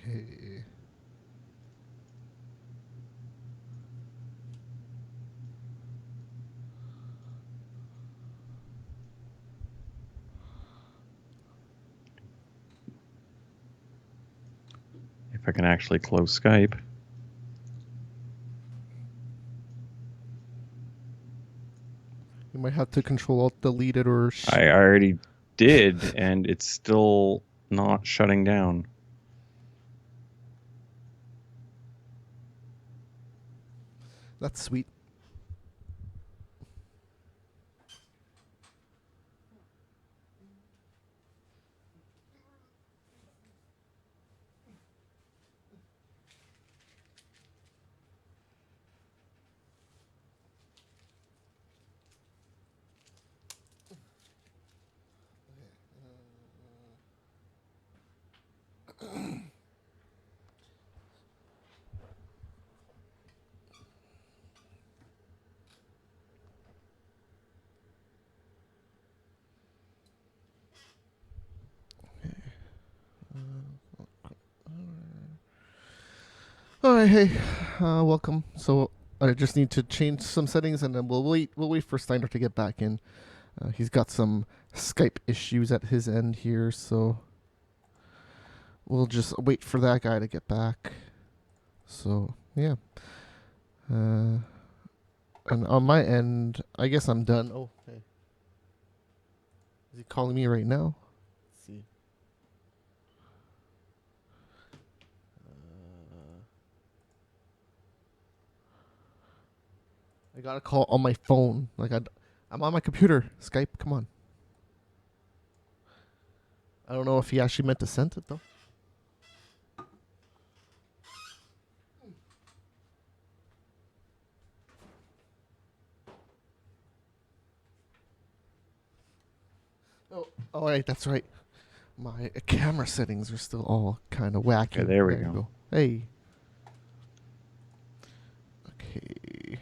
Okay. If I can actually close Skype. You might have to Control Alt delete it or. I already did, and it's still not shutting down. That's sweet. All right, hey, welcome. So I just need to change some settings, and then we'll wait. We'll wait for Steiner to get back in. He's got some Skype issues at his end here, so we'll just wait for that guy to get back. So yeah, and on my end, I guess I'm done. Oh, hey, is he calling me right now? Let's see. I got a call on my phone. I'm on my computer. Skype, come on. I don't know if he actually meant to send it though. Oh, right, that's right. My camera settings are still all kind of wacky. Okay, there we you go. Hey. Okay.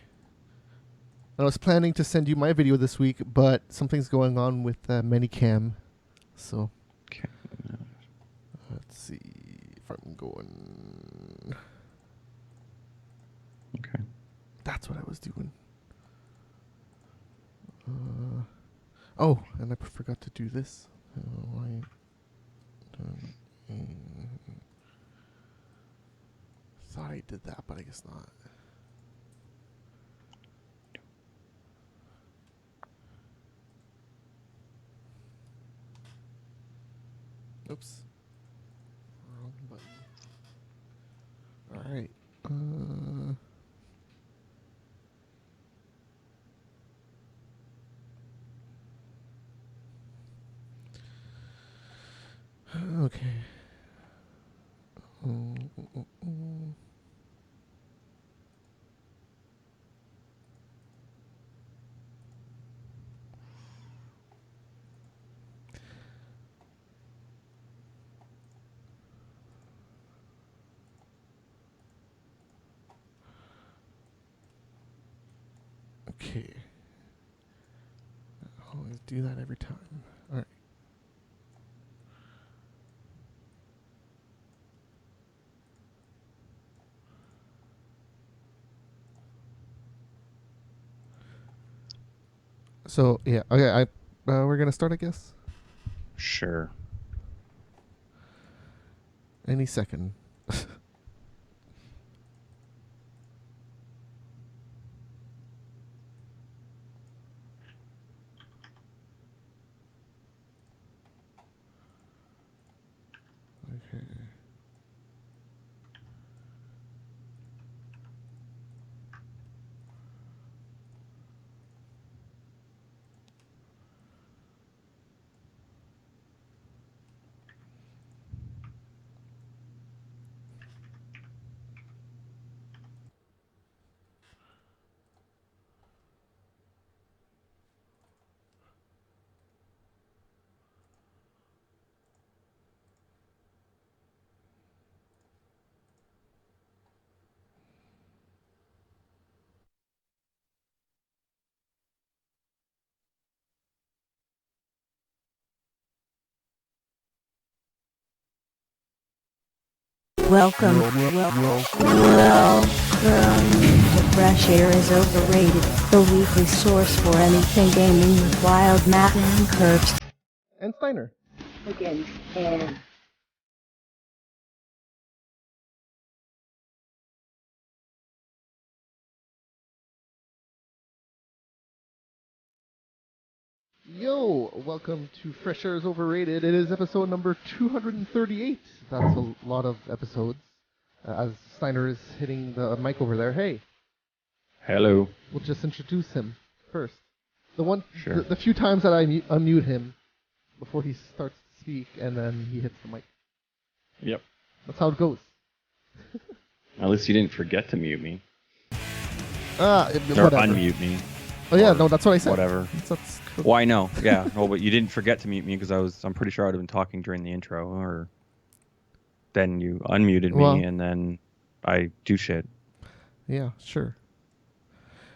I was planning to send you my video this week, but something's going on with Minicam. So. Okay. Let's see if I'm going. Okay. That's what I was doing. Oh, and I forgot to do this. Thought I did that, but I guess not. Oops. Wrong button. Alright. Okay. Okay. I always do that every time. Alright. So, yeah. Okay, we're going to start, I guess? Sure. Any second. Okay. Welcome to Fresh Air is Overrated, the weekly source for anything gaming with wild Matt and Curbs. And Steiner. Again, and Yo, welcome to Fresh Air is Overrated. It is episode number 238. That's a lot of episodes. As Steiner is hitting the mic over there. Hey, Hello. we'll just introduce him first. The Sure. the few times that I unmute him before he starts to speak, and then he hits the mic. Yep. That's how it goes. At least you didn't forget to mute me. Or Or unmute me. Oh yeah, or no, that's what I said. Whatever. That's Well, I know. Yeah. Well, but you didn't forget to mute me because I'm pretty sure I'd have been talking during the intro, or then you unmuted Well- me and then I do shit. yeah, sure.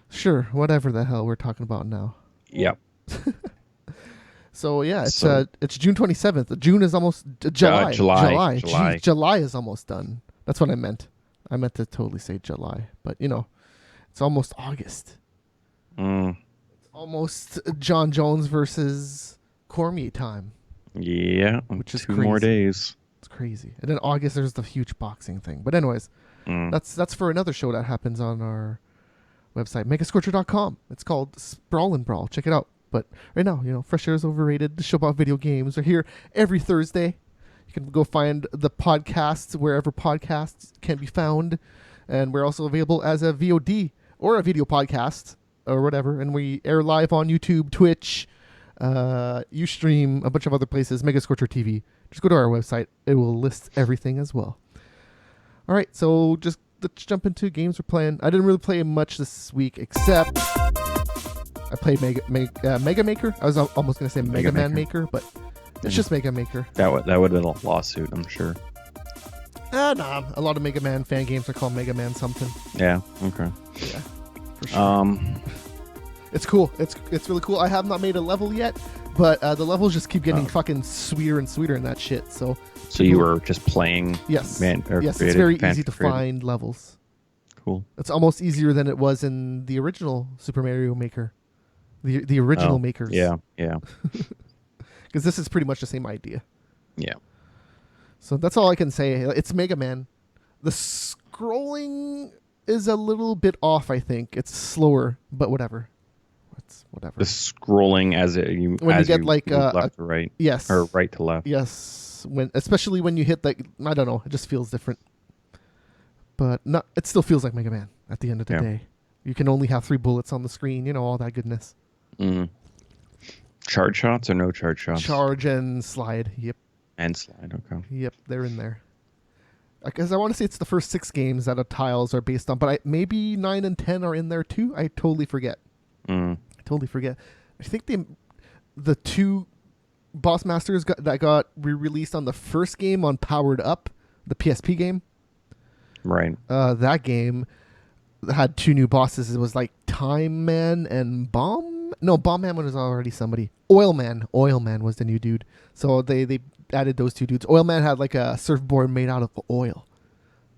Sure, whatever the hell we're talking about now. Yep. So yeah, So- it's June 27th. June is almost July. July. Jeez, July is almost done. That's what I meant. I meant to totally say July, but it's almost August. Mm, Almost John Jones versus Cormier time. yeah. Which is 2 more crazy. days. It's crazy. And then August there's the huge boxing thing. But anyways, Mm. that's for another show that happens on our website, megascorcher.com. It's called Sprawl Brawl. Check it out. But right now, Fresh Air is Overrated, the show about video games. We're here every Thursday. You can go find the podcasts wherever podcasts can be found. And we're also available as a VOD or a video podcast or whatever. And we air live on YouTube, Twitch, Ustream, a bunch of other places, Megascorcher TV. Just go to our website. It will list everything as well. All right, so just let's jump into games we're playing. I didn't really play much this week, except I played Mega Maker. I was almost going to say Mega Man Maker, but it's just Mega Maker. That would have been a lawsuit, I'm sure. Nah, a lot of Mega Man fan games are called Mega Man something. Yeah. Okay. Yeah, for sure. It's cool. It's really cool. I have not made a level yet, but the levels just keep getting Oh. fucking sweeter and sweeter in that shit. So you were just playing. yes, It's it's very easy to find levels. Cool. It's almost easier than it was in the original Super Mario Maker, the original makers. Yeah. Because this is pretty much the same idea. Yeah. So that's all I can say. It's Mega Man. The scrolling is a little bit off, I think. It's slower, but whatever. It's whatever. The scrolling as you get like move left to right, yes, or right to left. yes. Especially when you hit I don't know, it just feels different. But it still feels like Mega Man at the end of the day. You can only have 3 bullets on the screen. All that goodness. Mm. Charge shots or no charge shots? Charge and slide. Yep. And slide. Okay. Yep, they're in there. Because I want to say it's the first 6 games that tiles are based on, but maybe 9 and 10 are in there too. I totally forget. Mm. I think the 2 boss masters that got re-released on the first game on Powered Up, the PSP game. Right. That game had 2 new bosses. It was like Time Man and Bomb. No, Bomb Man was already somebody. Oil Man was the new dude. So they added those 2 dudes. Oil Man had like a surfboard made out of oil,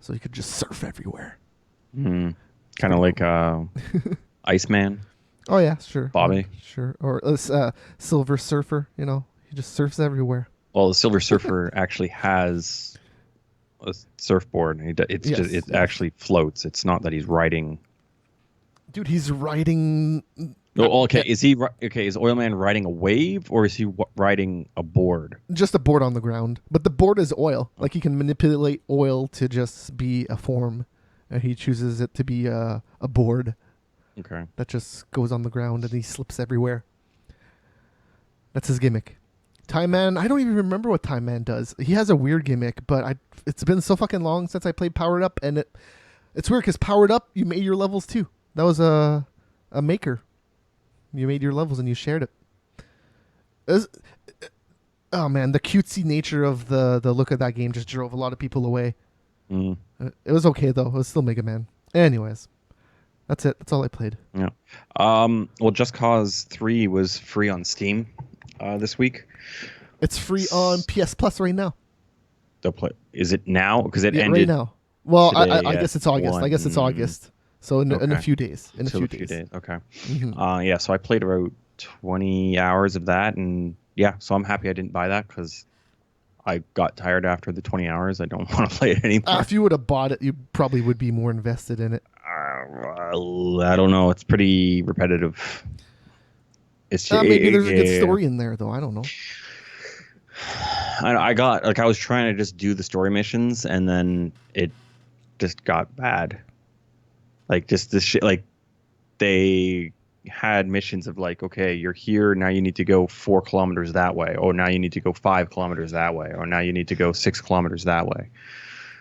so you could just surf everywhere. Mm. Kind of like Iceman. Oh yeah, sure. Bobby. Sure. Or Silver Surfer. He just surfs everywhere. Well, the Silver Surfer actually has a surfboard. It actually floats. It's not that he's riding. Dude, he's riding. Oh, okay. Is Oil Man riding a wave or is he riding a board? Just a board on the ground, but the board is oil. Like he can manipulate oil to just be a form, and he chooses it to be a board Okay. that just goes on the ground and he slips everywhere. That's his gimmick. Time Man, I don't even remember what Time Man does. He has a weird gimmick, but it's been so fucking long since I played Powered Up, and it's weird because Powered Up, you made your levels too. That was a maker. You made your levels and you shared it. Oh man, the cutesy nature of the look of that game just drove a lot of people away. Mm. It was okay though. It was still Mega Man. Anyways, that's it. That's all I played. Yeah. Well, Just Cause 3 was free on Steam this week. It's free on PS Plus right now. Is it now? Because it Yeah, ended right now. Well, I today guess at it's August. I guess it's 1. August. So in a Okay. few days. In a Still few days. Okay. Mhm. Yeah. So I played about 20 hours of that, and yeah. So I'm happy I didn't buy that because I got tired after the 20 hours. I don't want to play it anymore. If you would have bought it, you probably would be more invested in it. I don't know. It's pretty repetitive. It's Maybe there's a good story in there, though. I don't know. I was trying to just do the story missions, and then it just got bad. Like just this shit. Like they had missions of like, okay, you're here now. You need to go 4 kilometers that way. Or now you need to go 5 kilometers that way. Or now you need to go 6 kilometers that way.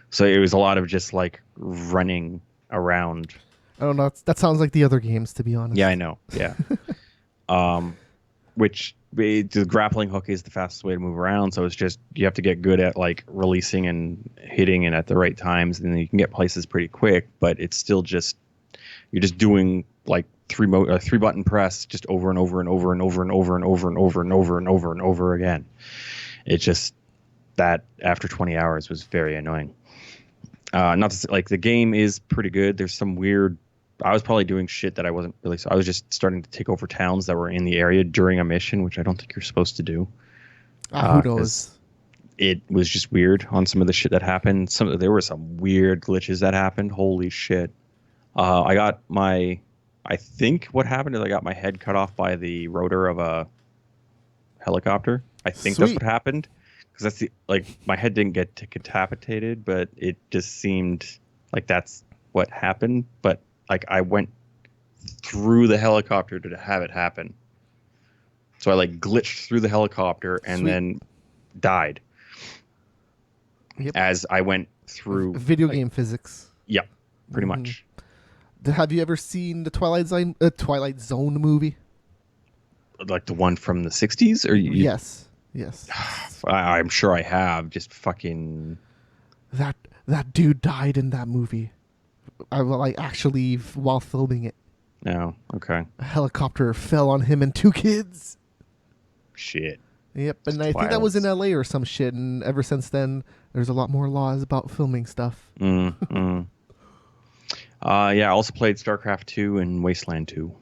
So it was a lot of just like running around. I don't know. That sounds like the other games, to be honest. Yeah, I know. Yeah. Which the grappling hook is the fastest way to move around. So it's just you have to get good at like releasing and hitting and at the right times, and then you can get places pretty quick. But it's still just you're just doing like 3-button press just over and over and over and over and over and over and over and over and over and over again. It's just that after 20 hours was very annoying. Not to say, like the game is pretty good. There's some weird. I was probably doing shit that I wasn't really. So I was just starting to take over towns that were in the area during a mission, which I don't think you're supposed to do. Who knows? It was just weird on some of the shit that happened. There were some weird glitches that happened. Holy shit! I think what happened is I got my head cut off by the rotor of a helicopter. I think that's what happened. Because that's my head didn't get decapitated, but it just seemed like that's what happened. But like I went through the helicopter to have it happen. So I like glitched through the helicopter and then died. Yep. As I went through video game physics. Yep, pretty much. Have you ever seen the Twilight Zone movie? Like the one from the 60s? Or Yes. I'm sure I have. Just fucking that dude died in that movie. Actually while filming it. No, okay. A helicopter fell on him and 2 kids. Shit. Yep, and I think that was in LA or some shit, and ever since then there's a lot more laws about filming stuff. Yeah, I also played StarCraft 2 and Wasteland 2.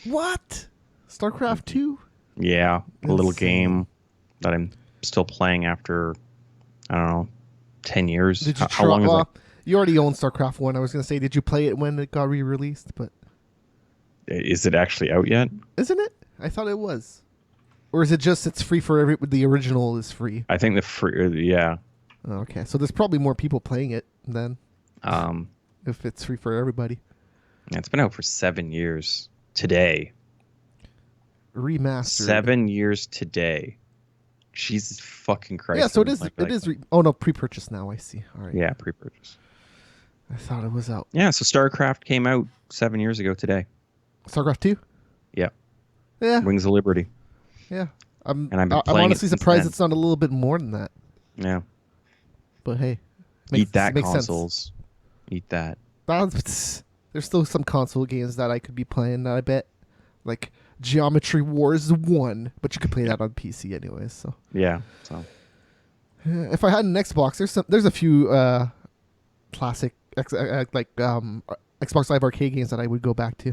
What? StarCraft 2? Yeah, a little game that I'm still playing after, I don't know, 10 years. Did you How long is that? You already own StarCraft 1. I was going to say, did you play it when it got re-released? But is it actually out yet? Isn't it? I thought it was. Or is it just it's free for the original is free? I think the free, yeah. Okay, so there's probably more people playing it then. If it's free for everybody. Yeah, it's been out for 7 years today. Remastered. 7 years today. Jesus fucking Christ. Yeah, so it is. Oh no, pre-purchase now. I see. All right. Yeah, pre-purchase. I thought it was out. Yeah, so StarCraft came out 7 years ago today. StarCraft 2? Yeah. Yeah. Wings of Liberty. Yeah. I'm it honestly surprised then. it's not a little bit more than that. Yeah. But hey, eat that makes consoles. Sense. Eat that. There's still some console games that I could be playing. I bet, like Geometry Wars 1, but you could play that on PC anyways. So yeah. So if I had an Xbox, there's a few classic Xbox Live Arcade games that I would go back to.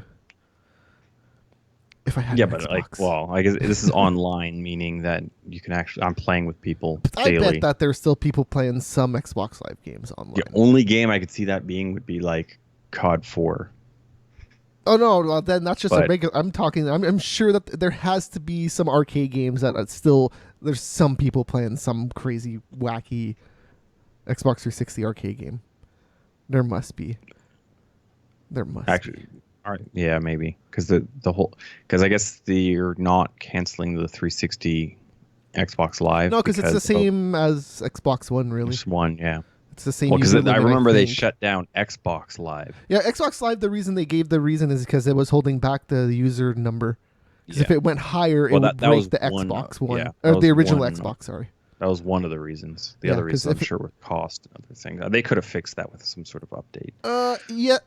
If I had an Xbox. I guess this is online, meaning that you can actually. I'm playing with people daily. I bet that there's still people playing some Xbox Live games online. The only game I could see that being would be like COD 4. Oh no! Well, then that's just a regular. I'm sure that there has to be some arcade games that are still. There's some people playing some crazy, wacky Xbox 360 arcade game. There must be. Actually, all right, yeah, maybe because I guess you're not canceling the 360 Xbox Live. No, because it's the same as Xbox One, really. Just one, yeah. It's the same. Well, because I remember they shut down Xbox Live. Yeah, Xbox Live. The reason they gave the reason is because it was holding back the user number. Because if it went higher, it would break the Xbox One or the original Xbox. Sorry. That was one of the reasons. The other reason, I'm sure, was cost and other things. They could have fixed that with some sort of update. Yeah.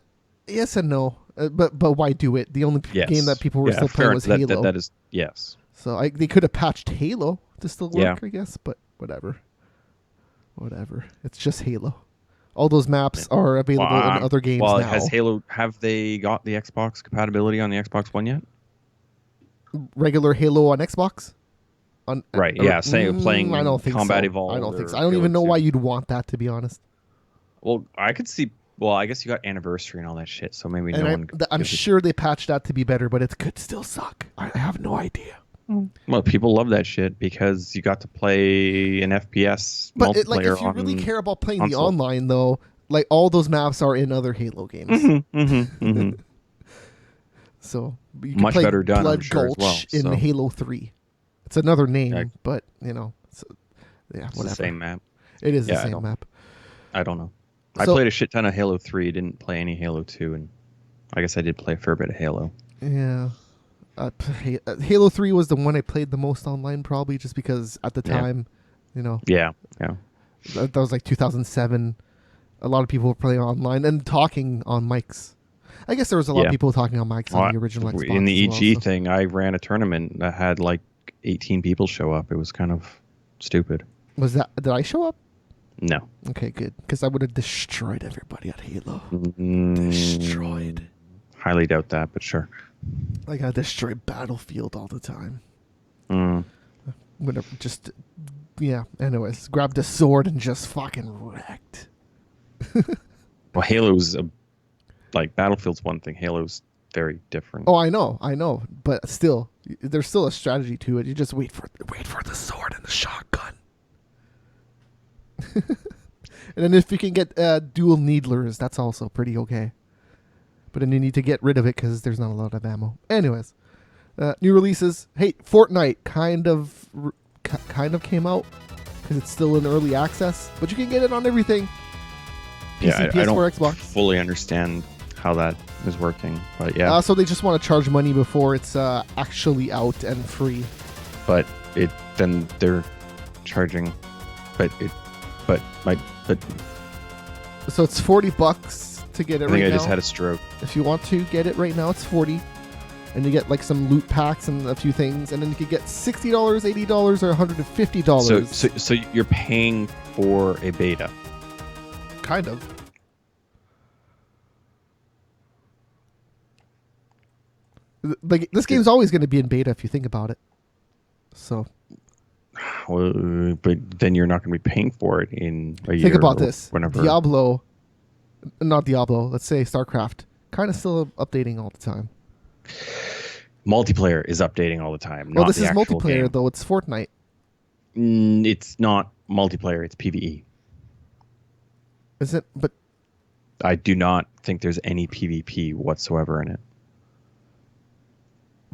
Yes and no, but why do it? The only game that people were still playing was Halo. That is yes. So they could have patched Halo to still work, I guess, but whatever. Whatever. It's just Halo. All those maps are available in other games now. Has Halo, have they got the Xbox compatibility on the Xbox One yet? Regular Halo on Xbox? Right, yeah. Say playing I don't think Combat so. Evolved. I don't think so. I don't even know why you'd want that, to be honest. Well, I could see. Well, I guess you got Anniversary and all that shit, so maybe I'm sure they patched that to be better, but it could still suck. I have no idea. Well, people love that shit because you got to play an FPS multiplayer. But if you really care about playing the online, though, like all those maps are in other Halo games. So you can much play better done, Blood I'm sure, Gulch as well, in Halo 3. It's another name, but whatever. It's the same map. It is the same map. I don't know. I played a shit ton of Halo 3. Didn't play any Halo 2, and I guess I did play a fair bit of Halo. Yeah. Halo 3 was the one I played the most online, probably just because at the time, Yeah. That was like 2007. A lot of people were playing online and talking on mics. I guess there was a lot of people talking on mics on the original Xbox. In the EG thing, I ran a tournament that had like 18 people show up. It was kind of stupid. Did I show up? No. Okay, good. Because I would have destroyed everybody at Halo. Destroyed. Highly doubt that, but sure. Like I destroy Battlefield all the time. Whatever. Anyways, grabbed a sword and just fucking wrecked. Well, Halo's like Battlefield's one thing. Halo's very different. Oh, I know, but still, there's still a strategy to it. You just wait for the sword and the shotgun. And then if you can get dual needlers, that's also pretty okay. But then you need to get rid of it because there's not a lot of ammo. Anyways, new releases. Hey, Fortnite kind of came out because it's still in early access, but you can get it on everything. PC, PS4, I don't Xbox. fully understand how that is working, but yeah. So they just want to charge money before it's actually out and free. But then they're charging, but so it's $40 to get it right now. I think I just had a stroke. If you want to get it right now, it's $40, and you get like some loot packs and a few things, and then you could get $60, $80, or $150. So you're paying for a beta. Kind of. Like this game's always going to be in beta if you think about it. So. Well, but then you're not going to be paying for it in a year. Think about this. Whenever. Not Diablo. Let's say StarCraft. Kind of still updating all the time. Multiplayer is updating all the time. Well, this is multiplayer game. though. It's Fortnite. It's not multiplayer. It's PvE. Is it? But I do not think there's any PvP whatsoever in it.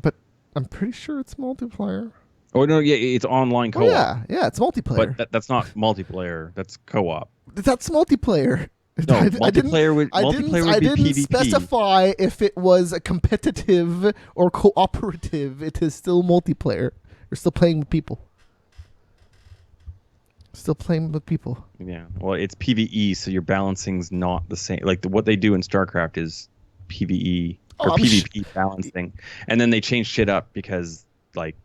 But I'm pretty sure it's multiplayer. Oh no, yeah, it's online co-op. Oh, yeah, it's multiplayer. But that's not multiplayer. That's co-op. That's multiplayer. No, multiplayer would be PvP. Specify if it was a competitive or cooperative. It is still multiplayer. You're still playing with people. Yeah. Well, it's PvE, so your balancing's not the same. Like what they do in StarCraft is PvE or PvP balancing, and then they change shit up because like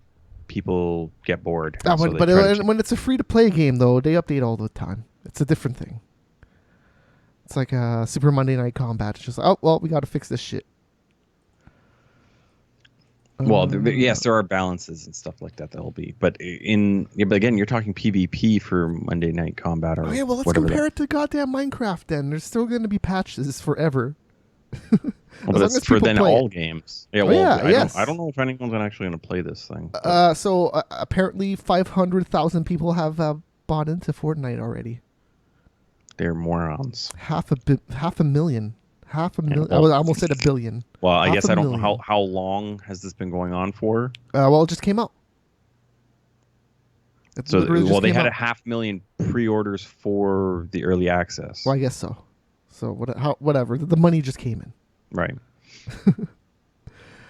people get bored. When it's a free-to-play game, though, they update all the time. It's a different thing. It's like Super Monday Night Combat. It's just we got to fix this shit. Well, yes, there are balances and stuff like that that'll be, but but again, you're talking PvP for Monday Night Combat or well, let's compare it to goddamn Minecraft. Then there's still going to be patches forever. Well, but that's for then all games. Yeah, I don't know if anyone's actually going to play this thing. So apparently 500,000 people have bought into Fortnite already. They're morons. Half a million. I almost said a billion. Well, I guess I don't know how long has this been going on for. It just came out. They had 500,000 pre-orders for the early access. Well, I guess so. So whatever. The money just came in. Right.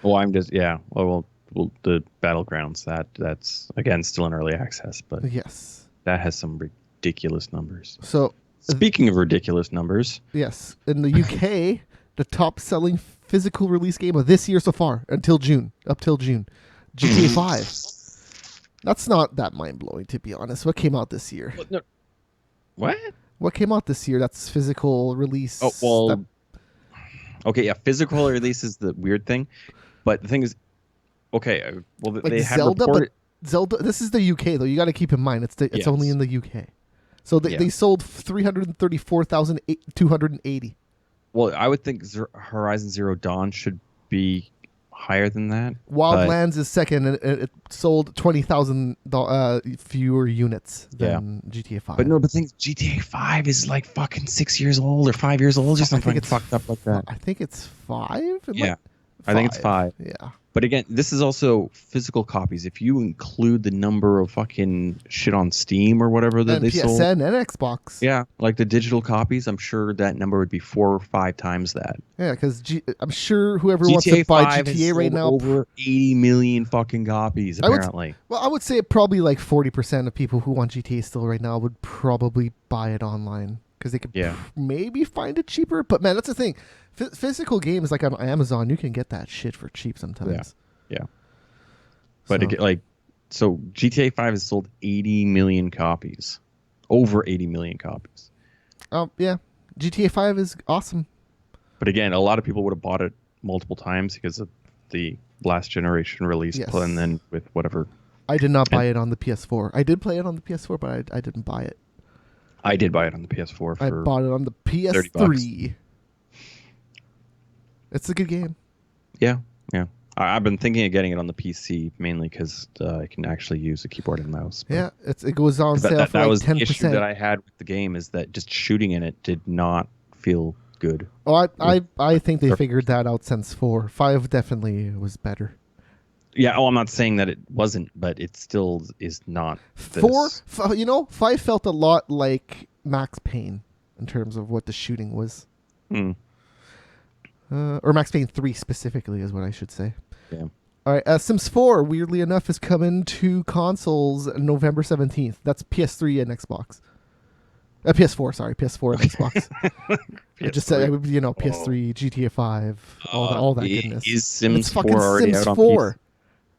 Well, the Battlegrounds that's again still in early access, but yes, that has some ridiculous numbers. So. Speaking of ridiculous numbers. Yes. In the UK, the top-selling physical release game of this year so far, up till June, GTA 5. That's not that mind-blowing, to be honest. What came out this year? What? What came out this year? That's physical release. Oh well. Okay, yeah. Physical release is the weird thing, but the thing is, okay. Well, like they had Zelda, reported. but Zelda. This is the UK though. You got to keep in mind it's only Yes. in the UK. So they sold 334,280. Well, I would think Horizon Zero Dawn should be higher than that. Wildlands is second, and it sold 20,000 fewer units than GTA 5. But no, but think GTA 5 is like fucking 6 years old or 5 years old or something fucked up like that. I think it's 5. Yeah, I think it's 5. Yeah. But again, this is also physical copies. If you include the number of fucking shit on Steam or whatever that And they PSN sold, and Xbox. yeah, like the digital copies, I'm sure that number would be 4 or 5 times that. Yeah, because I'm sure whoever GTA wants to buy 5 has GTA right sold now, over 80 million fucking copies apparently. I would say probably like 40% of people who want GTA still right now would probably buy it online because they could maybe find it cheaper. But man, that's the thing. Physical games like on Amazon, you can get that shit for cheap sometimes. Yeah. But so GTA 5 has sold 80 million copies, over 80 million copies. Yeah, GTA 5 is awesome. But again, a lot of people would have bought it multiple times because of the last generation release, and then with whatever. I did not buy it on the PS4. I did play it on the PS4, but I didn't buy it. I did buy it on the PS4 for I bought it on the PS3. It's a good game. Yeah. I've been thinking of getting it on the PC mainly because I can actually use a keyboard and mouse. Yeah, it goes on sale for that like was 10%. the issue that I had with the game is that just shooting in it did not feel good. Oh, I think they figured that out since 4. 5 definitely was better. Yeah, I'm not saying that it wasn't, but it still is not. 4, 5 felt a lot like Max Payne in terms of what the shooting was. Or Max Payne 3 specifically is what I should say. Yeah. All right, Sims 4, weirdly enough, is coming to consoles November 17th. That's PS3 and Xbox. PS4, sorry, PS4 and Xbox. I just said, PS3, GTA 5, all that goodness. Is Sims 4 already out on PC?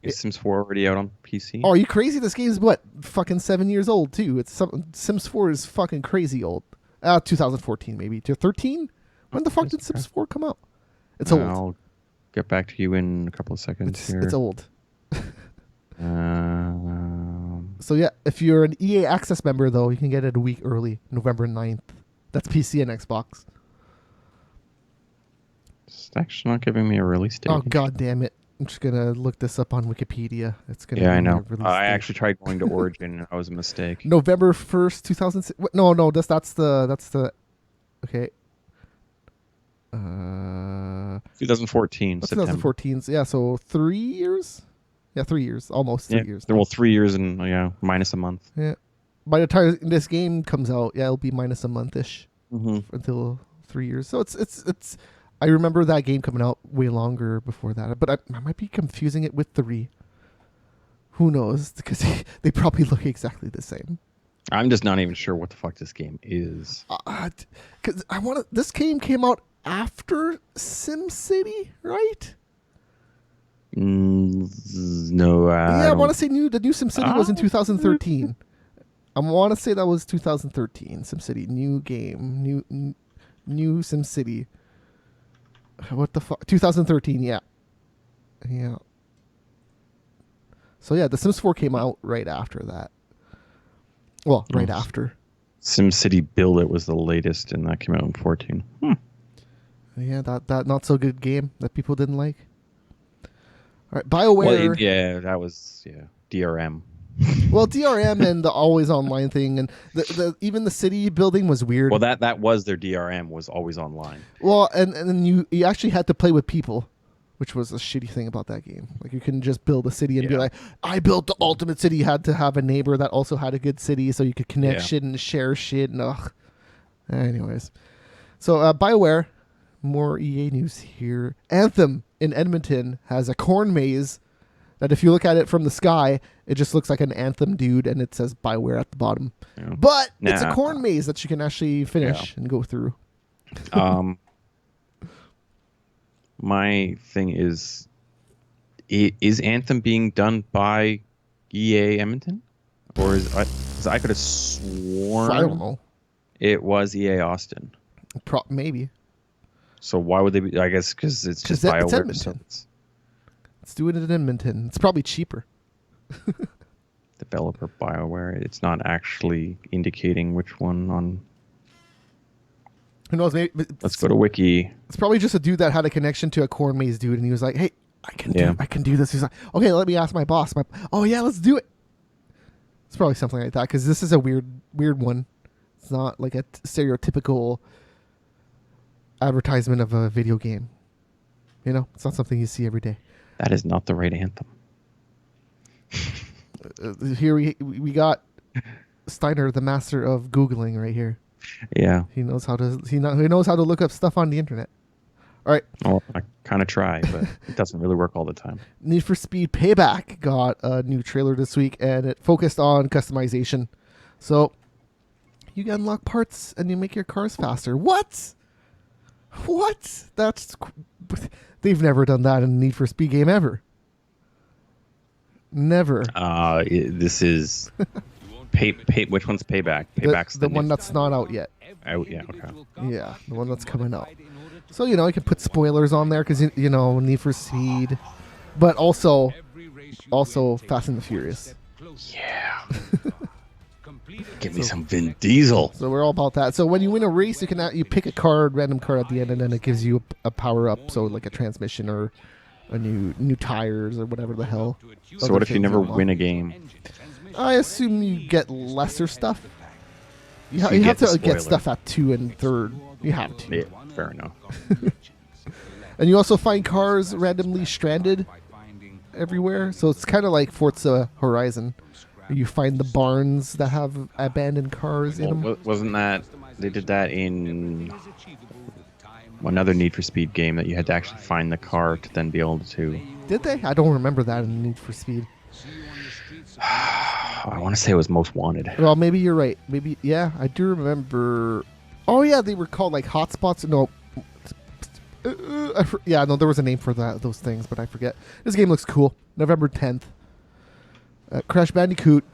Is Sims 4 already out on PC? Oh, are you crazy? This game's fucking 7 years old too. Sims 4 is fucking crazy old. 2014 maybe. 13? When the fuck did Sims 4 come out? It's old. I'll get back to you in a couple of seconds here. It's old. So yeah, if you're an EA Access member though, you can get it a week early, November 9th. That's PC and Xbox. It's actually not giving me a release date. Oh god damn it. I'm just gonna look this up on Wikipedia. It's gonna. Yeah, I know. I actually tried going to Origin, and that was a mistake. November 1st, 2006. No, that's the. Okay. 2014. 2014. Yeah, so 3 years. Yeah, 3 years, almost 3 years. Well, 3 years and minus a month. Yeah. By the time this game comes out, it'll be minus a month-ish until 3 years. So it's. I remember that game coming out way longer before that, but I might be confusing it with 3. Who knows? Because they probably look exactly the same. I'm just not even sure what the fuck this game is. Because this game came out after SimCity, right? No. I want to say the new SimCity was in 2013. I want to say that was 2013. SimCity, new game, new SimCity. What the fuck? 2013, yeah. So yeah, The Sims 4 came out right after that. Well, right after. SimCity Build It was the latest, and that came out in 14. Yeah, that not so good game that people didn't like. All right, BioWare. Well, that was DRM. Well, DRM and the always online thing, and the even the city building was weird. Well, that was their DRM, was always online. Well, and then you actually had to play with people, which was a shitty thing about that game. Like you couldn't just build a city and be like, I built the ultimate city. You had to have a neighbor that also had a good city, so you could connect shit and share shit. And anyways, so BioWare, more EA news here. Anthem in Edmonton has a corn maze that if you look at it from the sky, it just looks like an Anthem dude, and it says BioWare at the bottom. Yeah. But it's a corn maze that you can actually finish and go through. My thing is Anthem being done by EA Edmonton? Or I could have sworn... I don't know. It was EA Austin. Maybe. So why would they be? I guess because it's just 'Cause it's BioWare. Edmonton. Let's do it in Edmonton. It's probably cheaper. Developer BioWare. It's not actually indicating which one on. Who knows? Maybe Let's go to Wiki. it's probably just a dude that had a connection to a corn maze dude, and he was like, "Hey, I can do this." He's like, "Okay, let me ask my boss." Oh yeah, let's do it. It's probably something like that because this is a weird one. It's not like a stereotypical advertisement of a video game. You know, it's not something you see every day. That is not the right anthem. Here we got Steiner, the master of Googling, right here. Yeah. He knows how to look up stuff on the internet. All right. Well, I kind of try, but it doesn't really work all the time. Need for Speed Payback got a new trailer this week, and it focused on customization. So you can unlock parts and you make your cars faster. What? They've never done that in a Need for Speed game ever. Never. This is which one's Payback? Payback's the one that's not out yet. Oh, yeah, okay. Yeah, the one that's coming out. So, you can put spoilers on there because, Need for Speed. But also Fast and the Furious. Yeah. Give me some Vin Diesel. So we're all about that. So when you win a race, you pick a random card at the end, and then it gives you a power-up, so like a transmission or a new tires or whatever the hell. So what if you never win a game? I assume you get lesser stuff. You So have to the get spoiler. stuff at 2 and 3rd. You have to. Yeah, fair enough. And you also find cars randomly stranded everywhere. So it's kind of like Forza Horizon. You find the barns that have abandoned cars in them. Well, wasn't that they did that in another Need for Speed game that you had to actually find the car to then be able to? Did they? I don't remember that in Need for Speed. I want to say it was Most Wanted. Well, maybe you're right. Maybe, yeah, I do remember. Oh, yeah, they were called like hotspots. No. There was a name for those things, but I forget. This game looks cool. November 10th. Crash Bandicoot.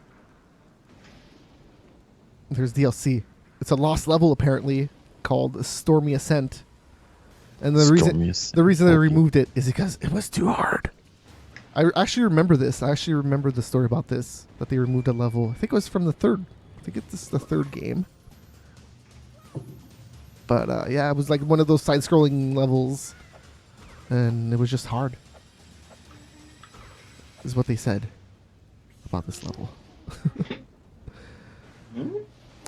There's DLC. It's a lost level, apparently, called Stormy Ascent. And the reason they removed it is because it was too hard. I actually remember this. I actually remember the story about this, that they removed a level. I think it was from the third. I think it's the third game. But yeah, it was like one of those side-scrolling levels, and it was just hard. Is what they said about this level.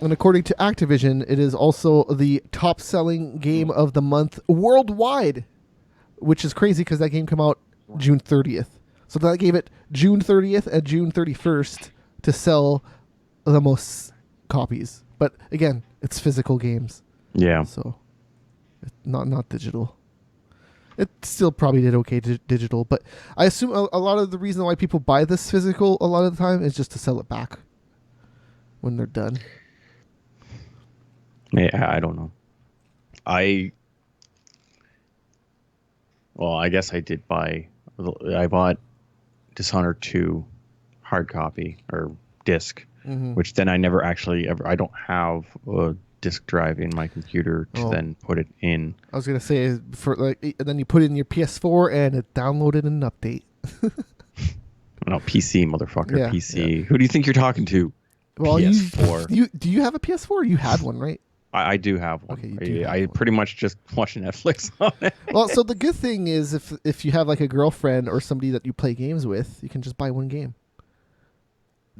And according to Activision, it is also the top-selling game of the month worldwide, which is crazy because that game came out June 30th. So that gave it June 30th and June 31st to sell the most copies. But again, it's physical games. Yeah. So not digital. It still probably did okay digital, but I assume a lot of the reason why people buy this physical a lot of the time is just to sell it back when they're done. Yeah, I don't know. I guess I did buy. I bought Dishonored 2 hard copy or disc, which then I never actually ever. I don't have a disk drive in my computer to then put it in. I was gonna say and then you put it in your PS4 and it downloaded an update. No, PC, motherfucker, Yeah, PC. yeah. Who do you think you're talking to? Well, PS4. Do you have a PS4? You had one, right? I do have one. Okay, you do have I one. pretty much just watch Netflix on it. Well, so the good thing is if you have like a girlfriend or somebody that you play games with, you can just buy one game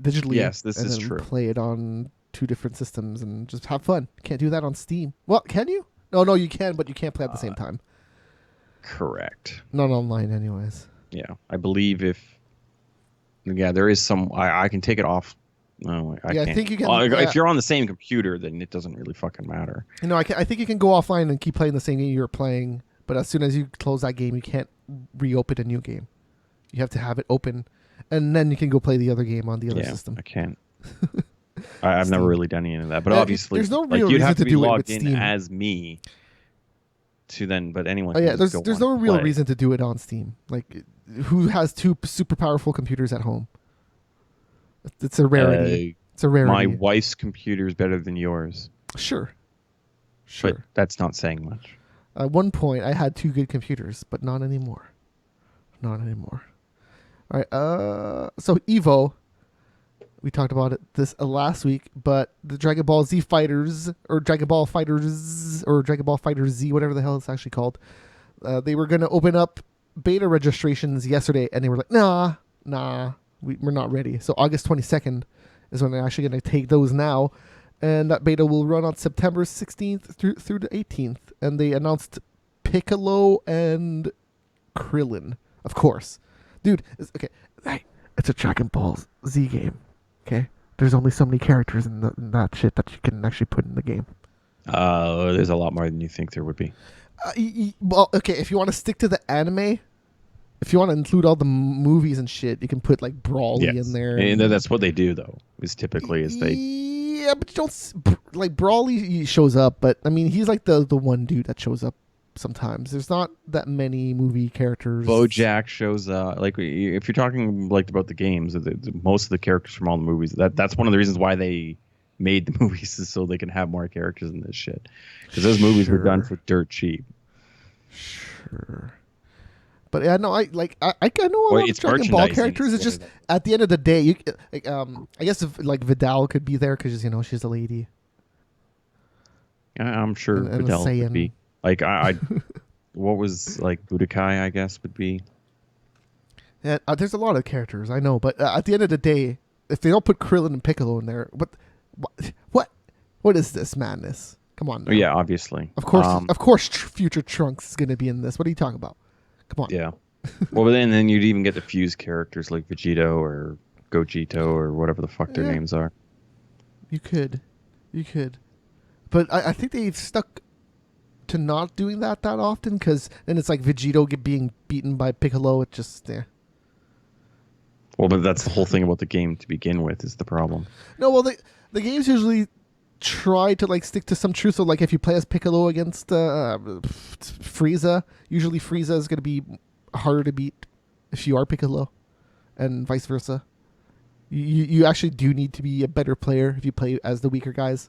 digitally. Yes, this and is then true. Play it on 2 different systems and just have fun. Can't do that on Steam. Well, can you? No, you can, but you can't play at the same time. Correct. Not online, anyways. Yeah, I believe there is some. I can take it off. No, I Yeah, I can't. think you can- Well, yeah. if you're on the same computer, then it doesn't really fucking matter. I think you can go offline and keep playing the same game you were playing, but as soon as you close that game, you can't reopen a new game. You have to have it open, and then you can go play the other game on the other system. I can't. I've never really done any of that, but Yeah, obviously, there's no like, real you'd reason have to to be do it logged with in Steam. as me to then. But anyone. Oh yeah, can just go there's on no and real play. reason to do it on Steam. Like, who has 2 super powerful computers at home? It's a rarity. It's a rarity. My wife's computer is better than yours. Sure. But that's not saying much. At one point, I had 2 good computers, but not anymore. Not anymore. All right. So Evo, we talked about it this last week, but the Dragon Ball Z Fighters or Dragon Ball Fighters or Dragon Ball Fighter Z, whatever the hell it's actually called, they were going to open up beta registrations yesterday, and they were like, nah, we're not ready. So August 22nd is when they're actually going to take those now, and that beta will run on September 16th through the 18th. And they announced Piccolo and Krillin, of course. Dude, it's a Dragon Ball Z game. Okay, there's only so many characters in that shit that you can actually put in the game. There's a lot more than you think there would be. Well, okay, if you want to stick to the anime, if you want to include all the movies and shit, you can put like Brawly in there. And that's what they do, though. Is typically they. Yeah, but you don't like Brawly shows up, but I mean he's like the one dude that shows up sometimes. There's not that many movie characters. BoJack shows up. Like if you're talking like about the games, most of the characters from all the movies. That's one of the reasons why they made the movies is so they can have more characters in this shit. Because those movies were done for dirt cheap. Sure. But yeah, no, I know a lot of Dragon Ball characters. It's just at the end of the day, I guess if like Vidal could be there because she's a lady. I'm sure and Vidal would be like I what was like Budokai, I guess would be. Yeah, there's a lot of characters I know, but at the end of the day, if they don't put Krillin and Piccolo in there, what is this madness? Come on. Now. Yeah, obviously. Of course, future Trunks is going to be in this. What are you talking about? Come on. Yeah. Well, then you'd even get the fused characters like Vegito or Gogito or whatever the fuck their names are. You could. But I think they've stuck to not doing that often because then it's like Vegito being beaten by Piccolo. It just, Well, but that's the whole thing about the game to begin with is the problem. No, well, the games usually try to like stick to some truth. So like if you play as Piccolo against Frieza, usually Frieza is going to be harder to beat if you are Piccolo, and vice versa. You actually do need to be a better player if you play as the weaker guys.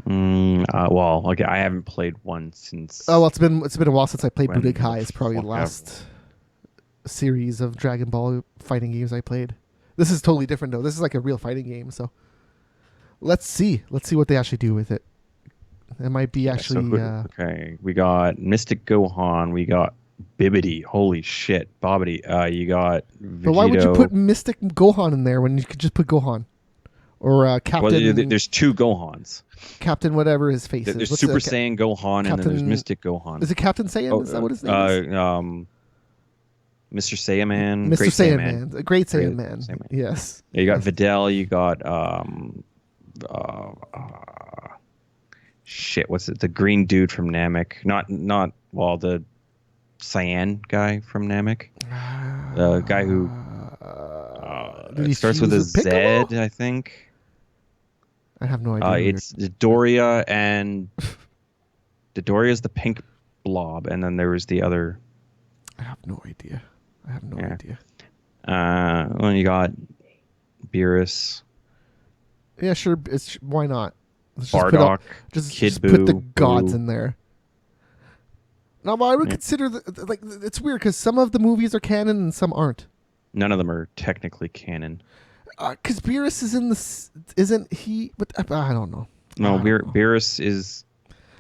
Well, okay, I haven't played one since. Oh well, it's been a while since I played Budokai. It's probably the last series of Dragon Ball fighting games I played. This is totally different though. This is like a real fighting game, so. Let's see what they actually do with it. It might be actually. Okay, we got Mystic Gohan. We got Bibbidi. Holy shit, Bobbidi. You got Vegito. But why would you put Mystic Gohan in there when you could just put Gohan or Captain? Well, there's 2 Gohans. Captain, whatever his face is. There's Super Saiyan Gohan, and then there's Mystic Gohan. Is it Captain Saiyan? Is that what his name is? Mr. Saiyaman. Mr. Saiyaman. Great Saiyaman. Yes. Yeah, you got Videl. You got shit, what's it? The green dude from Namek. Not the Cyan guy from Namek. The guy who starts with a Z, I think. I have no idea. It's Dodoria, and Dodoria's the pink blob, and then there was the other. I have no idea. Idea. Well, you got Beerus. Yeah, sure. Why not? Bardock, just put the gods in there. Now, but I would consider it's weird because some of the movies are canon and some aren't. None of them are technically canon. Because Beerus is in this, isn't he? But I don't know. No, Beerus is.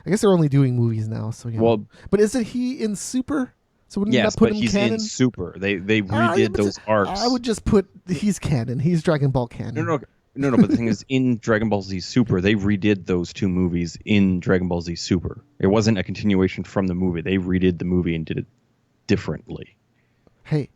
I guess they're only doing movies now, so yeah. Well, but isn't he in Super? So wouldn't that put him he's canon? In Super. They redid those arcs. I would just put he's canon. He's Dragon Ball canon. No. But the thing is, in Dragon Ball Z Super, they redid those 2 movies in Dragon Ball Z Super. It wasn't a continuation from the movie. They redid the movie and did it differently. Hey,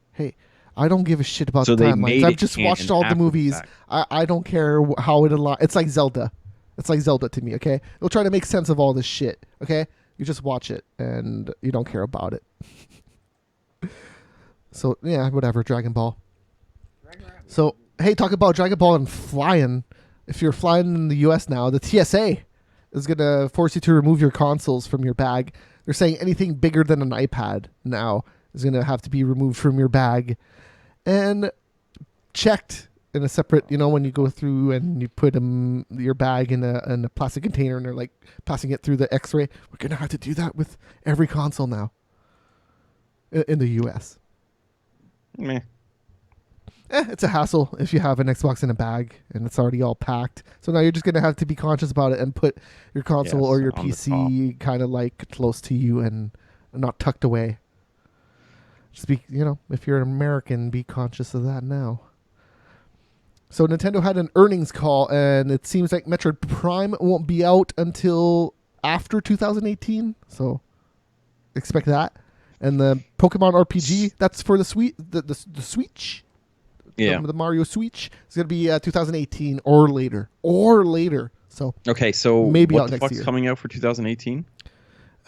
I don't give a shit about the timelines. I've just watched all the movies. I don't care how it aligns. It's like Zelda. It's like Zelda to me, okay? They'll try to make sense of all this shit, okay? You just watch it, and you don't care about it. So, yeah, whatever, Dragon Ball. So, hey, talk about Dragon Ball and flying. If you're flying in the U.S. now, the TSA is going to force you to remove your consoles from your bag. They're saying anything bigger than an iPad now is going to have to be removed from your bag. And checked in a separate, when you go through and you put your bag in a plastic container and they're like passing it through the X-ray. We're gonna have to do that with every console now in the U.S. Meh. It's a hassle if you have an Xbox in a bag and it's already all packed. So now you're just gonna have to be conscious about it and put your console or your PC kind of like close to you and not tucked away. Just be, if you're an American, be conscious of that now. So Nintendo had an earnings call, and it seems like Metroid Prime won't be out until after 2018. So expect that. And the Pokemon RPG, that's for the Switch. Yeah. The Mario Switch is going to be 2018 or later. So okay, so maybe what out the next fuck's year. coming out for 2018?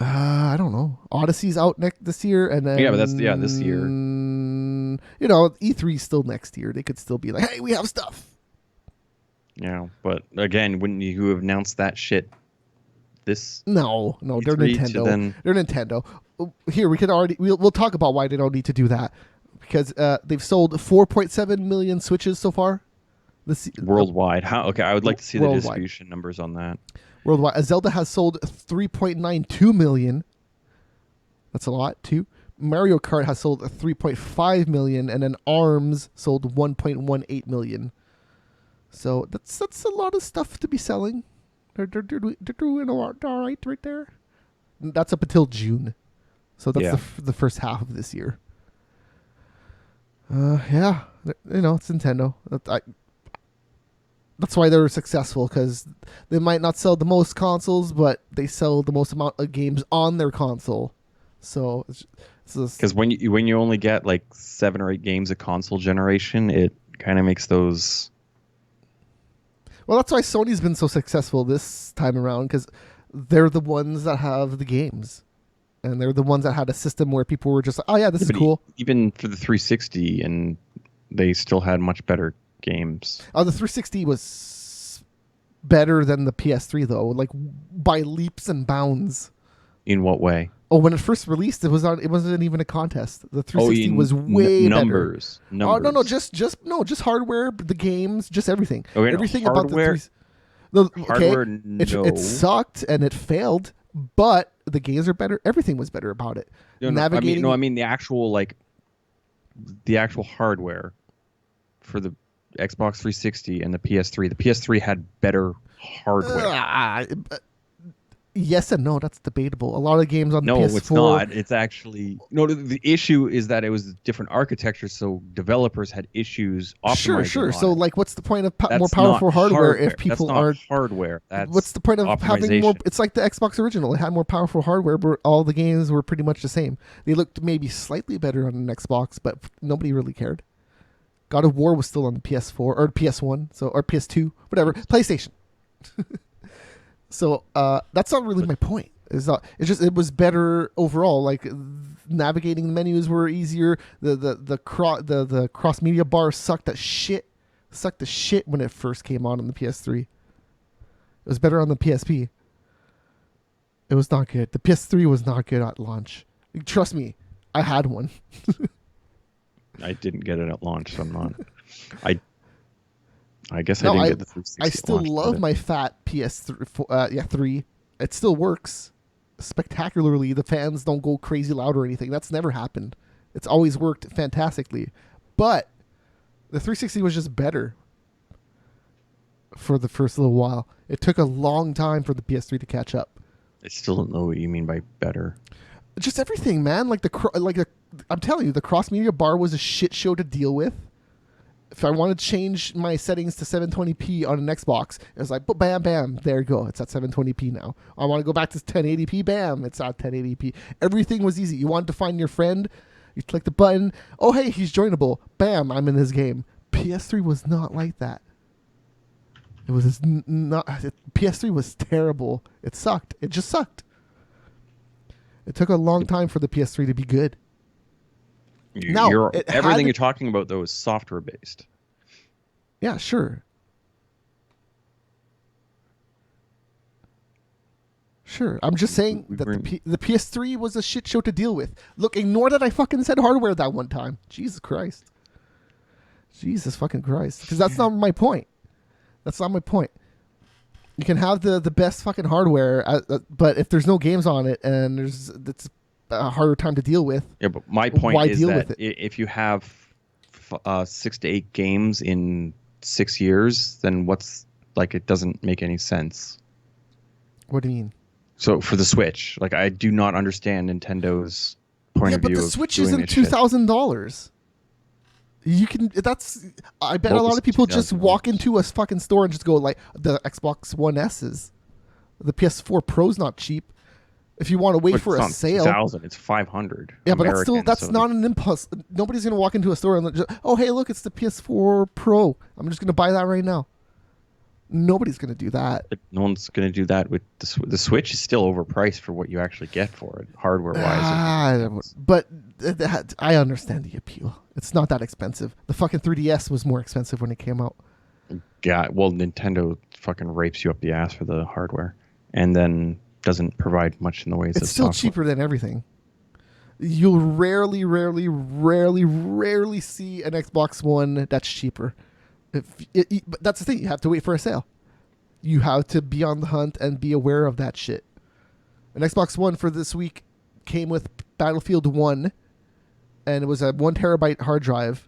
I don't know. Odyssey's out this year, and then Yeah, but that's this year. E3's still next year. They could still be like, "Hey, we have stuff." Yeah, but again, wouldn't you have announced that shit? No, they're E3 to Nintendo. then- They're Nintendo. Here we can already we'll talk about why they don't need to do that because they've sold 4.7 million Switches so far. Worldwide. Okay, I would like to see the Worldwide. distribution numbers on that. Worldwide. Zelda has sold 3.92 million. That's a lot, too. Mario Kart has sold 3.5 million, and then ARMS sold 1.18 million. So that's a lot of stuff to be selling. They're doing all right right there. That's up until June. So that's the first half of this year. Yeah, it's Nintendo. That's why they're successful, because they might not sell the most consoles, but they sell the most amount of games on their console. So it's because when you only get like 7 or 8 games a console generation, it kind of makes those. Well, that's why Sony's been so successful this time around, because they're the ones that have the games, and they're the ones that had a system where people were just like, "Oh yeah, this is cool." Even for the 360, and they still had much better games. Oh, the 360 was better than the PS3 though, like by leaps and bounds. In what way? Oh, when it first released, it wasn't even a contest. The 360 was way numbers. better. Oh no, just hardware, the games, just everything. Okay, everything no, about hardware, it sucked and it failed, but the games are better. Everything was better about it. Navigating. I mean the actual hardware for the Xbox 360 and the PS3. The PS3 had better hardware. Yes and no. That's debatable. A lot of games on the PS4. No, it's not. It's actually the issue is that it was different architecture, so developers had issues optimizing. Sure. So, like, what's the point of That's more powerful not hardware if people That's not aren't hardware? That's what's the point of having more? optimization. It's like the Xbox original. It had more powerful hardware, but all the games were pretty much the same. They looked maybe slightly better on an Xbox, but nobody really cared. God of War was still on the PS4 or PS1, or PS2, whatever, PlayStation. So that's not really my point. It's just it was better overall. Like navigating the menus were easier. The cross media bar sucked the shit when it first came on the PS3. It was better on the PSP. It was not good. The PS3 was not good at launch. Trust me, I had one. I didn't get it at launch, so I'm not. I guess I didn't get the 360. I still love my fat PS3. 3. It still works spectacularly. The fans don't go crazy loud or anything. That's never happened. It's always worked fantastically. But the 360 was just better for the first little while. It took a long time for the PS3 to catch up. I still don't know what you mean by better. Just everything, man. I'm telling you, the cross media bar was a shit show to deal with. If I want to change my settings to 720p on an Xbox, it was like, bam, bam, there you go. It's at 720p now. I want to go back to 1080p, bam, it's at 1080p. Everything was easy. You wanted to find your friend, you click the button, oh, hey, he's joinable. Bam, I'm in his game. PS3 was not like that. It was not. PS3 was terrible. It sucked. It just sucked. It took a long time for the PS3 to be good. Everything you're talking about, though, is software based. Yeah, sure. Sure. I'm just saying that the PS3 was a shit show to deal with. Look, ignore that I fucking said hardware that one time. Jesus Christ. Jesus fucking Christ. Because that's not my point. That's not my point. You can have the best fucking hardware, but if there's no games on it and it's a harder time to deal with. Yeah, but my point why is deal that with it? if you have 6 to 8 games in 6 years, then what's like it doesn't make any sense. What do you mean? So for the Switch, like I do not understand Nintendo's point of view. But the of Switch doing isn't this shit. $2,000. You can. I bet What a lot was of people just $2,000? walk into a fucking store and just go like the Xbox One S's. The PS4 Pro's not cheap. If you want to wait But for it's a not sale, 2,000. It's 500. yeah, but that's American, that's so not an impulse. Nobody's gonna walk into a store and just, oh hey, look, it's the PS4 Pro. I'm just gonna buy that right now. Nobody's gonna do that. But no one's going to do that with the Switch. Is still overpriced for what you actually get for it, hardware wise. But I understand the appeal. It's not that expensive. The fucking 3DS was more expensive when it came out. Yeah, well, Nintendo fucking rapes you up the ass for the hardware, and then doesn't provide much in the ways of It's still software. cheaper than everything. You'll rarely see an Xbox One that's cheaper. But that's the thing. You have to wait for a sale. You have to be on the hunt and be aware of that shit. An Xbox One for this week came with Battlefield 1, and it was a 1 terabyte hard drive.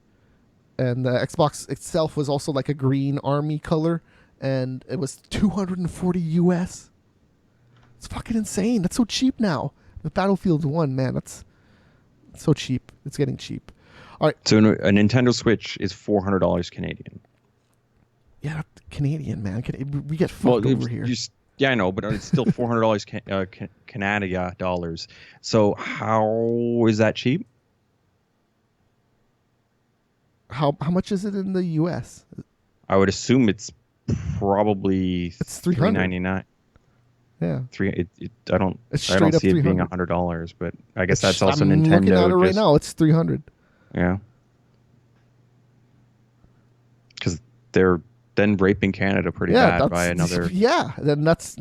And the Xbox itself was also like a green army color, and it was $240 US. It's fucking insane. That's so cheap now. With Battlefield 1, man, that's so cheap. It's getting cheap. All right. So a Nintendo Switch is $400 Canadian. Yeah, Canadian, man. We get fucked over here. Yeah, I know, but it's still $400 Canadian dollars. So how is that cheap? How much is it in the US? I would assume it's probably It's $300. $399. Yeah. I don't It's I don't straight up see it being $300. $100, but I guess that's also I'm Nintendo. looking at it right now. It's $300. Yeah. Because they're then raping Canada pretty bad by another. Yeah, that's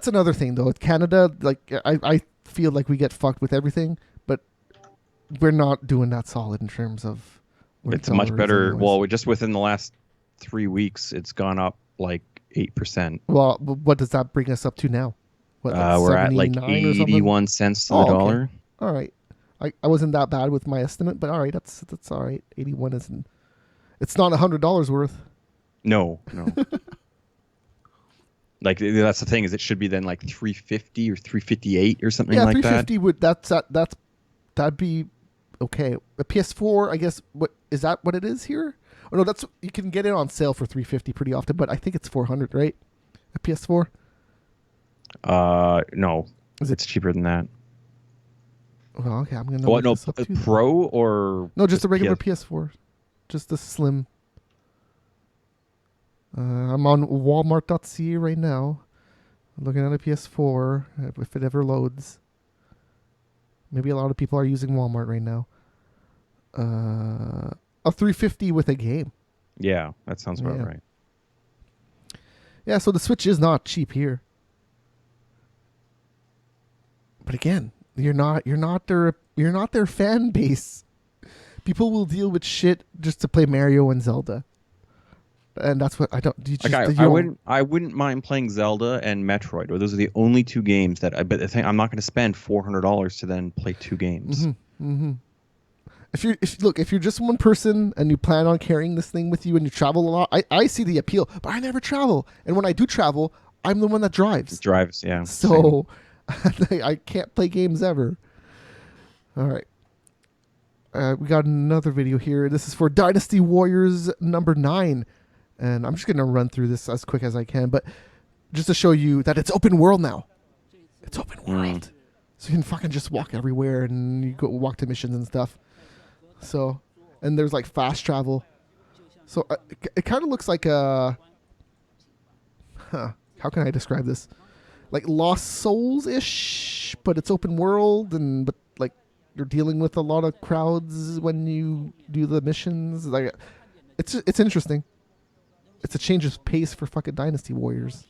another thing though. Canada, like I feel like we get fucked with everything, but we're not doing that solid in terms of. what It's the much dollar is better. anyways. Well, just within the last 3 weeks, it's gone up like 8%. Well, what does that bring us up to now? What, We're at like 79 or something? 81 cents to the Oh, okay. dollar. All right, I wasn't that bad with my estimate, but all right, that's all right. 81 isn't. It's not $100 worth. No. Like that's the thing is it should be then like 350 or 358 or something Yeah, like that. 350 would that'd be okay. A PS4, I guess. What is that? What it is here? Oh no, that's you can get it on sale for 350 pretty often, but I think it's 400, right? A PS4. No, it's cheaper than that. Well, okay, I'm gonna. What? look No, this up too, then. Pro or No, just a regular PS? PS4, just the slim. I'm on Walmart.ca right now, looking at a PS4. If it ever loads, maybe a lot of people are using Walmart right now. A 350 with a game. Yeah, that sounds about Yeah. right. Yeah, so the Switch is not cheap here. But again, you're not their fan base. People will deal with shit just to play Mario and Zelda. And that's what I don't. You just, Like you don't- I wouldn't mind playing Zelda and Metroid. Or those are the only two games that I. But the thing, I'm not going to spend $400 to then play two games. If you're just one person and you plan on carrying this thing with you and you travel a lot, I see the appeal. But I never travel, and when I do travel, I'm the one that drives. Drives, yeah. So I can't play games ever. All right. We got another video here. This is for Dynasty Warriors number 9. And I'm just going to run through this as quick as I can. But just to show you that it's open world now. It's open world. So you can fucking just walk everywhere and you go walk to missions and stuff. So, and there's like fast travel. So it kind of looks like a... how can I describe this? Like Lost Souls-ish, but it's open world, but like you're dealing with a lot of crowds when you do the missions. Like it's interesting. It's a change of pace for fucking Dynasty Warriors.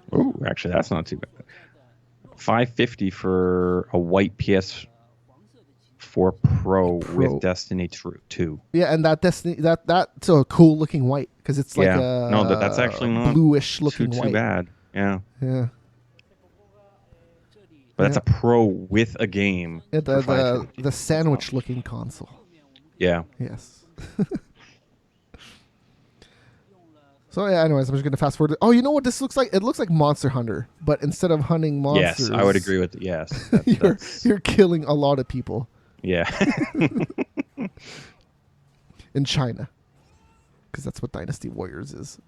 Oh, actually, that's not too bad. $550 for a white PS4 for Pro with Destiny 2. Yeah, and that Destiny that's a cool looking white because it's like a no, that's actually not bluish looking too white. bad. Yeah. Yeah. But that's a Pro with a game. Yeah, the sandwich looking console. Yeah. Yes. So yeah, anyways, I'm just gonna fast forward. Oh, you know what this looks like? It looks like Monster Hunter, but instead of hunting monsters, Yes, I would agree with it. Yes, you're killing a lot of people. Yeah. In China, because that's what Dynasty Warriors is.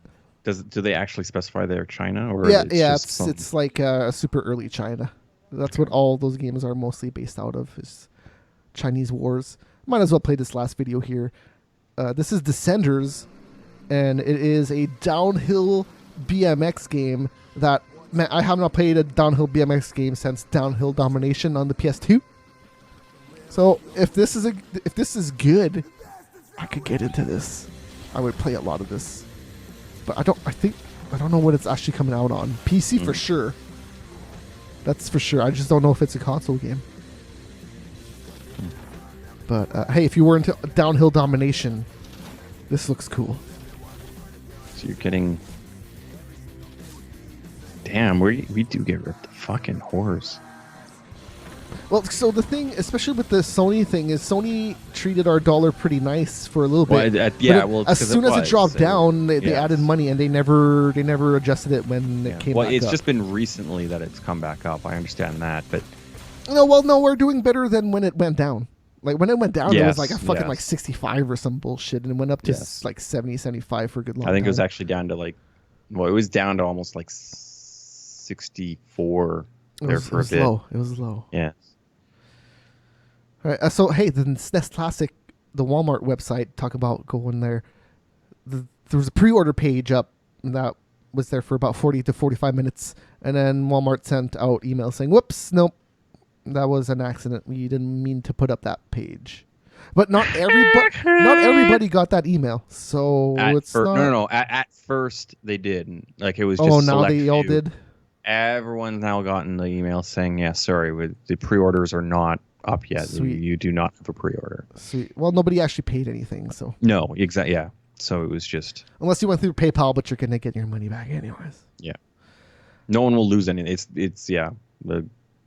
Do they actually specify they're China or? Yeah, it's like super early China. That's what all those games are mostly based out of, is Chinese wars. Might as well play this last video here. This is Descenders. And it is a downhill BMX game that, man, I have not played a downhill BMX game since Downhill Domination on the PS2. So if this is good, I could get into this. I would play a lot of this, but I don't know what it's actually coming out on. PC for sure. That's for sure. I just don't know if it's a console game. But hey, if you were into Downhill Domination, this looks cool. So you're getting... Damn, we do get ripped to fucking whores. Well, so the thing, especially with the Sony thing, is Sony treated our dollar pretty nice for a little bit. As soon as it dropped down, they added money, and they never adjusted it when it came back up. Well, it's just been recently that it's come back up. I understand that, but... No, we're doing better than when it went down. Like, when it went down, it was like a fucking like 65 or some bullshit, and it went up to like 70, 75 for a good long time. I think it was actually down to like, well, it was down to almost like 64 there for a bit. It was low. Yeah. All right. So, hey, the SNES Classic, the Walmart website, talk about going there. There was a pre-order page up that was there for about 40 to 45 minutes, and then Walmart sent out email saying, "Whoops, nope. That was an accident. We didn't mean to put up that page." But not everybody got that email. So it's not... No. At first they did. Like, it was just now they all did. Everyone's now gotten the email saying, "Yeah, sorry, the pre-orders are not up yet. You do not have a pre-order." Sweet. Well, nobody actually paid anything, so. No, exactly. Yeah. So it was just... Unless you went through PayPal, but you're gonna get your money back anyways. Yeah. No one will lose anything. It's the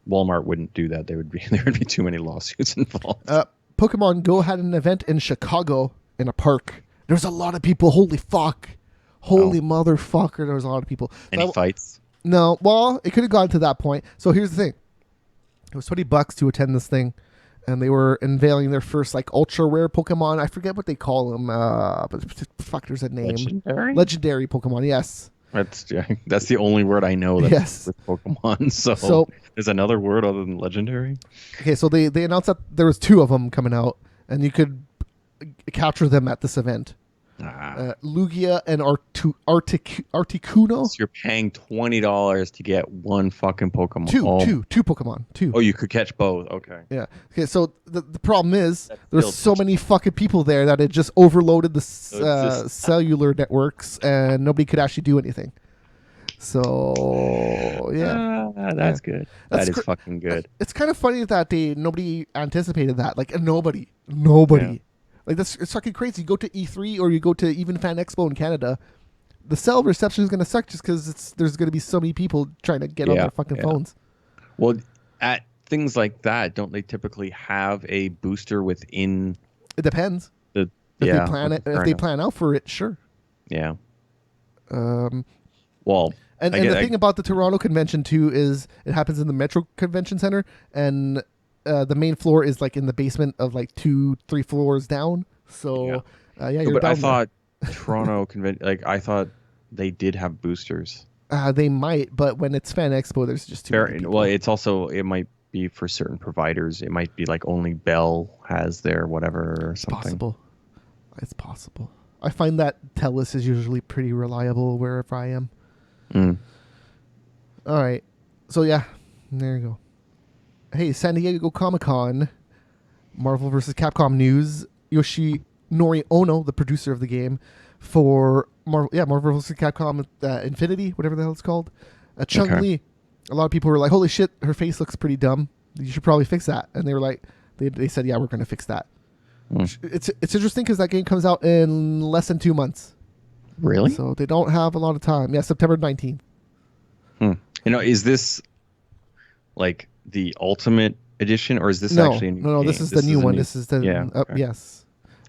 Walmart wouldn't do that. There would be too many lawsuits involved. Pokemon Go had an event in Chicago in a park. There was a lot of people. Holy fuck. Holy motherfucker. There was a lot of people. Any fights? No. Well, it could have gone to that point. So here's the thing. It was $20 to attend this thing. And they were unveiling their first like ultra rare Pokemon. I forget what they call them. But fuck, there's a name. Legendary Pokemon, yes. That's the only word I know that's with Pokemon. So there's another word other than legendary? Okay, so they announced that there was 2 of them coming out, and you could capture them at this event. Lugia and Articuno. So you're paying $20 to get one fucking Pokemon. Two Pokemon. 2. Oh, you could catch both. Okay. Yeah. Okay, so the problem is there's so many fucking people there that it just overloaded the cellular networks, and nobody could actually do anything. So yeah, that's good. That is fucking good. It's kind of funny that nobody anticipated that. Like nobody. Yeah. Like it's fucking crazy. You go to E3 or you go to even Fan Expo in Canada, the cell reception is gonna suck just because there's gonna be so many people trying to get on their fucking phones. Well, at things like that, don't they typically have a booster within? It depends. If they plan out for it, sure. Yeah. Well, and the thing about the Toronto convention too is it happens in the Metro Convention Center, and the main floor is like in the basement of like 2-3 floors down. So you're but down I thought Toronto convention, like I thought they did have boosters. They might, but when it's Fan Expo, there's just too many people. Well, it's also, it might be for certain providers. It might be like only Bell has their whatever or something. It's possible. I find that TELUS is usually pretty reliable wherever I am. All right. So yeah, there you go. Hey, San Diego Comic-Con, Marvel vs. Capcom news. Yoshinori Ono, the producer of the game, for Marvel vs. Capcom Infinity, whatever the hell it's called. Chung-Li, a lot of people were like, holy shit, her face looks pretty dumb. You should probably fix that. And they were like, They said, yeah, we're going to fix that. Mm. It's interesting because that game comes out in less than 2 months. Really? So they don't have a lot of time. Yeah, September 19th. Is this like the Ultimate Edition, or is this actually a new No, game? this is the new one. This is the okay. Yes.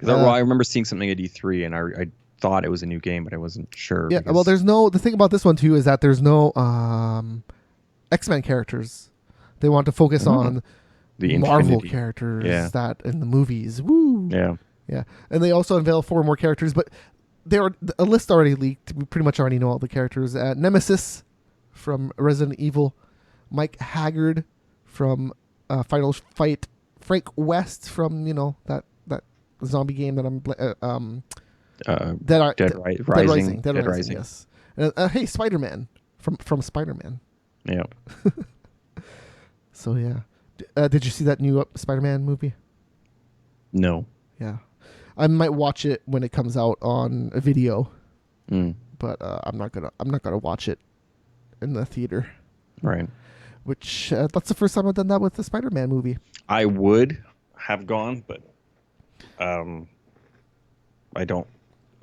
I remember seeing something at E3, and I thought it was a new game, but I wasn't sure. Yeah, well, the thing about this one too is that there's no X-Men characters. They want to focus on the Marvel Infinity. characters that in the movies. Woo! Yeah. And they also unveil 4 more characters, but a list already leaked. We pretty much already know all the characters. Nemesis from Resident Evil, Mike Haggard from Final Fight, Frank West from that zombie game that I'm Dead Rising. Yes. Hey, Spider-Man from Spider-Man. Yeah. So yeah, did you see that new Spider-Man movie? No. Yeah, I might watch it when it comes out on a video, but I'm not gonna watch it in the theater. Right. Which that's the first time I've done that with the Spider-Man movie. I would have gone, but I don't.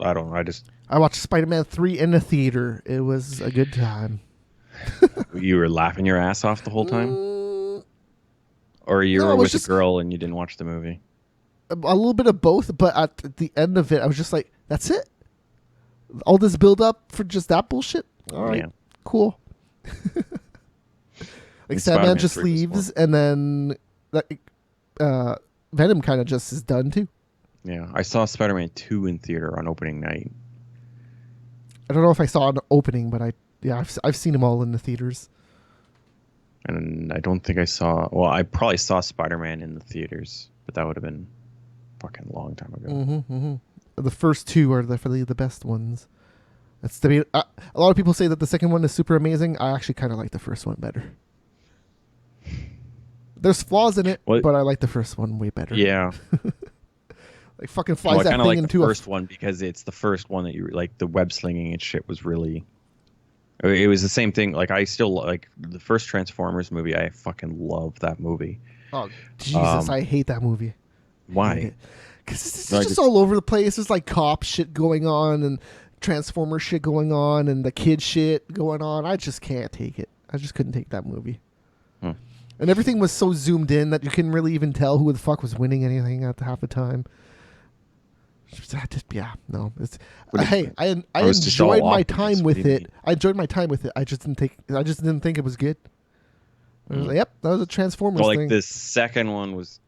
I watched Spider-Man 3 in the theater. It was a good time. You were laughing your ass off the whole time? Or you were with a girl and you didn't watch the movie? A little bit of both, but at the end of it, I was just like, that's it? All this build up for just that bullshit? All right, cool. Like Sandman just leaves, and then Venom kind of just is done too. Yeah, I saw Spider-Man 2 in theater on opening night. I don't know if I saw an opening, but I've seen them all in the theaters. And I don't think I saw... Well, I probably saw Spider-Man in the theaters, but that would have been fucking a long time ago. The first 2 are definitely the best ones. That's a lot of people say that the second one is super amazing. I actually kind of like the first one better. There's flaws in it, but I like the first one way better. Yeah. Like fucking flies that thing like into the first one because it's the first one that you like. The web slinging and shit was really. It was the same thing. Like I still like the first Transformers movie. I fucking love that movie. Oh Jesus, I hate that movie. Why? Because it's just all over the place. There's like cop shit going on and Transformer shit going on and the kid shit going on. I just can't take it. I just couldn't take that movie. And everything was so zoomed in that you couldn't really even tell who the fuck was winning anything at half the time. I enjoyed my time with it. I enjoyed my time with it. I just didn't think it was good. I was like, yep, that was a Transformers thing. Like the second one was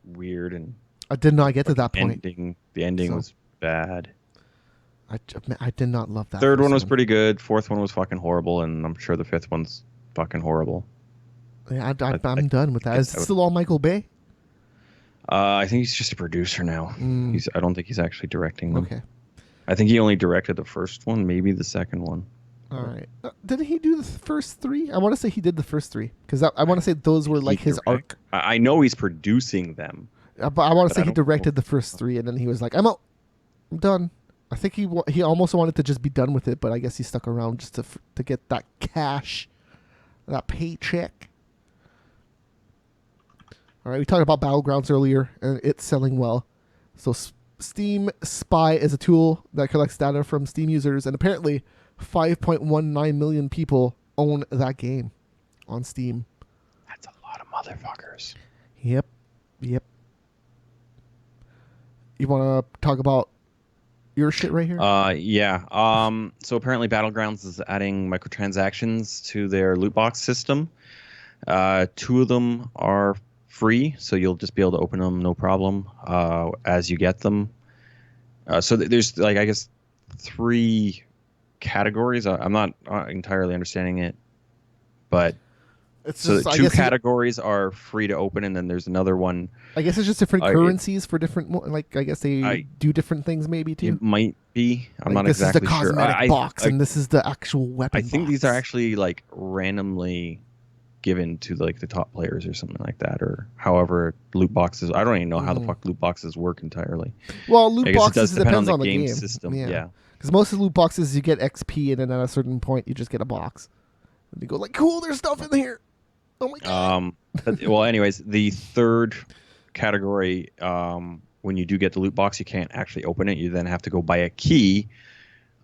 weird, and I did not get to that point. The ending was bad. I did not love that. Third one was pretty good. Fourth one was fucking horrible, and I'm sure the fifth one's fucking horrible. Yeah, I'm done with that. Is it still all Michael Bay? I think he's just a producer now. I don't think he's actually directing them. Okay. I think he only directed the first one, maybe the second one. All right. Didn't he do the first 3? I want to say he did the first 3 because I want to say those were like his arc. I know he's producing them. But I want to say he directed the first 3 and then he was like, I'm out. I'm done. I think he almost wanted to just be done with it, but I guess he stuck around just to get that cash, that paycheck. All right, we talked about Battlegrounds earlier, and it's selling well. So Steam Spy is a tool that collects data from Steam users, and apparently 5.19 million people own that game on Steam. That's a lot of motherfuckers. Yep. You want to talk about your shit right here? Yeah. So apparently Battlegrounds is adding microtransactions to their loot box system. 2 of them are free, so you'll just be able to open them no problem as you get them. So there's like I guess 3 categories. I'm not entirely understanding it, but it's so just, 2 categories are free to open, and then there's another one. I guess it's just different currencies for different. Like I guess they do different things maybe too. It might be. I'm not exactly sure. This is the cosmetic box, and this is the actual weapon. I think box. These are actually like randomly given to like the top players or something like that, or however loot boxes. I don't even know how the fuck loot boxes work entirely. Well, loot boxes depends on the game game system. Yeah, because most of the loot boxes you get XP, and then at a certain point you just get a box. And you go like, cool, there's stuff in here. Oh my god. Well, anyways, the third category, when you do get the loot box, you can't actually open it. You then have to go buy a key.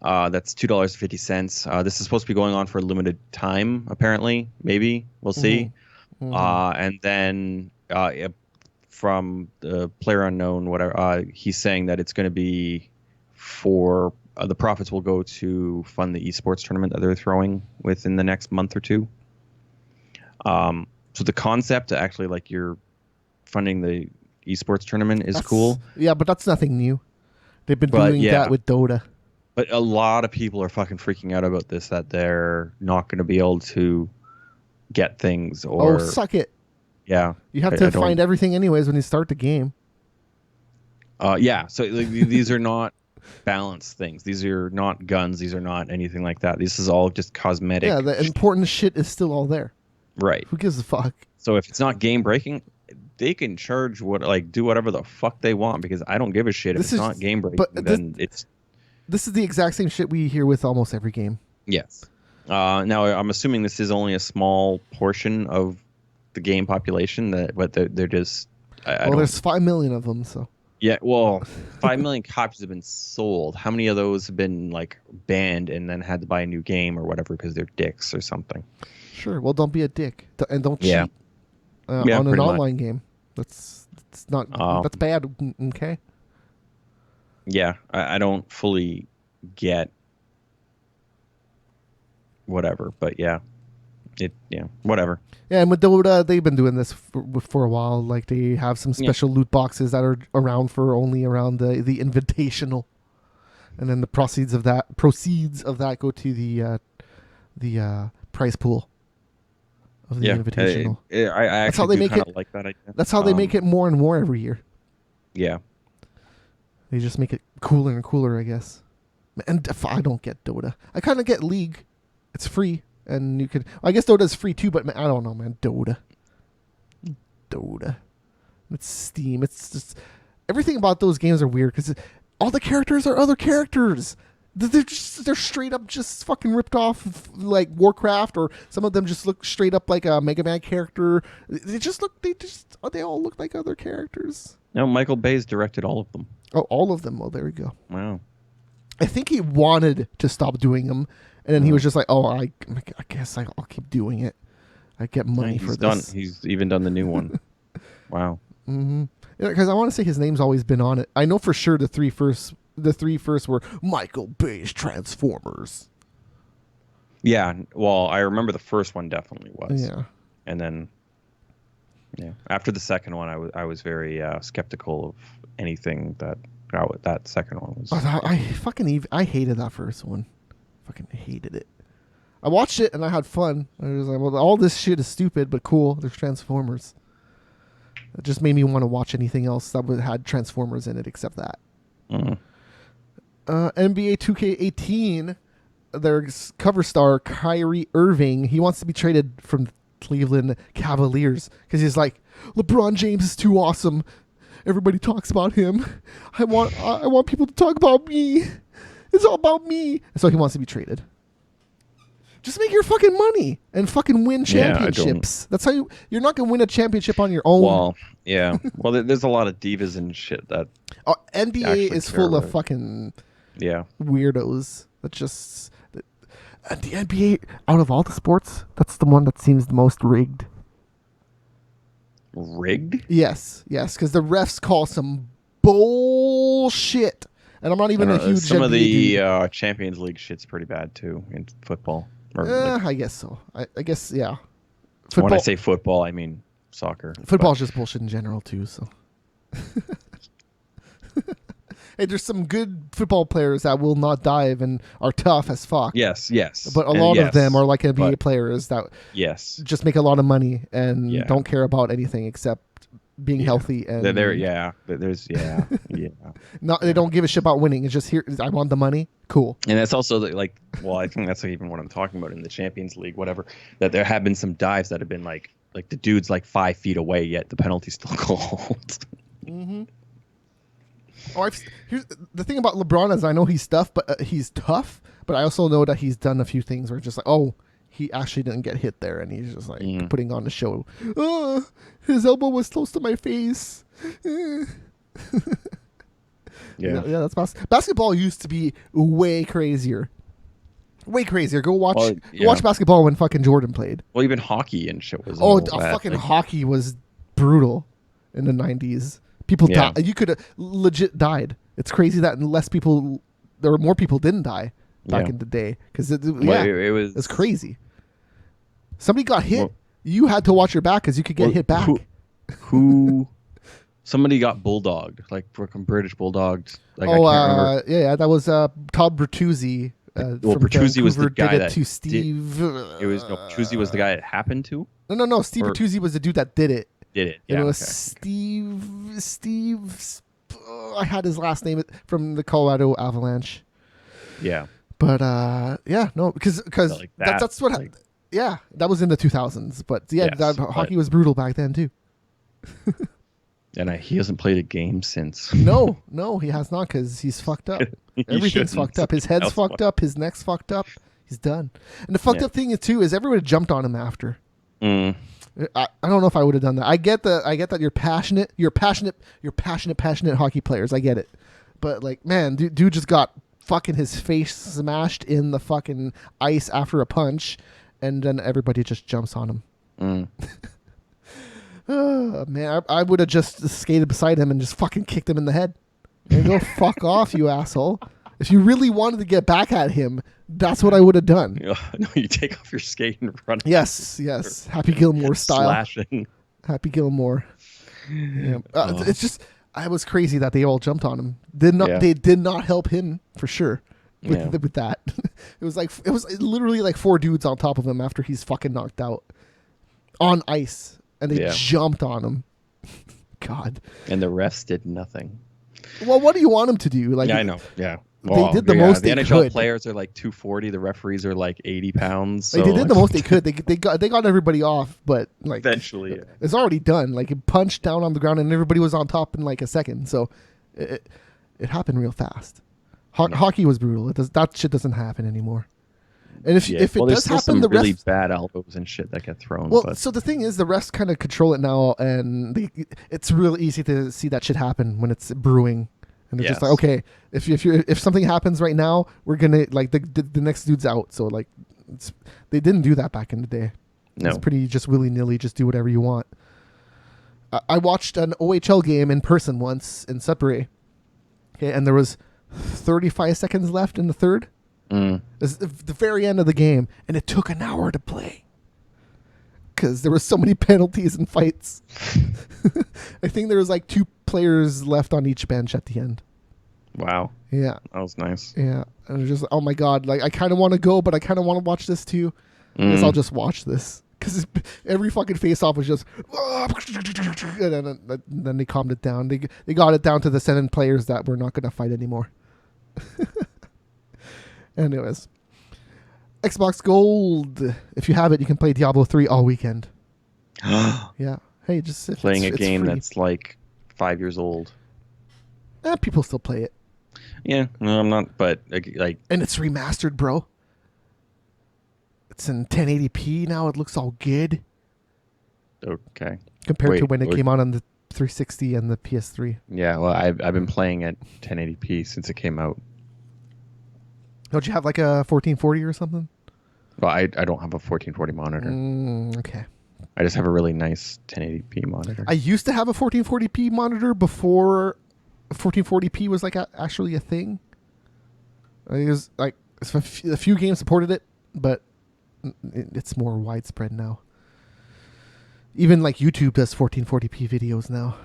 That's $2.50. This is supposed to be going on for a limited time, apparently. Maybe we'll see. And then from the Player Unknown, whatever, he's saying that it's going to be for the profits will go to fund the esports tournament that they're throwing within the next month or two. So the concept to actually like you're funding the esports tournament is cool. Yeah, but that's nothing new. They've been doing that with Dota. But a lot of people are fucking freaking out about this, that they're not going to be able to get things or... Oh, suck it. Yeah. You have to find everything anyways when you start the game. Yeah, so like, these are not balanced things. These are not guns. These are not anything like that. This is all just cosmetic. Yeah, the important shit is still all there. Right. Who gives a fuck? So if it's not game breaking, they can charge do whatever the fuck they want because I don't give a shit. If it's not game breaking, then it's... This is the exact same shit we hear with almost every game. Yes. Now, I'm assuming this is only a small portion of the game population, but they're just... there's 5 million of them, so... Yeah, well, 5 million copies have been sold. How many of those have been, like, banned and then had to buy a new game or whatever because they're dicks or something? Sure. Well, don't be a dick. And don't cheat on an online game. That's bad, okay? Yeah, I don't fully get whatever, but whatever. Yeah, and with Dota, they've been doing this for a while. Like they have some special loot boxes that are around for only around the Invitational, and then the proceeds of that go to the prize pool of the Invitational. I that's how they make it. Like that, I guess. That's how they make it more and more every year. Yeah. They just make it cooler and cooler, I guess. And I don't get Dota. I kind of get League. It's free, and you could. I guess Dota's free too, but I don't know, man. Dota. It's Steam. It's just everything about those games are weird because all the characters are other characters. They're straight up just fucking ripped off of, like Warcraft, or some of them just look straight up like a Mega Man character. They all look like other characters. No, Michael Bay's directed all of them. Oh, all of them. Oh, there we go. Wow. I think he wanted to stop doing them, and then he was just like, "Oh, I guess I'll keep doing it. I get money for this." He's even done the new one. Wow. Mm-hmm. Because I want to say his name's always been on it. I know for sure the three first were Michael Bay's Transformers. Yeah. Well, I remember the first one definitely was. Yeah. And then, after the second one, I was very skeptical of anything that second one was. I hated that first one. Fucking hated it. I watched it and I had fun. I was like, well, all this shit is stupid, but cool. There's Transformers. It just made me want to watch anything else that had Transformers in it except that. Mm. NBA 2K18, their cover star Kyrie Irving, he wants to be traded from Cleveland Cavaliers because he's like, LeBron James is too awesome. Everybody talks about him. I want people to talk about me. It's all about me. And so he wants to be traded. Just make your fucking money and fucking win championships. That's how you're not going to win a championship on your own. Well, yeah. Well, there's a lot of divas and shit that NBA is full of fucking weirdos. That just the NBA, out of all the sports, that's the one that seems the most rigged. Rigged? Yes, because the refs call some bullshit. And I'm not even a huge some NBA of the dude. Champions League shit's pretty bad too in football. I guess so. I guess, yeah. Football, when I say football, I mean soccer. Football's just bullshit in general too. So, hey, there's some good football players that will not dive and are tough as fuck. Yes. But a lot of them are like NBA players that just make a lot of money and don't care about anything except being healthy. And there's no, they don't give a shit about winning. It's just here. I want the money. Cool. And that's also like, well, I think that's even what I'm talking about in the Champions League, whatever. That there have been some dives that have been like the dude's like 5 feet away, yet the penalty's still called. Mm-hmm. Here's the thing about LeBron is I know he's tough, but I also know that he's done a few things where it's just like, oh, he actually didn't get hit there, and he's just like putting on the show. Oh, his elbow was close to my face. Yeah, that's basketball used to be way crazier. Way crazier. Go watch basketball when fucking Jordan played. Well, even hockey and shit was. Fucking hockey was brutal in the 90s. People died. You could have legit died. It's crazy that there were more people didn't die back in the day because it was crazy. Somebody got hit. You had to watch your back because you could get hit back. Who? Somebody got bulldogged, like fucking British bulldogged. Like, that was Todd Bertuzzi. Bertuzzi was the guy that to Steve. Bertuzzi was the guy it happened to. No. Steve Bertuzzi was the dude that did it. Yeah, it was Steve. I had his last name from the Colorado Avalanche. Yeah. But because that's what. That was in the 2000s. But hockey was brutal back then too. And he hasn't played a game since. No, he has not because he's fucked up. Everything's fucked up. His head's fucked up. His neck's fucked up. He's done. And the fucked up thing is too is everyone jumped on him after. I don't know if I would have done that. I get that you're passionate hockey players. I get it. But like, man, dude just got fucking his face smashed in the fucking ice after a punch, and then everybody just jumps on him. Oh, man, I would have just skated beside him and just fucking kicked him in the head. And go fuck off, you asshole. If you really wanted to get back at him, that's what I would have done. No, you take off your skate and run. Yes. Happy Gilmore style. Slashing. Happy Gilmore. Yeah. It's just, I was crazy that they all jumped on him. They did not help him for sure with that. It was literally like 4 dudes on top of him after he's fucking knocked out on ice. And they jumped on him. God. And the refs did nothing. Well, what do you want them to do? Like, I know. Yeah. They did the most they could. The NHL players are like 240. The referees are like 80 pounds. So they did the most they could. They got everybody off, but like eventually, it's already done. Like it punched down on the ground, and everybody was on top in like a second. So it happened real fast. Hockey was brutal. That shit doesn't happen anymore. And if it does happen, some the really refs, bad elbows and shit that get thrown. Well, so the thing is, the refs kind of control it now, and it's real easy to see that shit happen when it's brewing, and they're just like, okay, if something happens right now, we're gonna like the next dude's out. So like, they didn't do that back in the day. No, it's pretty just willy nilly, just do whatever you want. I watched an OHL game in person once in Sudbury, okay, and there was 35 seconds left in the third. It's the very end of the game, and it took an hour to play because there were so many penalties and fights. I think there was like 2 players left on each bench at the end. Wow. Yeah. That was nice. Yeah. And it was just, oh my God, like I kind of want to go, but I kind of want to watch this too. I guess I'll just watch this because every fucking face-off was just, and then they calmed it down. They got it down to the 7 players that were not going to fight anymore. Anyways, Xbox Gold. If you have it, you can play Diablo 3 all weekend. Yeah. Hey, just playing a game free. That's like 5 years old. People still play it. Yeah, no, I'm not. But like, and it's remastered, bro. It's in 1080p now. It looks all good. Okay. Compared to when it came out on the 360 and the PS3. Yeah, well, I've been playing at 1080p since it came out. Don't you have like a 1440 or something? Well, I don't have a 1440 monitor. Okay. I just have a really nice 1080p monitor. I used to have a 1440p monitor before 1440p was like actually a thing. It was like a few games supported it, but it's more widespread now. Even like YouTube does 1440p videos now.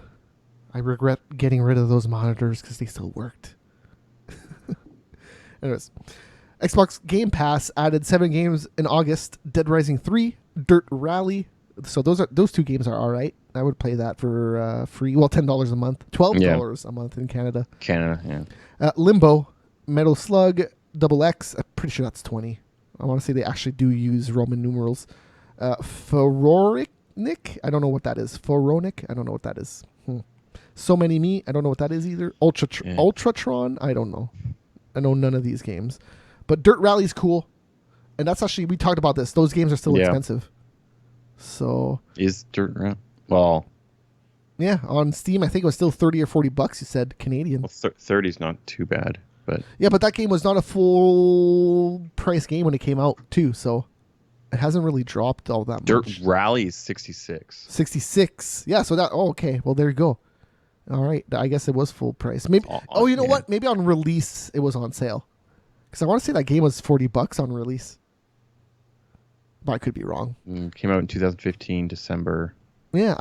I regret getting rid of those monitors because they still worked. Anyways, Xbox Game Pass added 7 games in August: Dead Rising 3, Dirt Rally. So those 2 games are all right. I would play that for free. Well, $10 a month, $12 a month in Canada. Yeah. Limbo, Metal Slug, Double X. I'm pretty sure that's 20. I want to say they actually do use Roman numerals. Phoronic. I don't know what that is. Phoronic. I don't know what that is. So Many Me. I don't know what that is either. Ultratron. I don't know. I know none of these games, but Dirt Rally's cool. And that's actually, we talked about this. Those games are still Yeah. expensive. So Is Dirt around? Well, yeah, on Steam, I think it was still $30 or $40. You said Canadian. 30's not too bad, but Yeah, but that game was not a full price game when it came out too. So it hasn't really dropped all that Dirt much. Rally is 66. 66. Yeah. So that. Oh, okay. Well, there you go. All right. I guess it was full price. Maybe. Oh, you know yeah. what? Maybe on release it was on sale. Because I want to say that game was $40 on release. But I could be wrong. Came out in 2015, December. Yeah,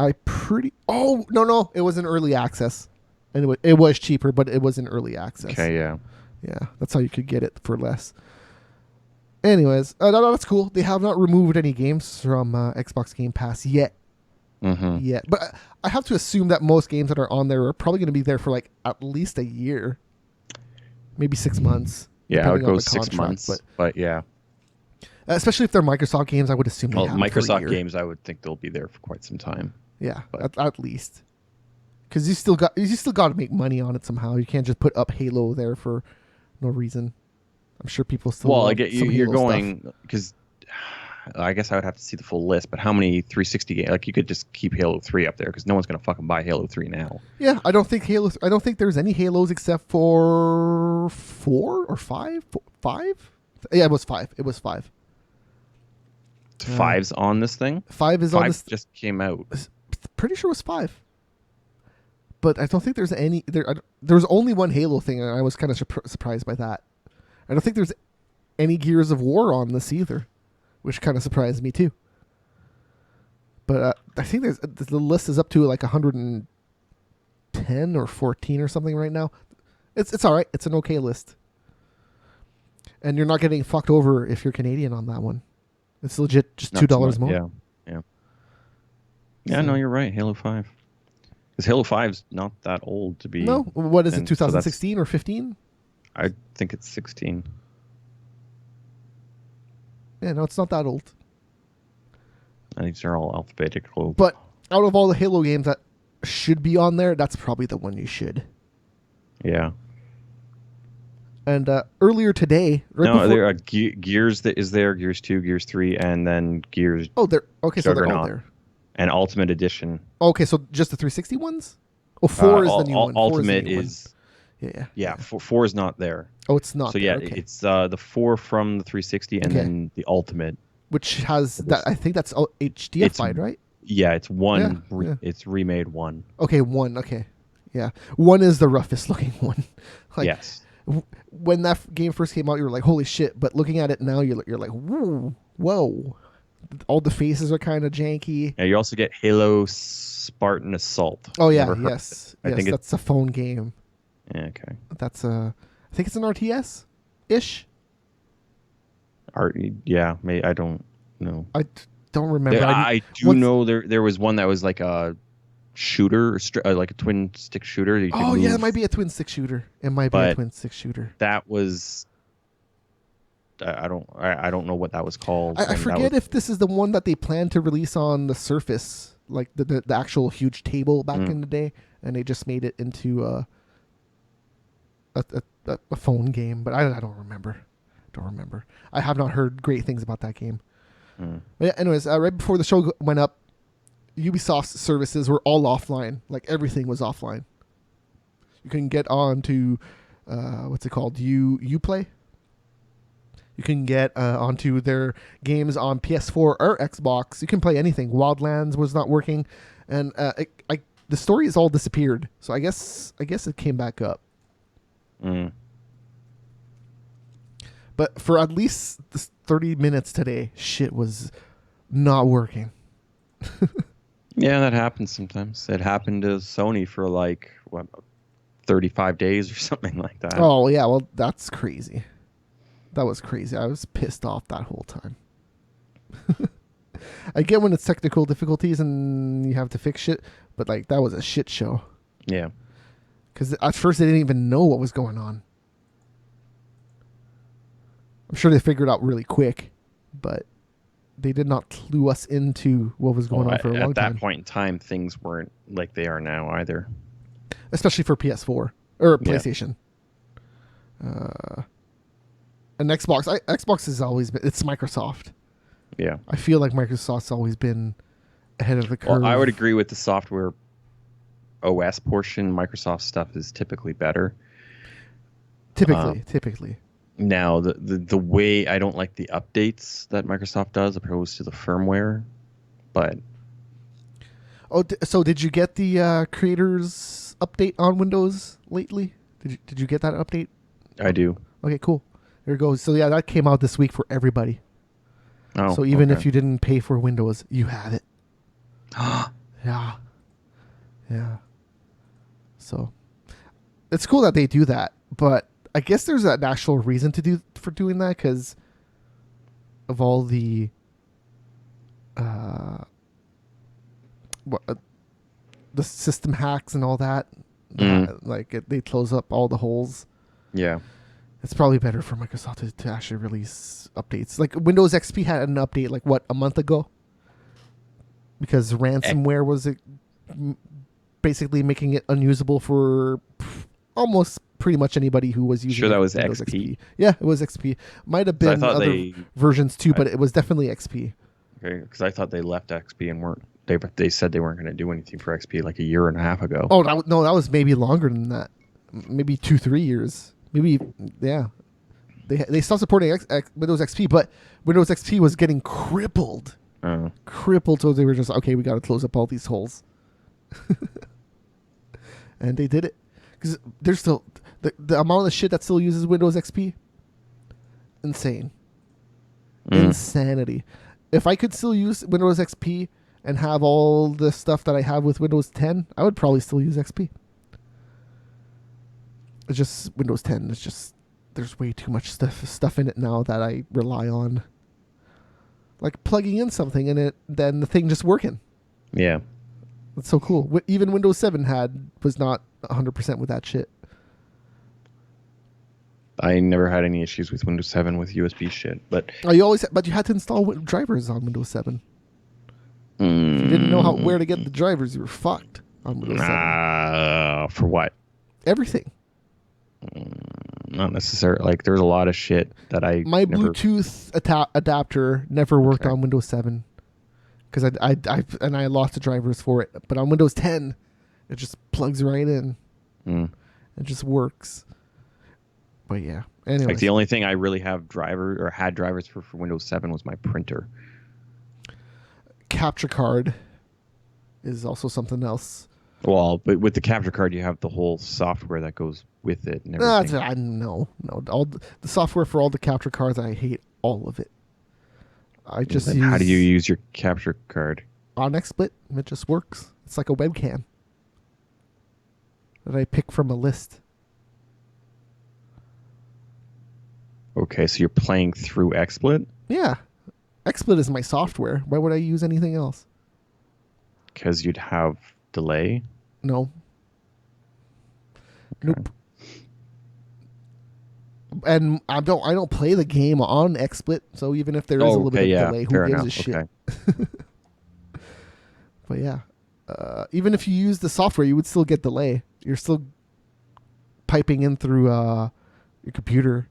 Oh, no. It was in early access. And it was cheaper, but it was in early access. Okay, yeah. Yeah, that's how you could get it for less. Anyways, that's cool. They have not removed any games from Xbox Game Pass yet. Mm-hmm. Yet. But I have to assume that most games that are on there are probably going to be there for like at least a year. Maybe 6 months. Yeah, I would depending on go the 6 contract, months. But yeah. Especially if they're Microsoft games, I would assume they Well, have them for a Microsoft year. games, I would think they'll be there for quite some time. Yeah, But- at least. Because you still got to make money on it somehow. You can't just put up Halo there for no reason. I'm sure people still. Well, I love get some you're Halo going stuff. because I guess I would have to see the full list. But how many 360 games? Like you could just keep Halo 3 up there because no one's gonna fucking buy Halo 3 now. Yeah, I don't think there's any Halos except for 4 or 5. 5? Yeah, it was 5. It was 5. Five's on this thing. 5 is on Five this. just came out. Pretty sure it was 5. But I don't think there's any. There's only one Halo thing, and I was kind of surprised by that. I don't think there's any Gears of War on this either, which kind of surprised me too. But I think the list is up to like 110 or 14 or something right now. It's all right. It's an okay list, and you're not getting fucked over if you're Canadian on that one. It's legit just Not too $2 much. more. Yeah. Yeah, no, you're right. Halo 5. Because Halo 5's not that old to be. No, what is it? and so 2016 or 15? I think it's 16. Yeah, no, it's not that old. I think they're all alphabetical. But out of all the Halo games that should be on there, that's probably the one you should. Yeah. And earlier today, right No, before, there are Gears that is there, Gears 2, Gears 3, and then Gears so they're all Juggernaut. there. and Ultimate Edition. Okay, so just the 360 ones? Oh, 4 is the new one. 4 Ultimate the new one. is Yeah. 4 is not there. Oh, it's not. So there. yeah, Okay. it's the 4 from the 360 and Okay. then the Ultimate. Which has that? I think that's HDified, right? Yeah, it's one. Yeah. It's remade 1. Okay, 1. Okay, yeah, 1 is the roughest looking one. Like, Yes. When that game first came out, you were like, "Holy shit!" But looking at it now, you're like, "Whoa!" All the faces are kind of janky. Yeah, you also get Halo Spartan Assault. Oh yeah, Never heard of yes, it. I think that's a phone game. Yeah, okay. That's I think it's an RTS ish. Yeah, I don't know. I don't remember. I do know there was one that was like a shooter, like a twin stick shooter. You could Oh yeah, it move. might be a twin stick shooter. It might be a twin stick shooter. That was. I don't know what that was called. I forget if this is the one that they plan to release on the Surface, like the actual huge table back in the day, and they just made it into a phone game. But I don't remember. I have not heard great things about that game. But yeah, anyways, right before the show went up, Ubisoft's services were all offline. Like everything was offline. You can get on to what's it called? Uplay. You can get onto their games on PS4 or Xbox. You can play anything. Wildlands was not working, and the story has all disappeared. So I guess it came back up. But for at least 30 minutes today, shit was not working. Yeah, that happens sometimes. It happened to Sony for like 35 days or something like that. Oh yeah, well that's crazy. That was crazy. I was pissed off that whole time. I get when it's technical difficulties and you have to fix shit, but like that was a shit show. Yeah. Because at first they didn't even know what was going on. I'm sure they figured out really quick, but they did not clue us into what was going on for a long time. At that point in time, things weren't like they are now either. Especially for PS4 or PlayStation. And Xbox has always been, it's Microsoft. Yeah. I feel like Microsoft's always been ahead of the curve. Well, I would agree with the software OS portion. Microsoft stuff is typically better. Typically. Now, the way I don't like the updates that Microsoft does opposed to the firmware, but Oh, so did you get the creators update on Windows lately? Did you get that update? I do. Okay, cool. There it goes. So yeah, that came out this week for everybody. Oh, so even okay. if you didn't pay for Windows, you have it. Yeah. So it's cool that they do that, but I guess there's an actual reason for doing that because of all the the system hacks and all that. They close up all the holes. Yeah. It's probably better for Microsoft to actually release updates. Like Windows XP had an update a month ago, because ransomware was basically making it unusable for almost pretty much anybody who was using. Sure, that was Windows XP. Yeah, it was XP. Might have been other versions too, but it was definitely XP. Okay, because I thought they left XP and weren't. They said they weren't going to do anything for XP like a year and a half ago. Oh no, that was maybe longer than that. Maybe 2-3 years. Maybe, yeah. They stopped supporting Windows XP, but Windows XP was getting crippled. Crippled, so they were just, okay, we got to close up all these holes. And they did it. Because there's still, the amount of shit that still uses Windows XP, insane. Insanity. If I could still use Windows XP and have all the stuff that I have with Windows 10, I would probably still use XP. It's just Windows 10. It's just there's way too much stuff in it now that I rely on. Like plugging in something in it, then the thing just working. Yeah, that's so cool. Even Windows 7 was not 100% with that shit. I never had any issues with Windows 7 with USB shit, but you had to install drivers on Windows 7. If you didn't know where to get the drivers, you were fucked on Windows 7. For what? Everything. Not necessarily. Like, there's a lot of shit that my Bluetooth adapter never worked on Windows 7 because I lost the drivers for it. But on Windows 10, it just plugs right in. It just works. But yeah, anyway. Like the only thing I really had drivers for Windows 7 was my printer. Capture card is also something else. Well, but with the capture card, you have the whole software that goes with it and everything. No. All the software for all the capture cards, I hate all of it. How do you use your capture card? On XSplit, it just works. It's like a webcam that I pick from a list. Okay, so you're playing through XSplit? Yeah. XSplit is my software. Why would I use anything else? Because you'd have delay? No. Okay. Nope. And I don't play the game on XSplit, so even if there is a little bit of delay, who gives a shit? Okay. But yeah, even if you use the software, you would still get delay. You're still piping in through your computer.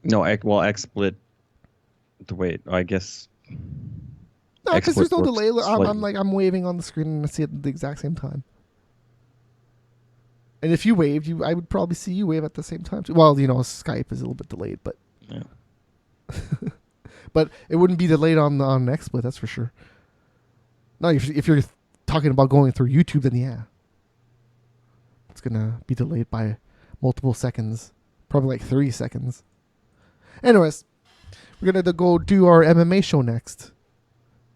No, XSplit. Wait, I guess. No, because there's no delay. I'm waving on the screen and I see it at the exact same time. And if you waved, I would probably see you wave at the same time too. Well, Skype is a little bit delayed, but yeah. But it wouldn't be delayed on XSplit, that's for sure. No, if you're talking about going through YouTube, then yeah, it's gonna be delayed by multiple seconds, probably like 3 seconds. Anyways, we're gonna go do our MMA show next.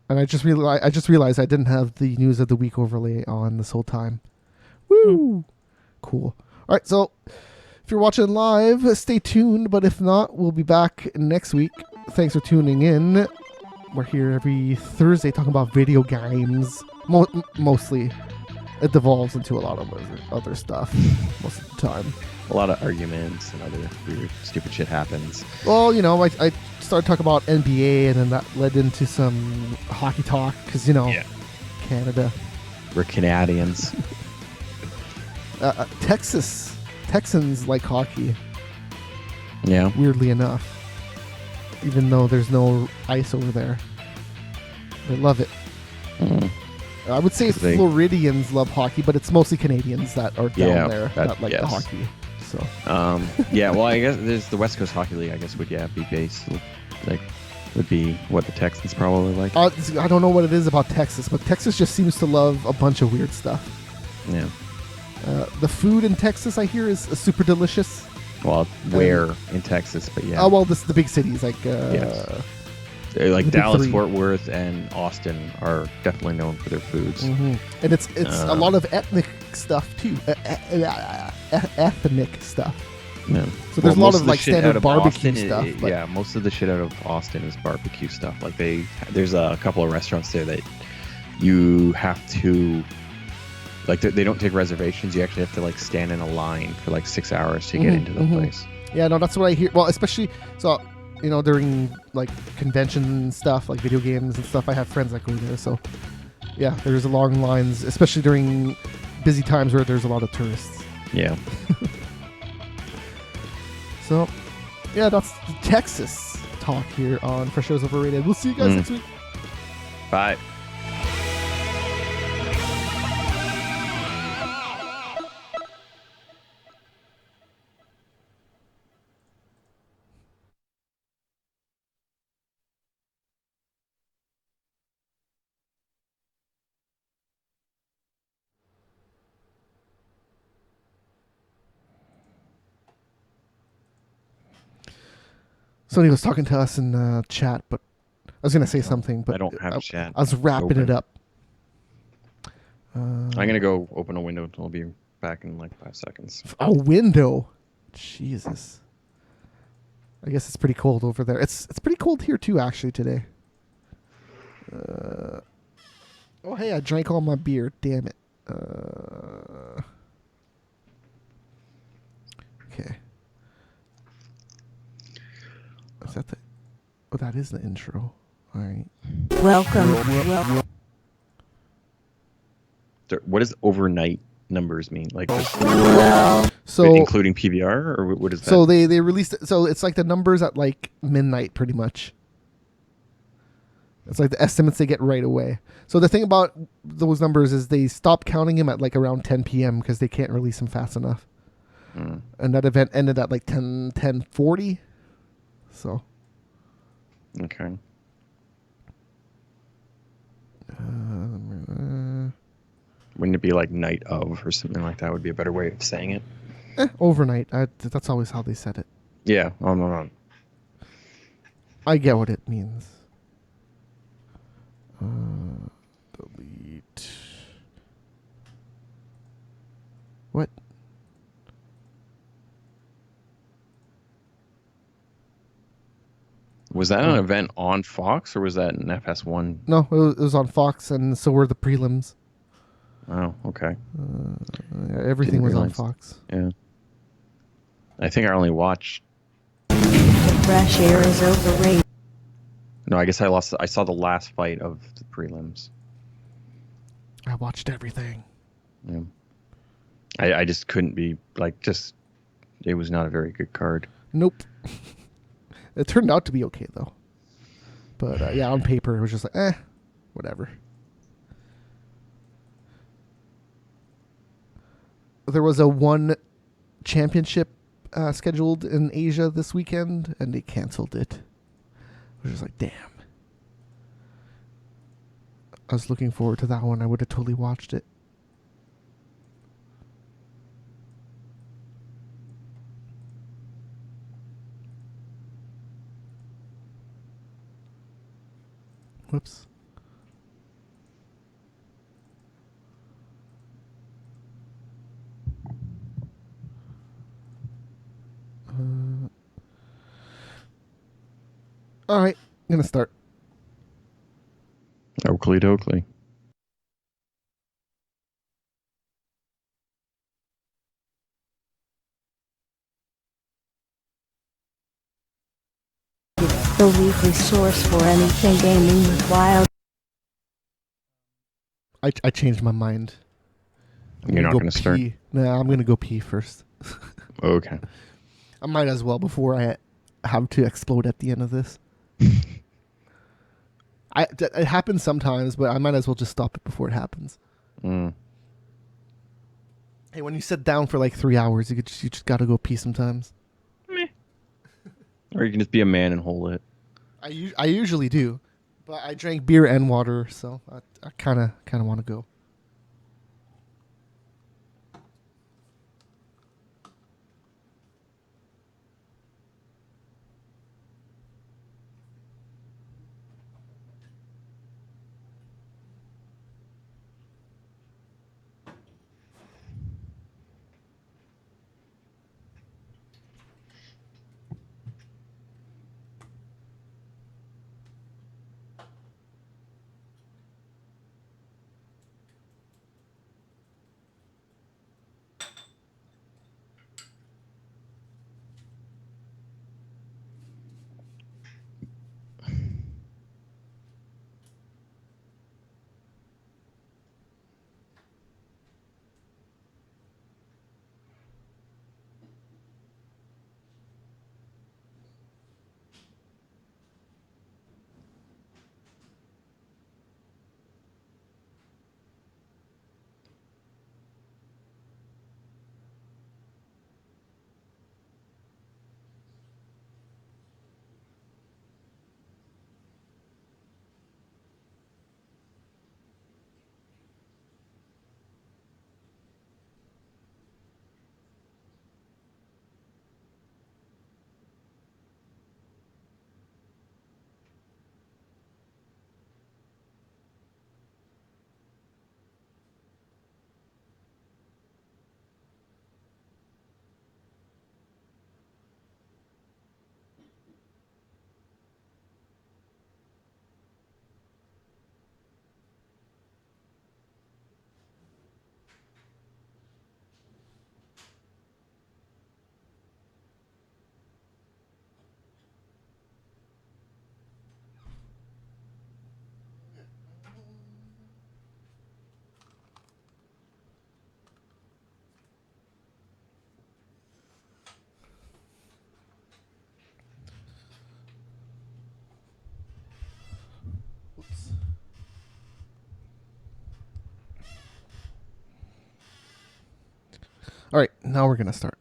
And I just realized I didn't have the news of the week overlay on this whole time. Woo! Cool. All right, so if you're watching live, stay tuned. But if not, we'll be back next week. Thanks for tuning in. We're here every Thursday talking about video games. Mostly. It devolves into a lot of other stuff most of the time. A lot of arguments and other weird, stupid shit happens. Well, I started talking about NBA, and then that led into some hockey talk because, Canada. We're Canadians. Texans like hockey. Yeah. Weirdly enough. even though there's no ice over there. They love it. I would say Floridians love hockey, but it's mostly Canadians that are down there that like the hockey. So yeah, well, I guess there's the West Coast Hockey League. I guess would be based like would be what the Texans probably like. I don't know what it is about Texas, but Texas just seems to love a bunch of weird stuff. Yeah. The food in Texas, I hear, is super delicious. Well, where in Texas, but yeah. Oh well, the big cities like like Dallas, Fort Worth, and Austin are definitely known for their foods. Mm-hmm. And it's a lot of ethnic stuff too. Ethnic stuff. Yeah. So there's a lot of like standard barbecue stuff. Yeah, most of the shit out of Austin is barbecue stuff. Like there's a couple of restaurants there that you have to, like, they don't take reservations. You actually have to like stand in a line for like 6 hours to get into the place. Yeah, no, that's what I hear. Well, especially during like conventions and stuff, like video games and stuff. I have friends that go there, so yeah, there's long lines, especially during busy times where there's a lot of tourists. Yeah. So, yeah, that's the Texas talk here on Fresh Air is Overrated. We'll see you guys next week. Bye. Somebody was talking to us in chat, but I was going to say something, but I don't have chat. I was wrapping it up. I'm going to go open a window. I'll be back in like 5 seconds. A window? Jesus. I guess it's pretty cold over there. It's pretty cold here too, actually, today. Oh, hey, I drank all my beer. Damn it. Okay. Is that the... Oh, that is the intro. All right. Welcome. What does overnight numbers mean? Like, so including PBR, or what is that? So they released it. So it's like the numbers at like midnight, pretty much. It's like the estimates they get right away. So the thing about those numbers is they stop counting them at like around 10 p.m. because they can't release them fast enough. And that event ended at like 10:40. So. Okay. Wouldn't it be like night of or something like that? Would be a better way of saying it. Overnight. That's always how they said it. Yeah. No. I get what it means. Delete. What? Was that an event on Fox or was that an FS1? No, it was on Fox, and so were the prelims. Oh, okay. Everything was on Fox. Yeah. I think I only watched. Fresh Air is Overrated. No, I guess I saw the last fight of the prelims. I watched everything. Yeah. I just couldn't be it was not a very good card. Nope. It turned out to be okay though. But yeah, on paper it was just like, whatever. There was a one championship scheduled in Asia this weekend, and they canceled it. I was just like, damn. I was looking forward to that one. I would have totally watched it. Whoops. All right, I'm going to start. Oakley dokley. The weekly source for anything gaming with wild. I changed my mind. You're not going to start? No, I'm going to go pee first. Okay. I might as well before I have to explode at the end of this. It happens sometimes, but I might as well just stop it before it happens. Mm. Hey, when you sit down for like 3 hours, you just got to go pee sometimes. Meh. Or you can just be a man and hold it. I usually do, but I drank beer and water, so I kind of want to go. Oops. All right, now we're gonna start.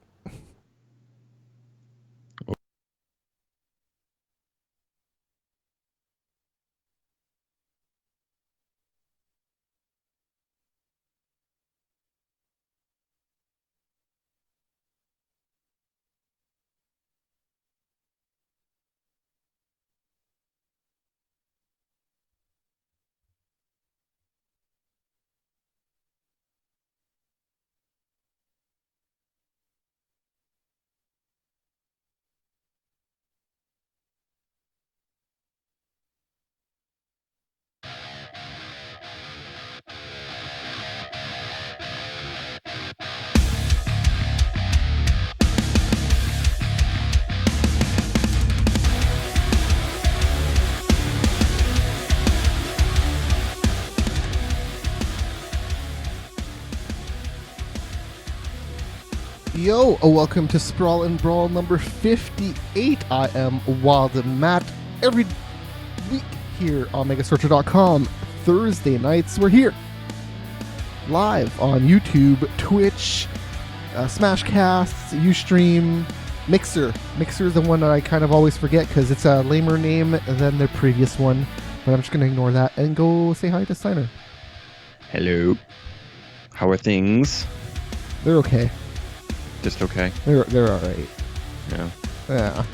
Yo, welcome to Sprawl and Brawl number 58. I am Wild and Matt. Every week here on MegaSearcher.com, Thursday nights, we're here. Live on YouTube, Twitch, Smashcast, Ustream, Mixer. Mixer is the one that I kind of always forget because it's a lamer name than their previous one. But I'm just going to ignore that and go say hi to Steiner. Hello. How are things? They're okay. Just okay. They're all right. Yeah. Yeah.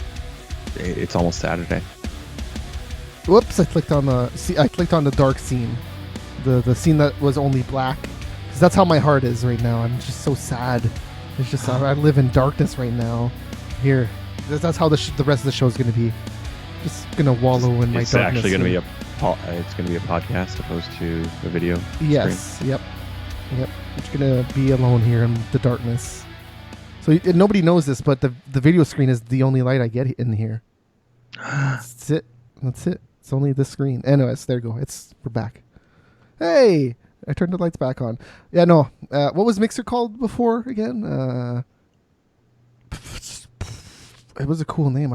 It's almost Saturday. Whoops! I clicked on the dark scene, the scene that was only black, because that's how my heart is right now. I'm just so sad. It's just I live in darkness right now. Here, that's how the rest of the show is going to be. Just gonna wallow in my darkness. It's actually going to be it's going to be a podcast opposed to a video. Yes. Screen. Yep. I'm just gonna be alone here in the darkness. So nobody knows this, but the video screen is the only light I get in here. That's it. It's only this screen. Anyways, there you go. We're back. Hey, I turned the lights back on. Yeah, no. What was Mixer called before again? It was a cool name.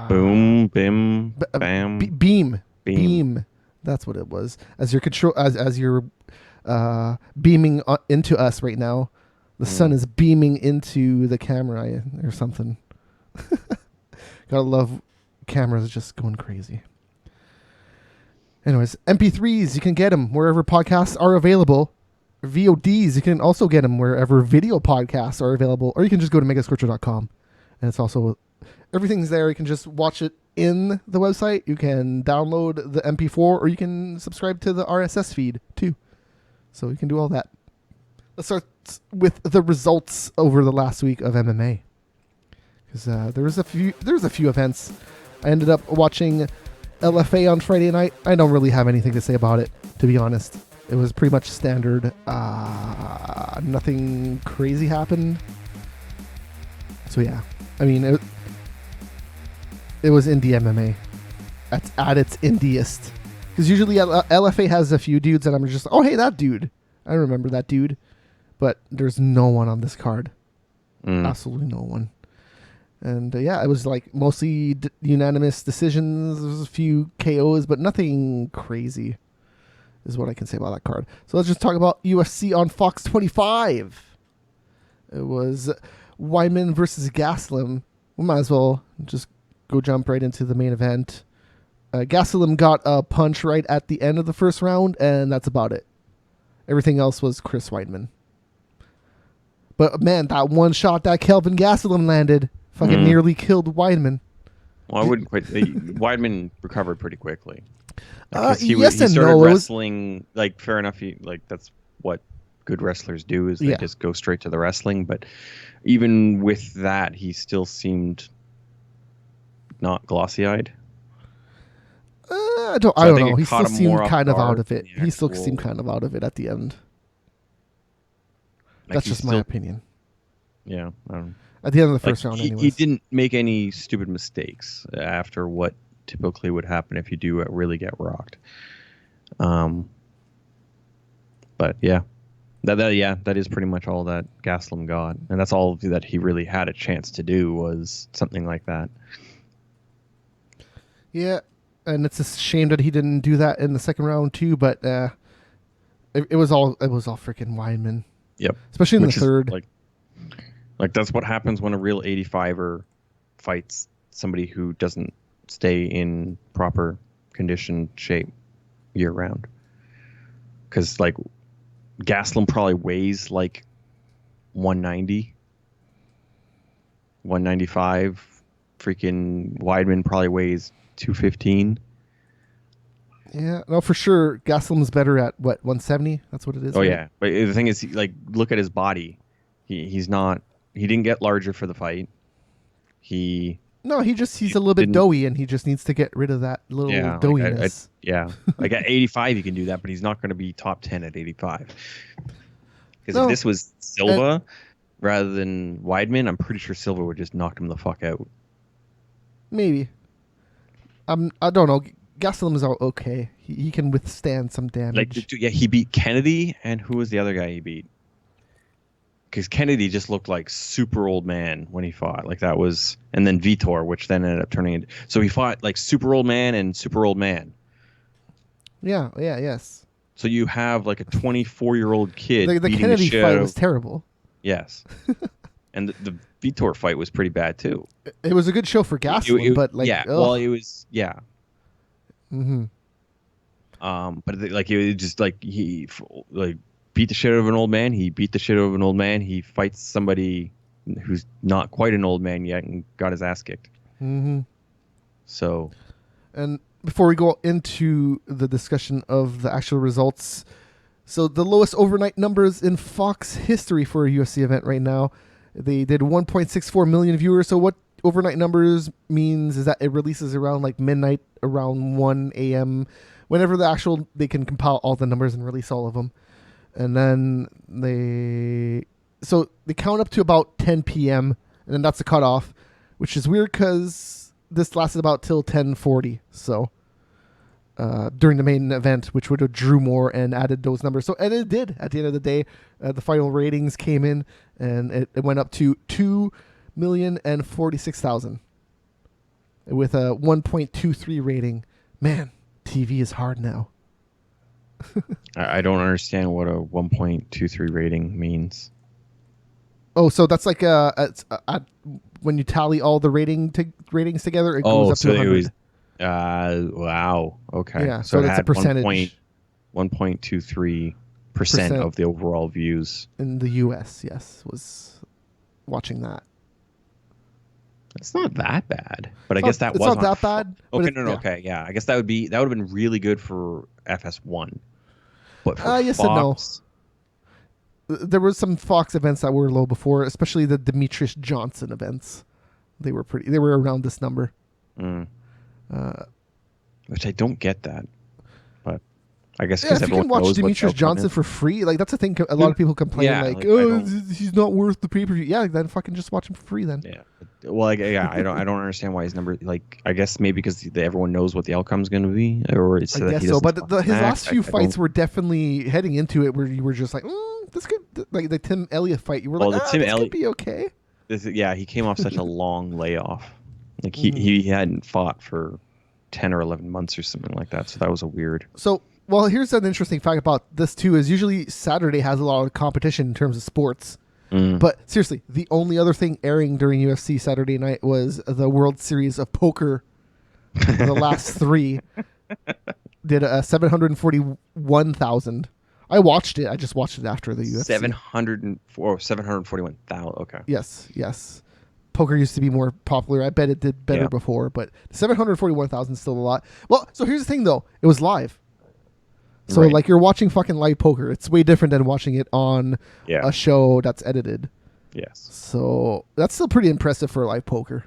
Boom, bim, bam. Beam. Beam. That's what it was. As you're beaming into us right now, the sun is beaming into the camera or something. Gotta love cameras just going crazy. Anyways, MP3s, you can get them wherever podcasts are available. VODs, you can also get them wherever video podcasts are available. Or you can just go to megascorcher.com. And it's also, everything's there. You can just watch it in the website. You can download the MP4, or you can subscribe to the RSS feed too. So you can do all that. Let's start with the results over the last week of MMA. Because there's a few events. I ended up watching LFA on Friday night. I don't really have anything to say about it, to be honest. It was pretty much standard. Nothing crazy happened. So yeah, I mean, it was indie MMA at its indiest. Because usually LFA has a few dudes, and I'm just, oh hey, that dude. I remember that dude. But there's no one on this card. Absolutely no one. And yeah, it was like mostly unanimous decisions. There was a few KOs, but nothing crazy is what I can say about that card. So let's just talk about UFC on Fox 25. It was Weidman versus Gastelum. We might as well just go jump right into the main event. Gastelum got a punch right at the end of the first round, and that's about it. Everything else was Chris Weidman. But man, that one shot that Kelvin Gastelum landed fucking nearly killed Weidman. Well, I wouldn't quite. Weidman recovered pretty quickly. He started wrestling. Like, fair enough. That's what good wrestlers do, is they just go straight to the wrestling. But even with that, he still seemed not glossy-eyed. I don't know. He still seemed kind of out of it. He still seemed kind of out of it at the end. That's just my opinion. Yeah. At the end of the first round, anyways. He didn't make any stupid mistakes after what typically would happen if you do really get rocked. But yeah. That is pretty much all that Gastelum got. And that's all that he really had a chance to do, was something like that. Yeah. And it's a shame that he didn't do that in the second round too, but it was all freaking Weidman. Yep. Especially in the third. Like that's what happens when a real 85er fights somebody who doesn't stay in proper conditioned shape year round. Because like Gastelum probably weighs like 190, 195. Freaking Weidman probably weighs 215. Yeah, no, for sure. Gastelum's better at what, 170? That's what it is. Oh right? yeah, but the thing is, like, look at his body. He's not. He didn't get larger for the fight. He's a little bit doughy, and he just needs to get rid of that little doughiness. Like at 85, he can do that, but he's not going to be top 10 at 85. Because if this was Silva rather than Weidman, I'm pretty sure Silva would just knock him the fuck out. Maybe. I don't know. Gastelum is okay. He can withstand some damage. He beat Kennedy, and who was the other guy he beat? Because Kennedy just looked like super old man when he fought. Like that was, and then Vitor, which then ended up turning into. So he fought like super old man and super old man. Yes. So you have like a 24-year-old kid. The Kennedy fight was terrible. Yes. And the Vitor fight was pretty bad too. It was a good show for Gastelum, but like it was Mm-hmm. But like it was just like he like beat the shit out of an old man. He beat the shit out of an old man. He fights somebody who's not quite an old man yet and got his ass kicked. Mm-hmm. So, and before we go into the discussion of the actual results, so the lowest overnight numbers in Fox history for a UFC event right now, they did 1.64 million viewers. So what overnight numbers means is that it releases around like midnight, around 1 a.m. Whenever they can compile all the numbers and release all of them. And then they count up to about 10 p.m. and then that's the cutoff, which is weird because this lasted about till 10:40. So during the main event, which would have drew more and added those numbers. So, and it did at the end of the day. The final ratings came in and it went up to 2,046,000 with a 1.23 rating. Man, TV is hard now. I don't understand what a 1.23 rating means. Oh, so that's like when you tally all the ratings together, it goes up to 100. It was, wow. Okay. Yeah, so that's a percentage. 1.23% of the overall views. In the U.S., yes, was watching that. It's not that bad, but I guess that it's was not that bad. Okay, no, okay, yeah. I guess that would have been really good for FS1, but for yes Fox, and no. There were some Fox events that were low before, especially the Demetrius Johnson events. They were around this number. Which I don't get that, but I guess if you can watch Demetrius Johnson for free, like that's a thing. A lot of people complain, he's not worth the pay-per-view. Yeah, then fucking just watch him for free then. Yeah. Well, I don't understand why his number. Like, I guess maybe because everyone knows what the outcome's going to be, or it's I guess so. But his last few fights were definitely heading into it where you were just like, this could, like the Tim Elliott fight. You were like, this could be okay. He came off such a long layoff. Like he hadn't fought for 10 or 11 months or something like that. So that was a weird. So. Well, here's an interesting fact about this too: is usually Saturday has a lot of competition in terms of sports. But seriously, the only other thing airing during UFC Saturday night was the World Series of Poker. The last three did 741,000. I watched it. I just watched it after the UFC. 741,000. Okay. Yes. Poker used to be more popular. I bet it did better before, but 741,000 is still a lot. Well, so here's the thing though: it was live. So, like, you're watching fucking live poker. It's way different than watching it on a show that's edited. Yes. So, that's still pretty impressive for live poker,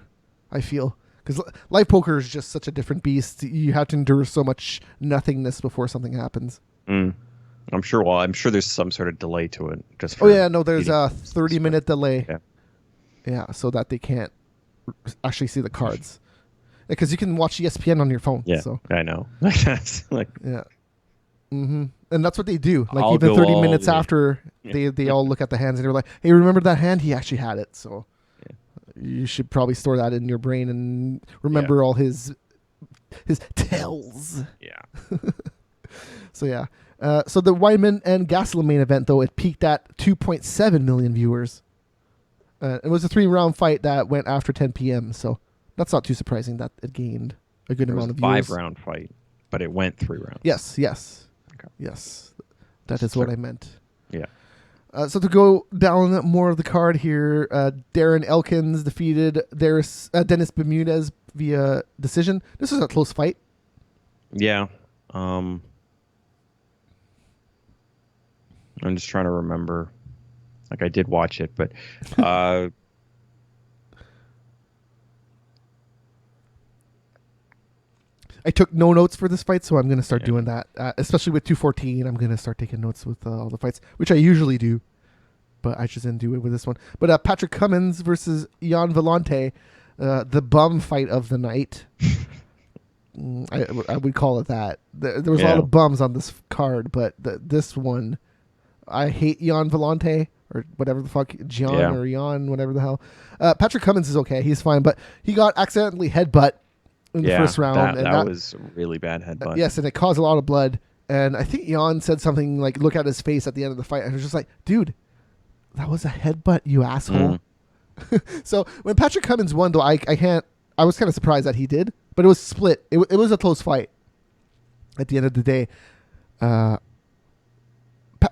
I feel. Because live poker is just such a different beast. You have to endure so much nothingness before something happens. I'm sure there's some sort of delay to it. Just for there's a 30-minute delay. Yeah, so that they can't actually see the cards. Because you can watch ESPN on your phone. Yeah, so. I know. Yeah. Mm-hmm. And that's what they do. Like even 30 minutes after they all look at the hands and they're like, "Hey, remember that hand? He actually had it." So you should probably store that in your brain and remember all his tells. Yeah. So so the Weidman and Gastelum main event though, it peaked at 2.7 million viewers. It was a 3-round fight that went after 10 p.m. So that's not too surprising that it gained a good amount of viewers. 5-round fight, but it went 3 rounds. Yes. Okay. Yes, that is what I meant. Yeah. So to go down more of the card here, Darren Elkins defeated Dennis Bermudez via decision. This was a close fight. Yeah. I'm just trying to remember. Like I did watch it, but I took no notes for this fight, so I'm going to start doing that. Especially with 214, I'm going to start taking notes with all the fights, which I usually do, but I just didn't do it with this one. But Patrick Cummins versus Jan Vellante, the bum fight of the night. I would call it that. There was a lot of bums on this card, but this one, I hate Jan Vellante, or whatever the fuck, Gian or Jan, whatever the hell. Patrick Cummins is okay. He's fine, but he got accidentally headbutt in the first round. That was a really bad headbutt. Yes, and it caused a lot of blood. And I think Jan said something like, "Look at his face" at the end of the fight. And I was just like, dude, that was a headbutt, you asshole. So when Patrick Cummins won, though, I was kind of surprised that he did, but it was split. It was a close fight at the end of the day.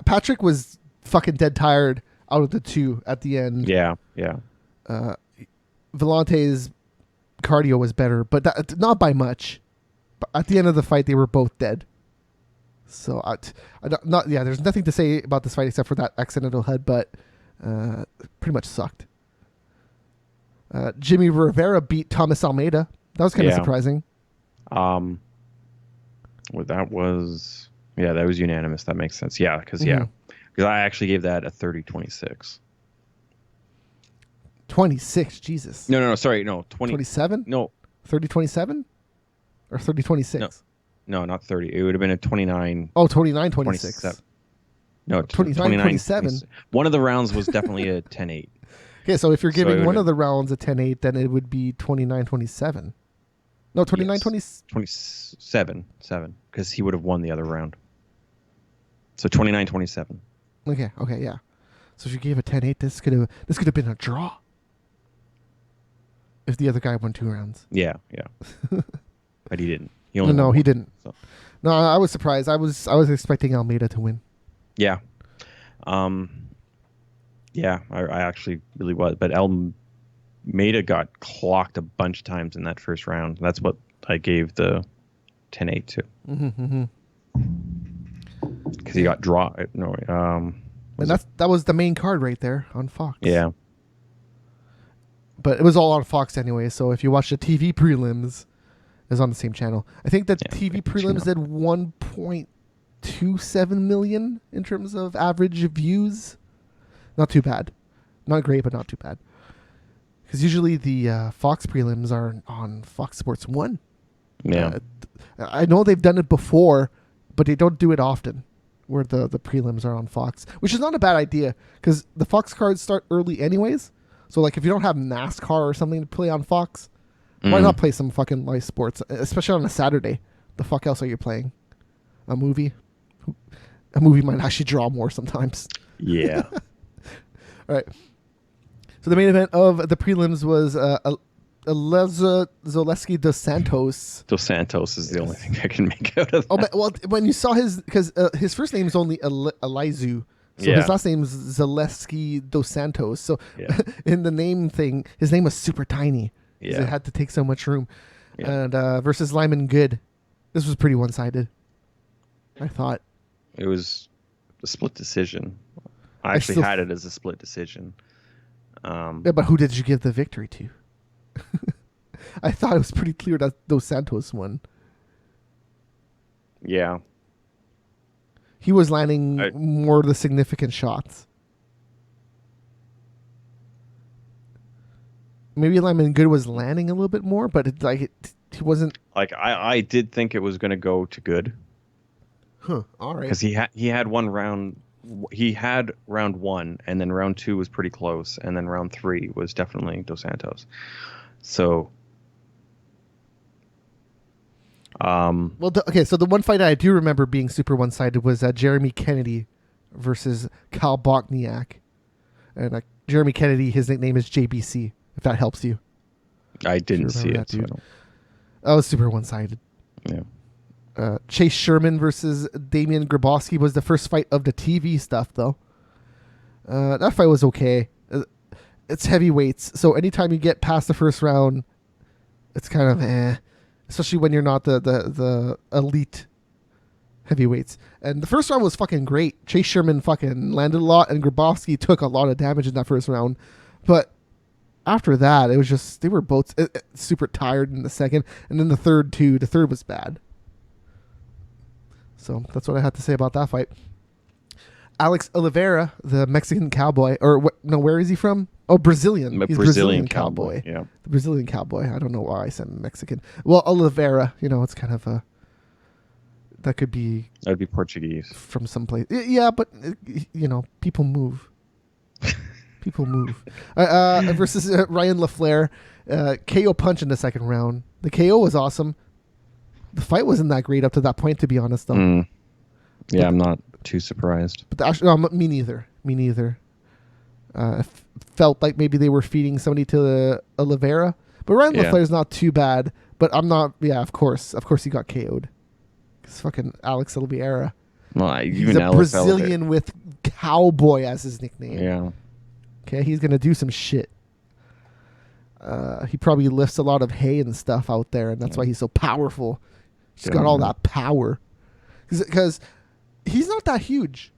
Patrick was fucking dead tired out of the two at the end. Yeah. Vellante's cardio was better, but not by much. But at the end of the fight, they were both dead. So there's nothing to say about this fight except for that accidental headbutt. Pretty much sucked. Jimmy Rivera beat Thomas Almeida. That was kind of surprising. Well, that was unanimous. That makes sense. Yeah, because I actually gave that a 30-26. 26, Jesus. No, sorry, no, 27? No. 30-27? Or 30-26? No, not 30. It would have been a 29. Oh, 29-26. No, 29-27. One of the rounds was definitely a 10-8. Okay, so if you're giving one of the rounds a 10-8, then it would be 29-27. No, 29, Yes. 20. 27, because he would have won the other round. So 29-27. Okay, yeah. So if you gave a 10-8, this could have been a draw. If the other guy won 2 rounds. Yeah. But he didn't. He only No, won he one, didn't. so. No, I was surprised. I was expecting Almeida to win. Yeah. Yeah, I actually really was. But Almeida got clocked a bunch of times in that first round. That's what I gave the 10-8 to. Because he got draw. No, And that was the main card right there on Fox. yeah. But it was all on Fox anyway, so if you watch the TV prelims, it's on the same channel. I think the TV prelims did 1.27 million in terms of average views. Not too bad. Not great, but not too bad. Because usually the Fox prelims are on Fox Sports 1. Yeah. I know they've done it before, but they don't do it often, where the prelims are on Fox, which is not a bad idea, because the Fox cards start early anyways. So, like, if you don't have NASCAR or something to play on Fox, why not play some fucking live sports, especially on a Saturday? The fuck else are you playing? A movie? A movie might actually draw more sometimes. Yeah. All right. So the main event of the prelims was Zaleski dos Santos. Dos Santos is the only thing I can make out of that. Oh, but, well, when you saw because his first name is only Elizu. So his last name is Zaleski dos Santos. So in the name thing, his name was super tiny. Yeah. It had to take so much room. Yeah. And versus Lyman Good. This was pretty one-sided, I thought. It was a split decision. I actually had it as a split decision. Yeah, but who did you give the victory to? I thought it was pretty clear that Dos Santos won. Yeah. He was landing more of the significant shots. Maybe Lyman Good was landing a little bit more, but he wasn't. Like I did think it was going to go to Good. Huh. All right. Because he had one round. He had round 1, and then round 2 was pretty close, and then round 3 was definitely Dos Santos. So. So the one fight I do remember being super one-sided was Jeremy Kennedy versus Kyle Bokniak. And Jeremy Kennedy, his nickname is JBC, if that helps you. I didn't see it. That was super one-sided. Yeah. Chase Sherman versus Damian Grabowski was the first fight of the TV stuff, though. That fight was okay. It's heavyweights, so anytime you get past the first round, it's kind of especially when you're not the elite heavyweights. And the first round was fucking great. Chase Sherman fucking landed a lot, and Grabowski took a lot of damage in that first round. But after that, it was just, they were both super tired in the second, and then the third too. The third was bad. So that's what I had to say about that fight. Alex Oliveira, the Mexican cowboy, or what? No, where is he from? Oh, Brazilian. He's Brazilian cowboy. Yeah, the Brazilian cowboy. I don't know why I said Mexican. Well, Oliveira, it's kind of that could be. That'd be Portuguese from some place. Yeah, but people move. People move. Versus Ryan LaFleur, KO punch in the second round. The KO was awesome. The fight wasn't that great up to that point, to be honest, though. Yeah, I'm not too surprised. But me neither. Felt like maybe they were feeding somebody to Oliveira. But Ryan LaFleur's not too bad. But I'm not. Yeah, of course he got KO'd. It's fucking Alex Oliveira. Well, he's a Brazilian with cowboy as his nickname. Yeah. Okay, he's gonna do some shit. He probably lifts a lot of hay and stuff out there, and that's why he's so powerful. He's got all that power. Because he's not that huge.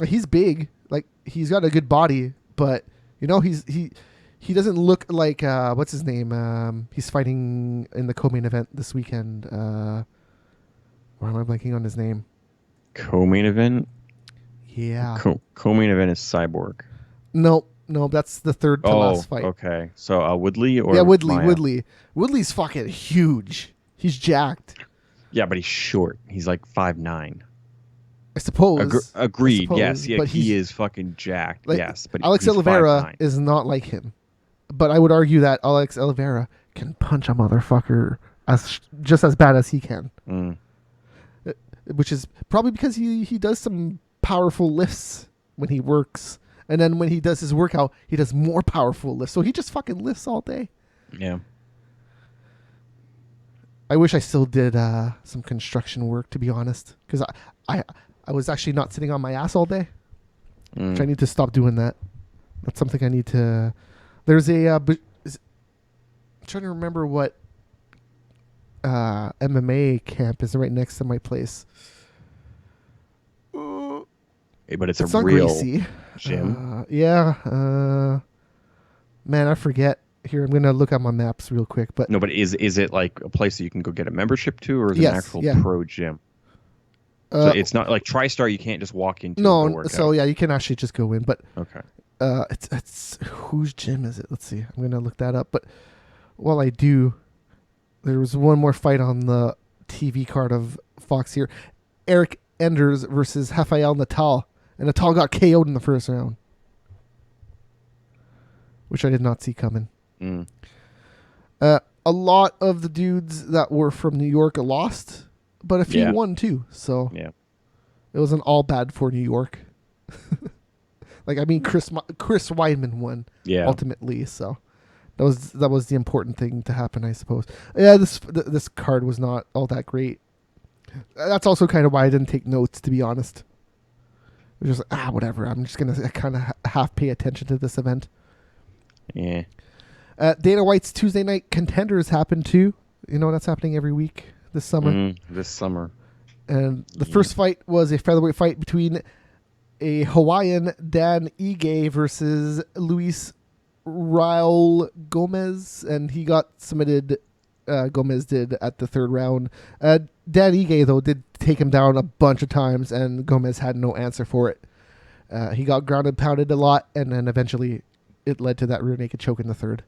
Like, he's big. Like, he's got a good body, but he doesn't look like what's his name? He's fighting in the co-main event this weekend. Why am I blanking on his name? Co-main event? Yeah. Co-main event is Cyborg. No, that's the third to last fight. Okay. So Woodley or Woodley. Woodley's fucking huge. He's jacked. Yeah, but he's short. He's like 5'9". I suppose. Agreed. Yes. Yeah, he is fucking jacked. Like, yes, but Alex Oliveira is not like him. But I would argue that Alex Oliveira can punch a motherfucker just as bad as he can. Mm. Which is probably because he does some powerful lifts when he works. And then when he does his workout, he does more powerful lifts. So he just fucking lifts all day. Yeah. I wish I still did some construction work, to be honest. Because I was actually not sitting on my ass all day. Which I need to stop doing that. That's something I need to... There's a... I'm trying to remember what MMA camp is right next to my place. Hey, but it's It's a not real Gracie. gym. Man, I forget. Here, I'm going to look at my maps real quick. But No, but is it like a place that you can go get a membership to, or is it Yes, an actual yeah. pro gym? So it's not like TriStar. You can't just walk into. no, and go work so out. yeah, you can actually just go in. But Okay. it's whose gym is it? Let's see. I'm going to look that up. But while I do, there was one more fight on the TV card of Fox here. Eric Enders versus Rafael Natal. And Natal got KO'd in the first round. Which I did not see coming. Mm. A lot of the dudes that were from New York lost, but a few Yeah. won too. So Yeah. it wasn't all bad for New York. Like, I mean, Chris Weidman won Yeah. ultimately. So that was the important thing to happen, I suppose. Yeah, this card was not all that great. That's also kind of why I didn't take notes, to be honest. It was just whatever. I'm just gonna kind of half pay attention to this event. Yeah. Dana White's Tuesday Night Contenders happened too. You know, that's happening every week this summer. This summer. And the first fight was a featherweight fight between a Hawaiian Dan Ige versus Luis Raul Gomez, and he got submitted. Gomez did at the third round. Dan Ige, though, did take him down a bunch of times, and Gomez had no answer for it. He got grounded, pounded a lot, and then eventually it led to that rear naked choke in the third.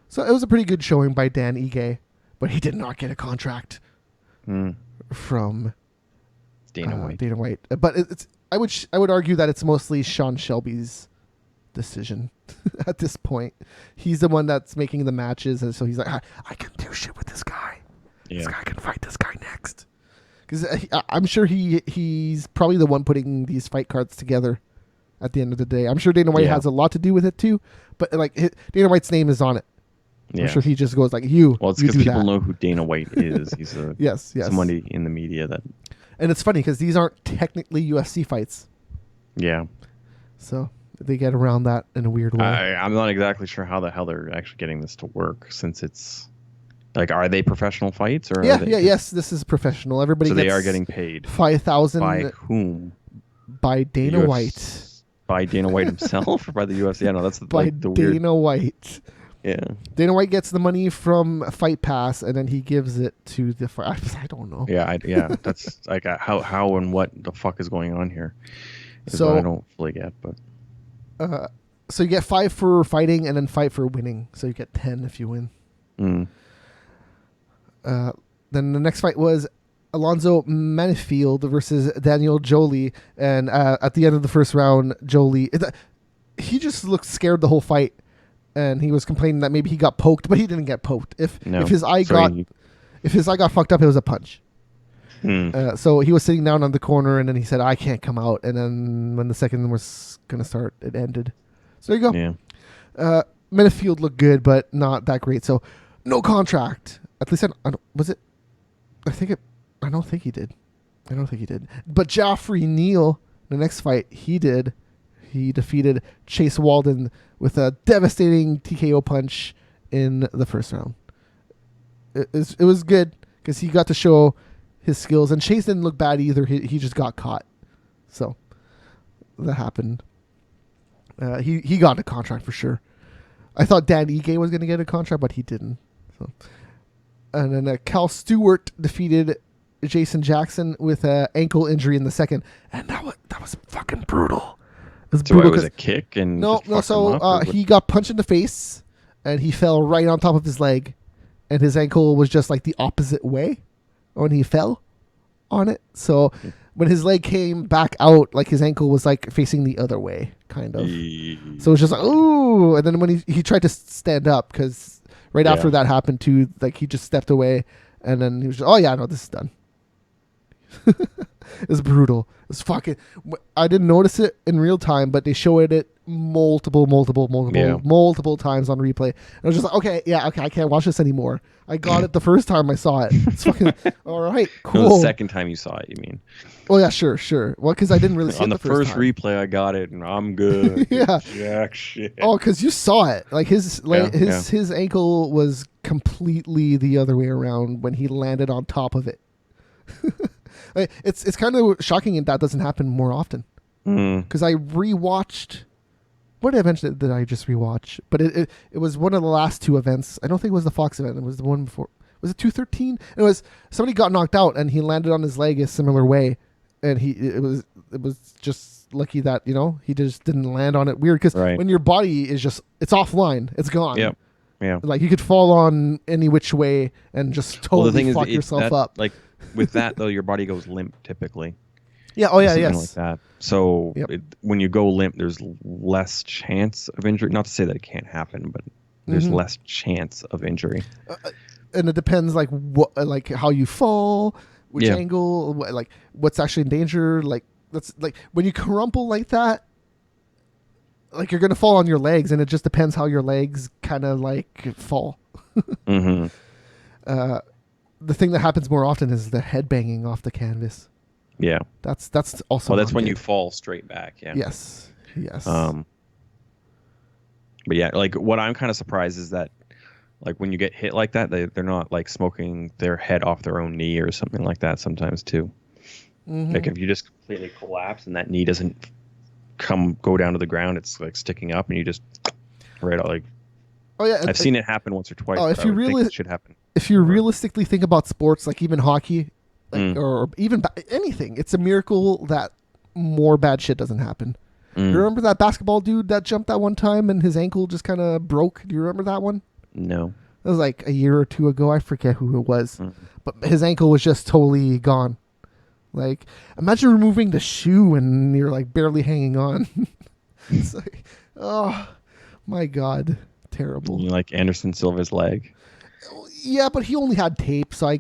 So it was a pretty good showing by Dan Ige, but he did not get a contract from Dana White. Dana White. But I would argue that it's mostly Sean Shelby's decision at this point. He's the one that's making the matches, and so he's like, I can do shit with this guy. Yeah. This guy can fight this guy next. Because I'm sure he's probably the one putting these fight cards together at the end of the day. I'm sure Dana White has a lot to do with it too, but like Dana White's name is on it. Yeah. I'm sure he just goes like, you. Well, it's you because do people that. know who Dana White is. He's a yes. somebody in the media that. And it's funny because these aren't technically UFC fights, Yeah. so they get around that in a weird way. I'm not exactly sure how the hell they're actually getting this to work, since it's like, are they professional fights or? Yes, this is professional. Everybody. So gets they are getting paid. $5,000 By whom? by Dana UFC White. By Dana White himself or by the UFC? I know that's By like the weird. Dana White. Yeah. Dana White gets the money from Fight Pass, and then he gives it to the fight. I don't know. Yeah. That's like how and what the fuck is going on here. Is So what I don't fully get, but. So you get 5 for fighting, and then 5 for winning. So you get 10 if you win. Mm. Then the next fight was Alonzo Manifield versus Daniel Jolie, and at the end of the first round, Jolie he just looked scared the whole fight, and he was complaining that maybe he got poked, but he didn't get poked. If his eye got fucked up, it was a punch. So he was sitting down on the corner, and then he said, "I can't come out." And then when the second was gonna start, it ended. So there you go. Yeah. Manifield looked good, but not that great. So no contract. At least I don't think he did. But Joffrey Neal, the next fight, he did. He defeated Chase Walden with a devastating TKO punch in the first round. It was good because he got to show his skills, and Chase didn't look bad either. He just got caught. So that happened. He got a contract for sure. I thought Dan Ige was going to get a contract, but he didn't. So. And then Cal Stewart defeated Jason Jackson with an ankle injury in the second, and that was fucking brutal. It was brutal. So it was a kick and no. So he got punched in the face, and he fell right on top of his leg, and his ankle was just like the opposite way when he fell on it. So when his leg came back out, like his ankle was like facing the other way, kind of. So it was just like, ooh. And then when he tried to stand up, because right Yeah. after that happened too, like he just stepped away, and then he was just, oh yeah, no, this is done. It's brutal. It's fucking. I didn't notice it in real time, but they showed it multiple times on replay. And I was just like, okay, I can't watch this anymore. I got it the first time I saw it. It's fucking all right, cool. No, the second time you saw it, you mean? Oh yeah, sure. Well, because I didn't really see on it the first time. replay, I got it, and I'm good. Yeah. Jack shit. Oh, because you saw it. Like his ankle was completely the other way around when he landed on top of it. Like, it's kind of shocking that doesn't happen more often. Because I rewatched. What event did I just rewatch? But it was one of the last two events. I don't think it was the Fox event. It was the one before. Was it 213? It was somebody got knocked out and he landed on his leg a similar way, and it was just lucky that he just didn't land on it weird, because when your body is it's offline, it's gone. Yeah. Yeah. Like you could fall on any which way and just totally fuck yourself up. Like with that though, your body goes limp typically. Yeah. Oh yeah. Something Yes. like that. So when you go limp, there's less chance of injury. Not to say that it can't happen, but there's less chance of injury. And it depends, like like how you fall, which angle, like what's actually in danger. Like that's like when you crumple like that, like you're gonna fall on your legs, and it just depends how your legs kind of like fall. Mm-hmm. The thing that happens more often is the head banging off the canvas. Yeah, that's also. Well, that's when good. you fall straight back. Yeah. Yes. But yeah, like what I'm kind of surprised is that, like when you get hit like that, they're not like smoking their head off their own knee or something like that sometimes too. Mm-hmm. Like if you just completely collapse and that knee doesn't go down to the ground, it's like sticking up and you just right out like. Oh yeah, I've seen it happen once or twice. Oh, if you really it should happen. If you realistically think about sports, like even hockey, or even anything, it's a miracle that more bad shit doesn't happen. You remember that basketball dude that jumped that one time and his ankle just kind of broke? Do you remember that one? No. It was like a year or two ago. I forget who it was. But his ankle was just totally gone. Like, imagine removing the shoe and you're like barely hanging on. It's like, oh my God. Terrible. You like Anderson Silva's leg. Yeah, but he only had tape, so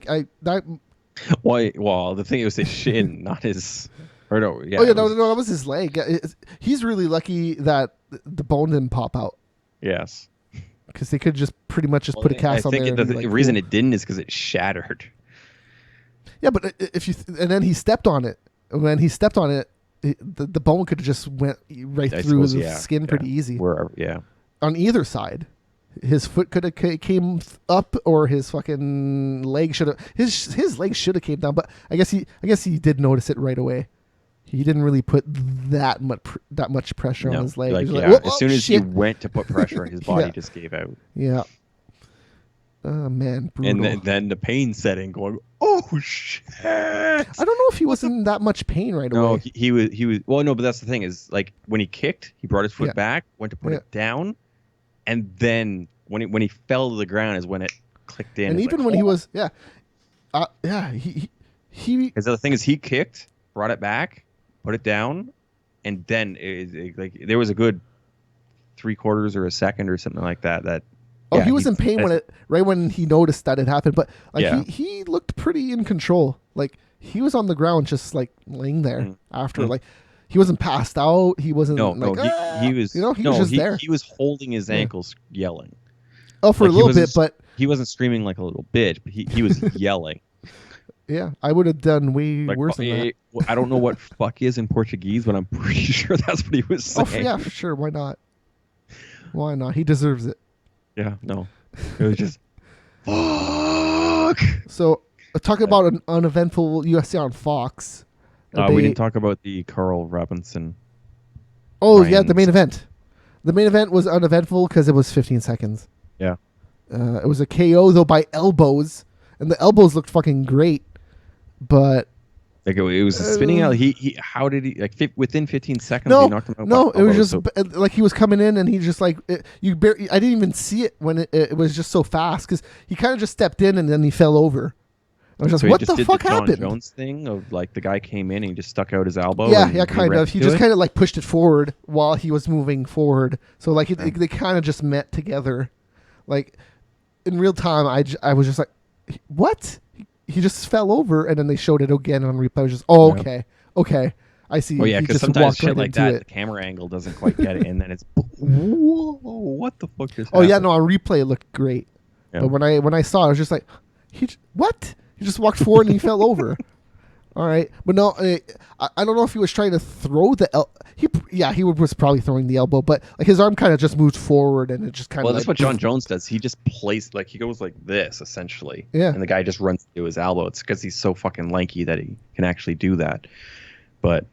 Why? Well, the thing, it was his shin, not his. Or no, yeah. Oh yeah, no, that was his leg. He's really lucky that the bone didn't pop out. Yes. Because they could just pretty much just put a cast on there. I think the reason it didn't is because it shattered. Yeah, but and then he stepped on it. When he stepped on it, the bone could have just went right through the skin pretty easy. On either side, his foot could have came up, or his fucking leg should have. His leg should have came down. But I guess he did notice it right away. He didn't really put that much pressure on his leg. As soon as he went to put pressure, his body just gave out. Yeah. Oh man, brutal. And then the pain setting, going, oh shit! I don't know if he was in that much pain right away. No, he was. Well, no, but that's the thing is, like when he kicked, he brought his foot back, went to put it down, and then when he fell to the ground is when it clicked in. And even when he was, he. Because the thing is, he kicked, brought it back, put it down, and then like there was a good 3/4 or a second or something like that. Oh, he was in pain when he noticed that it happened, but like he looked pretty in control. Like he was on the ground, just like laying there after. Like he wasn't passed out. He wasn't. He was. He was just there. He was holding his ankles, yelling. Oh, for a little bit, but he wasn't screaming like a little bitch, but he was yelling. Yeah, I would have done way worse than that. I don't know what fuck is in Portuguese, but I'm pretty sure that's what he was saying. Oh yeah, for sure. Why not? Why not? He deserves it. Yeah, no. It was just fuck. So, talk about an uneventful UFC on Fox. We didn't talk about the Carl Robinson. Oh, yeah, the main event. The main event was uneventful because it was 15 seconds. Yeah. It was a KO, though, by elbows. And the elbows looked fucking great. But... Like it was spinning out. How did he, like within 15 seconds? No, he knocked him out. No, it was just like he was coming in and he just like I didn't even see it when it was just so fast because he kind of just stepped in and then he fell over. I was just, what the fuck happened? John Jones thing of like the guy came in and he just stuck out his elbow. Yeah, kind of. He just kind of like pushed it forward while he was moving forward. So like they kind of just met together, like. in real time, I was just like, what? He just fell over, and then they showed it again on replay. I was just, Yeah. okay, I see. Oh yeah, he because just sometimes walked shit right like into that, it. the camera angle doesn't quite get it, and then it's whoa, what the fuck just Oh yeah, happened? no, on replay it looked great, Yeah. but when I saw it, I was just like, what? He just walked forward and he fell over. All right, but no, I don't know if he was trying to throw the he was probably throwing the elbow, but like his arm kind of just moved forward and it just kind of. Well, that's what John Jones does. He just plays like he goes like this essentially, Yeah. and the guy just runs to his elbow. It's because he's so fucking lanky that he can actually do that. But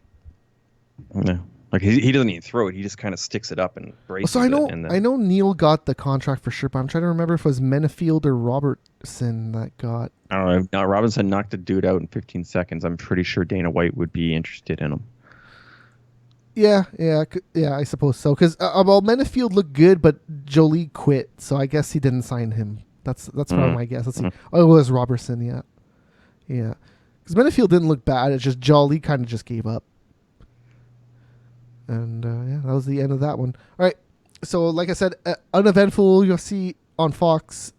no, like he doesn't even throw it. He just kind of sticks it up and braces So I know it. And then, I know Neil got the contract for sure, but I'm trying to remember if it was Menefield or Robertson that got. I don't know. If now Robinson knocked the dude out in 15 seconds. I'm pretty sure Dana White would be interested in him. Yeah, I suppose so. Because well, Menefield looked good, but Jolie quit, so I guess he didn't sign him. That's probably my guess. Let's see. Oh, it was Robertson. Yeah. Because Menefield didn't look bad. It's just Jolie kind of just gave up. And yeah, that was the end of that one. All right. So like I said, uneventful UFC on Fox,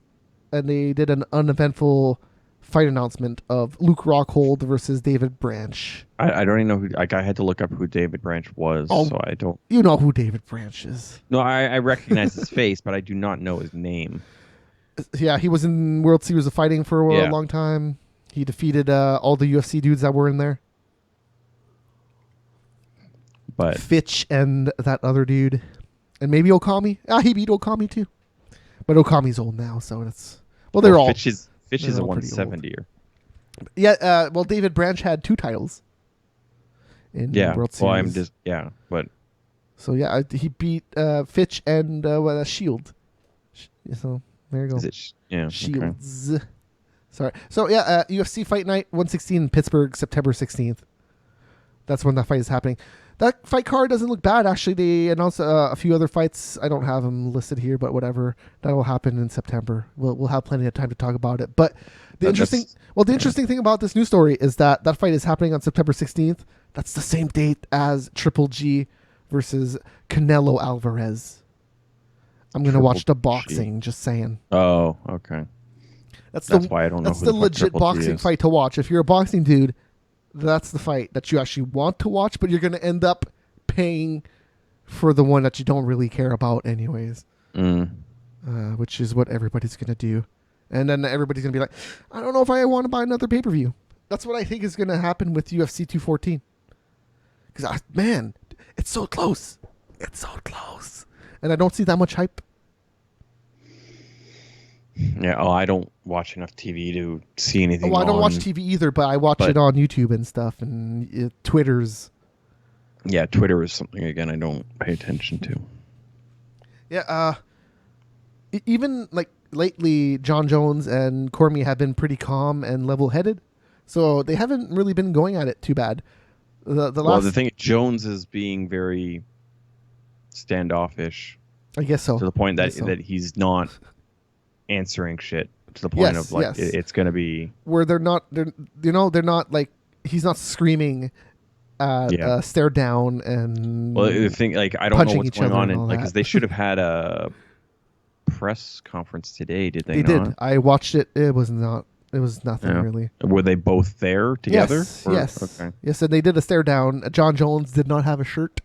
and they did an uneventful fight announcement of Luke Rockhold versus David Branch. I don't even know who. Like I had to look up who David Branch was, so I don't. You know who David Branch is. No, I recognize his face, but I do not know his name. Yeah, he was in World Series of Fighting for a Yeah. long time. He defeated all the UFC dudes that were in there. But Fitch and that other dude. And maybe Okami. He beat Okami too. But Okami's old now, so it's... Well, they're all... Fitch is they're a all pretty 170er. Yeah, well, David Branch had 2 titles in Yeah. World Series. Well, I'm just but So yeah, he beat Fitch and Shield. So there you go. is it? Okay. Shields. Sorry. So yeah, UFC Fight Night 116 in Pittsburgh, September 16th. That's when that fight is happening. That fight card doesn't look bad. Actually, they announced a few other fights. I don't have them listed here, but whatever. That will happen in September. We'll have plenty of time to talk about it. But the interesting thing about this news story is that fight is happening on September 16th. That's the same date as Triple G versus Canelo Alvarez. I'm gonna watch the boxing. Just saying. Oh, okay. That's why I don't know. That's who the fuck legit Triple G boxing is. fight to watch. If you're a boxing dude, that's the fight that you actually want to watch, but you're going to end up paying for the one that you don't really care about anyways, which is what everybody's going to do. And then everybody's going to be like, I don't know if I want to buy another pay-per-view. That's what I think is going to happen with UFC 214. Because, man, it's so close. It's so close. And I don't see that much hype. Yeah. Oh, I don't watch enough TV to see anything. Well, I don't watch TV either, but I watch it on YouTube and stuff and Twitter's. Yeah, Twitter is something again I don't pay attention to. Yeah. Even like lately, John Jones and Cormier have been pretty calm and level-headed, so they haven't really been going at it too bad. The thing, Jones is being very standoffish. I guess so. To the point that he's not answering shit. To the point of like it's going to be where they're not like he's not screaming stare down and the thing, like I don't know what's going on and like because they should have had a press conference today. Did they? They did. I watched it. It was nothing really. Were they both there together? Yes. Okay. Yes, and they did a stare down. John Jones did not have a shirt.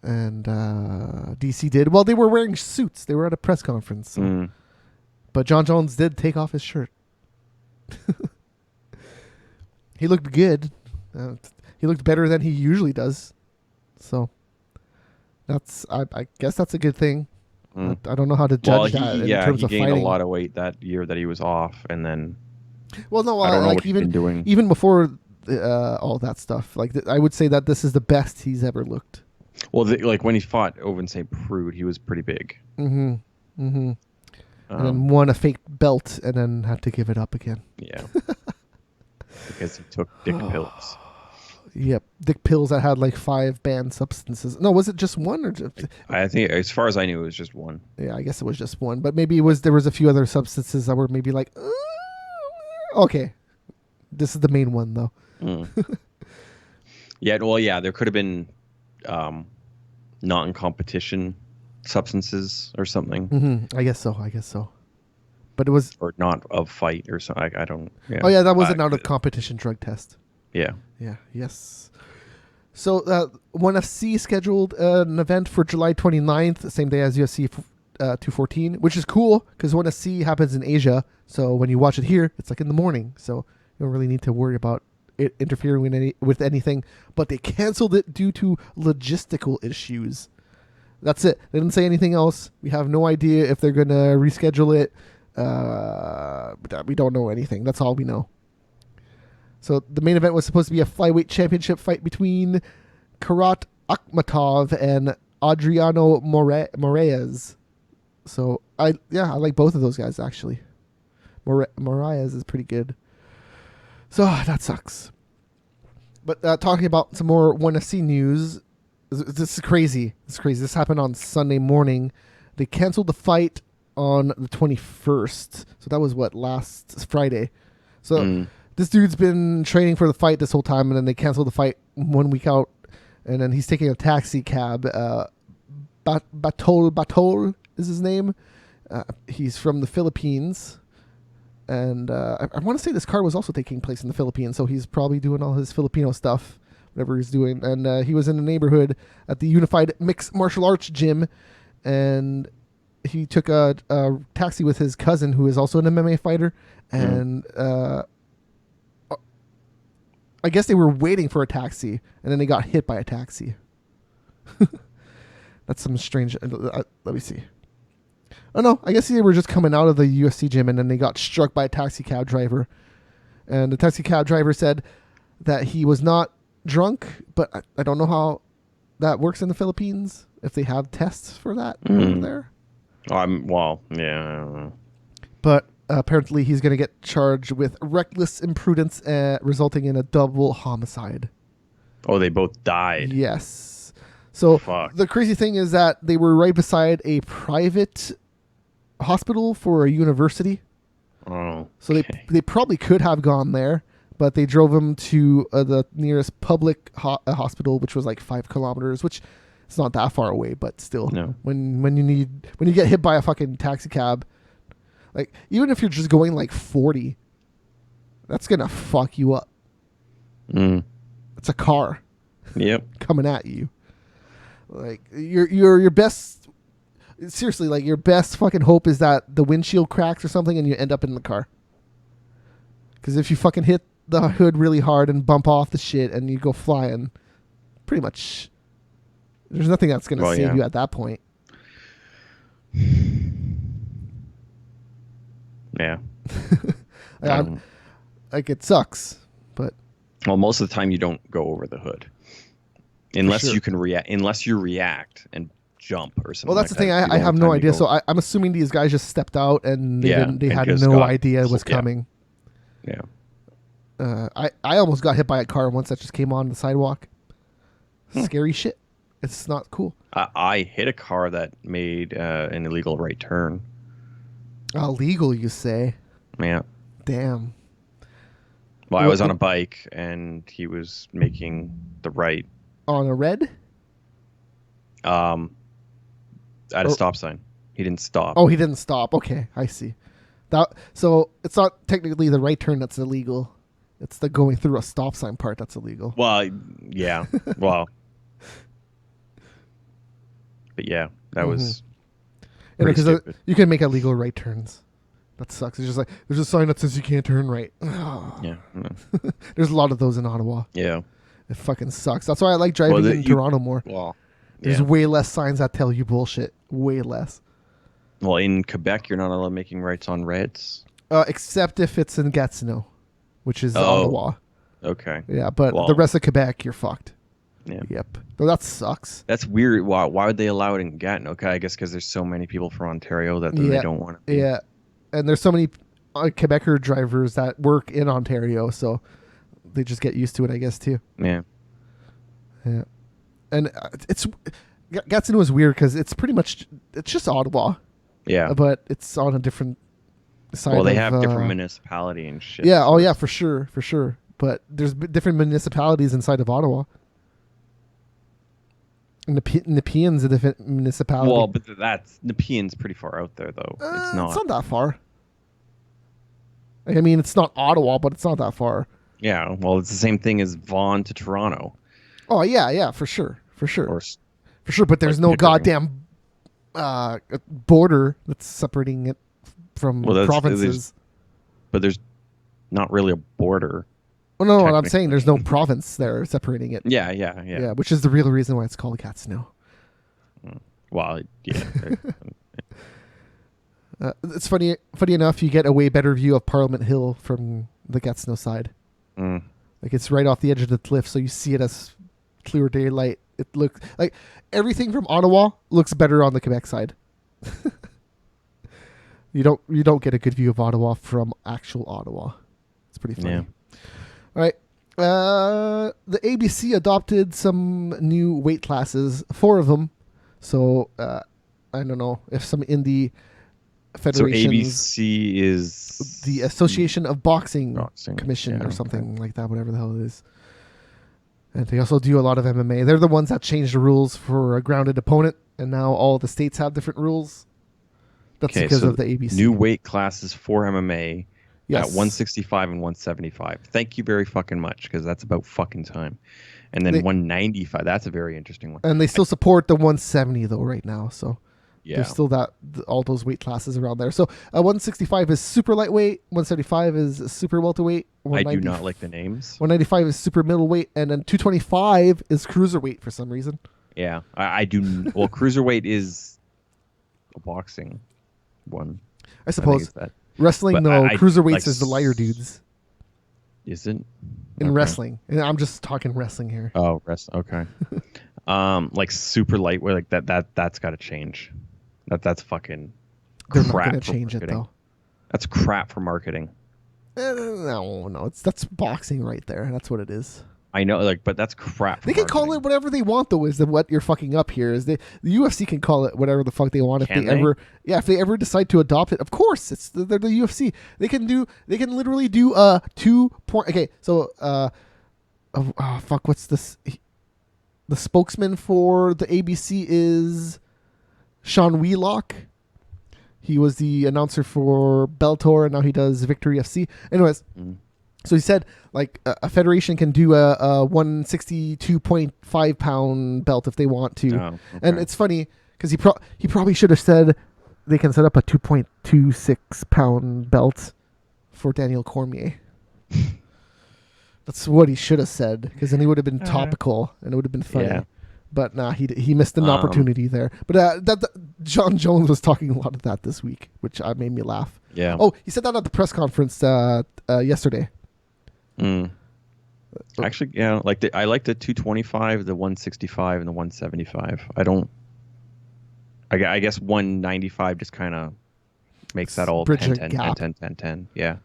And DC did. Well, they were wearing suits. They were at a press conference. So. But John Jones did take off his shirt. He looked good. He looked better than he usually does. So I guess that's a good thing. I don't know how to judge that in terms of fighting. He gained a lot of weight that year that he was off, and then. Well, no, I don't know like what he's been doing. even before all that stuff. Like I would say that this is the best he's ever looked. Well, like when he fought Ovince St. Prude, he was pretty big. And then won a fake belt, and then had to give it up again. Yeah. Because he took dick pills. Yep, dick pills that had like 5 banned substances. No, was it just one or just? I think, as far as I knew, it was just one. Yeah, I guess it was just one, but maybe there was a few other substances that were maybe like, okay, this is the main one though. Yeah, well, yeah, there could have been not in competition substances or something. I guess so. But it was. or not of fight or so. I don't. Yeah. Oh yeah, that was an out of competition drug test. Yeah. Yeah. Yes. So, ONE FC scheduled an event for July 29th, same day as UFC 214, which is cool because ONE FC happens in Asia. So when you watch it here, it's like in the morning. So you don't really need to worry about it interfering with anything. But they canceled it due to logistical issues. That's it. They didn't say anything else. We have no idea if they're going to reschedule it. We don't know anything. That's all we know. So the main event was supposed to be a flyweight championship fight between Karat Akhmatov and Adriano Moraes. So I like both of those guys actually. Moraes is pretty good. So that sucks. But talking about some more ONE FC news, this is crazy. This happened on Sunday morning. They canceled the fight on the 21st. So that was last Friday. So this dude's been training for the fight this whole time, and then they canceled the fight 1 week out, and then he's taking a taxi cab. Batol is his name. He's from the Philippines, and I want to say this card was also taking place in the Philippines, so he's probably doing all his Filipino stuff, whatever he's doing. And he was in the neighborhood at the Unified Mixed Martial Arts Gym, and he took a taxi with his cousin, who is also an MMA fighter, and I guess they were waiting for a taxi, and then they got hit by a taxi. That's some strange. Let me see. Oh no, I guess they were just coming out of the UFC gym, and then they got struck by a taxi cab driver. And the taxi cab driver said that he was not drunk, but I don't know how that works in the Philippines. If they have tests for that over there. Yeah. I don't know. But apparently he's going to get charged with reckless imprudence resulting in a double homicide. Oh, they both died. Yes. So Fuck. The crazy thing is that they were right beside a private hospital for a university. Oh. So they probably could have gone there, but they drove him to the nearest public hospital, which was like 5 kilometers, which it's not that far away, but still. No. When you get hit by a fucking taxi cab, like, even if you're just going like 40, that's going to fuck you up. It's a car. Yep. Coming at you. Like, your best, seriously, like, your best fucking hope is that the windshield cracks or something and you end up in the car. Because if you fucking hit the hood really hard and bump off the shit and you go flying, pretty much, there's nothing that's going to save you at that point. Yeah. Like, it sucks, but Well, most of the time you don't go over the hood, unless sure. you can react. Unless you react and jump or something. well, that's like the thing. that. I have no idea. So I'm assuming these guys just stepped out and they had no idea it was coming. Yeah. I almost got hit by a car once that just came on the sidewalk. Scary shit. It's not cool. I hit a car that made an illegal right turn. Illegal, you say? Yeah. Damn. Well, I was on a bike and he was making the right. On a red? At a stop sign. He didn't stop. Oh, he didn't stop. Okay, I see. So it's not technically the right turn that's illegal. It's the going through a stop sign part that's illegal. Well, yeah. Well. But yeah, that was. Because you can make illegal right turns. That sucks. It's just like, there's a sign that says you can't turn right. Yeah. There's a lot of those in Ottawa. Yeah. It fucking sucks. That's why I like driving in Toronto more. Well, there's way less signs that tell you bullshit. Way less. Well, in Quebec, you're not allowed making rights on reds. Except if it's in Gatineau, which is Ottawa. Okay. Yeah, but the rest of Quebec, you're fucked. Yeah. Yep. Well, that sucks. That's weird. Why would they allow it in Gatineau? Okay, I guess because there's so many people from Ontario that they don't want to be. Yeah. And there's so many Quebecer drivers that work in Ontario, so they just get used to it, I guess, too. Yeah. Yeah. And Gatineau is weird because it's pretty much, it's just Ottawa. Yeah. But it's on a different side. Well, they have different municipality and shit. Yeah. Oh, yeah, for sure. For sure. But there's different municipalities inside of Ottawa. Nepean's a different municipality. Well, but Nepean's pretty far out there, though. It's not that far. I mean, it's not Ottawa, but it's not that far. Yeah, well, it's the same thing as Vaughan to Toronto. Oh yeah, for sure. Or But there's like no Pickering. goddamn border that's separating it from Well, provinces. but there's not really a border. Well, no, what I'm technically. saying, there's no province there separating it. Yeah. Which is the real reason why it's called Gatineau. Well, yeah. It's funny enough, you get a way better view of Parliament Hill from the Gatineau side. Mm. Like it's right off the edge of the cliff, so you see it as clear daylight. It looks like everything from Ottawa looks better on the Quebec side. You don't get a good view of Ottawa from actual Ottawa. It's pretty funny. Yeah. All right. The ABC adopted some new weight classes, 4 of them. So I don't know if some indie So federations, ABC is the Association of Boxing, Boxing, Commission yeah, or something like that, whatever the hell it is. And they also do a lot of MMA. They're the ones that changed the rules for a grounded opponent, and now all the states have different rules. That's Okay, because so of the ABC. new weight classes for MMA Yes. at 165 and 175. Thank you very fucking much, because that's about fucking time. And then 195. That's a very interesting one. And they still support the 170 though right now. So Yeah. there's still all those weight classes around there. So 165 is super lightweight, 175 is super welterweight. I do not like the names. 195 is super middleweight, and then 225 is cruiserweight for some reason. Yeah, I do. Well, cruiserweight is a boxing one. I suppose. It's that. Wrestling, But though, I cruiserweights like is the lighter dudes Is it? in Okay. wrestling. And I'm just talking wrestling here. Oh, okay. Like super lightweight, like that's got to change. That's fucking They're not crap going to for change it, marketing. though. That's crap for marketing. No, that's boxing right there. That's what it is. I know, like, but that's crap. For They can call it marketing. whatever they want, though. Is that what you're fucking up here? Is the UFC can call it whatever the fuck they want if Can they they? ever, if they ever decide to adopt it. Of course, they're the UFC. They can literally do a 2-point. Okay, so fuck, what's this? The spokesman for the ABC is Sean Wheelock. He was the announcer for Bellator, and now he does Victory FC. Anyways. So he said, like, a federation can do a 162.5 pound belt if they want to. Oh, okay. And it's funny because he probably should have said they can set up a 2.26 pound belt for Daniel Cormier. That's what he should have said, because then he would have been topical and it would have been funny. Yeah. But nah, he missed an opportunity there. But John Jones was talking a lot of that this week, which made me laugh. Yeah. Oh, he said that at the press conference yesterday. Actually, yeah, I like the 225, the 165, and the 175. I guess 195 just kind of makes that all Bridge 10, a 10, gap. 10, 10, 10, 10. Yeah.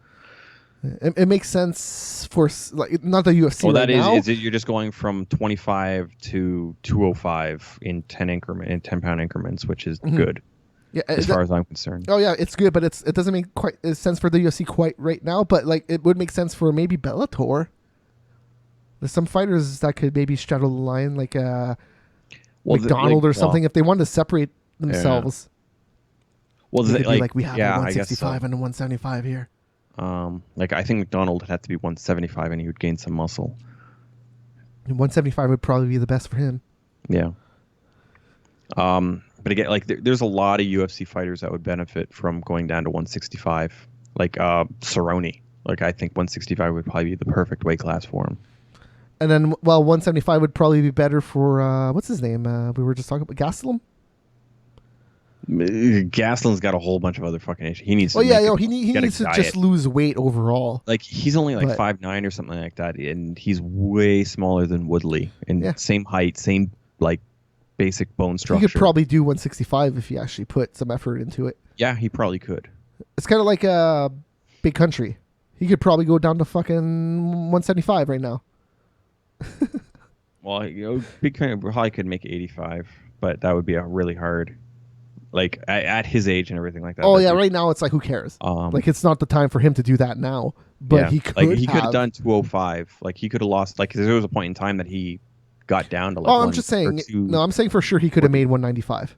It makes sense for like not the UFC Well, right now. is it you're just going from 25 to 205 in 10 pound increments, which is good Yeah, as far as I'm concerned. Oh yeah, it's good, but it doesn't make quite sense for the UFC quite right now. But like it would make sense for maybe Bellator. There's some fighters that could maybe straddle the line, like McDonald or something, if they wanted to separate themselves. Well, They could be like we have a I guess so. 165 and a 175 here. Like I think McDonald would have to be 175, and he would gain some muscle. And 175 would probably be the best for him. Yeah. But again, like there's a lot of UFC fighters that would benefit from going down to 165. Like Cerrone. Like I think 165 would probably be the perfect weight class for him. And then, 175 would probably be better for what's his name? We were just talking about Gastelum. Gastelum's got a whole bunch of other fucking issues. He needs. Oh to yeah, make he get a needs to diet. just lose weight overall. Like he's only like But- 5'9" or something like that, and he's way smaller than Woodley, and Yeah. same height, same like basic bone He structure. could probably do 165 if he actually put some effort into it. Yeah, he probably could. It's kind of like a Big Country. He could probably go down to fucking 175 right now. Well, Big Country probably could make 85, but that would be a really hard. Like at his age and everything like that. Oh that'd yeah, be- right now it's like who cares? Um, Like it's not the time for him to do that now. But yeah, he could like he could have have done 205. Like he could have lost. Like there was a point in time that he got down to like. Oh, I'm one just or saying. two- No, I'm saying for sure he could have made 195.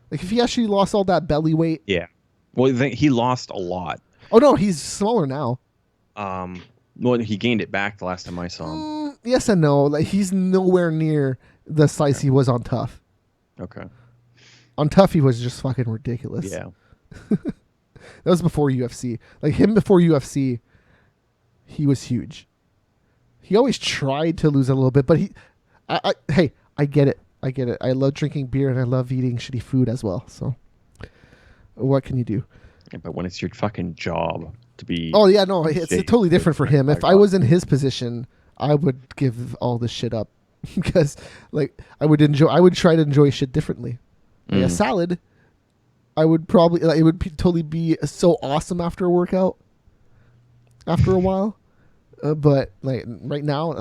Like if he actually lost all that belly weight. Yeah. Well, he lost a lot. Oh no, he's smaller now. Well, he gained it back the last time I saw him. Yes and no. Like he's nowhere near the size he was on Tough. Okay. On Tough, he was just fucking ridiculous. Yeah. That was before UFC. Like him before UFC, he was huge. He always tried to lose a little bit, but hey, I get it. I get it. I love drinking beer and I love eating shitty food as well. So, what can you do? Yeah, but when it's your fucking job to be... Oh yeah, no, it's shitty, totally different for him. If I God. was in his position, I would give all this shit up because, like, I would try to enjoy shit differently. Like a salad, I would probably it would totally be so awesome after a workout. After a while, but like right now,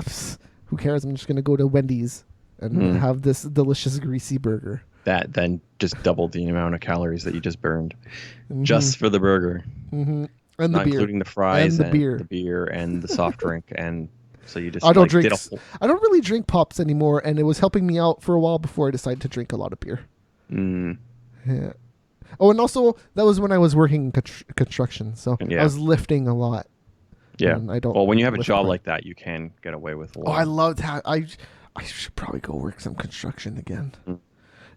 who cares? I'm just gonna go to Wendy's and have this delicious greasy burger. That then just doubled the amount of calories that you just burned just for the burger. Mm-hmm. And Not the beer, including the fries and the beer and the soft drink, and so you just I don't like, drink. did a whole... I don't really drink pops anymore, and it was helping me out for a while before I decided to drink a lot of beer. Yeah. Oh, and also that was when I was working in construction, so I was lifting a lot. Yeah. And I don't. Well, when you have a job quite. like that, you can get away with a lot. Oh, I loved how I should probably go work some construction again.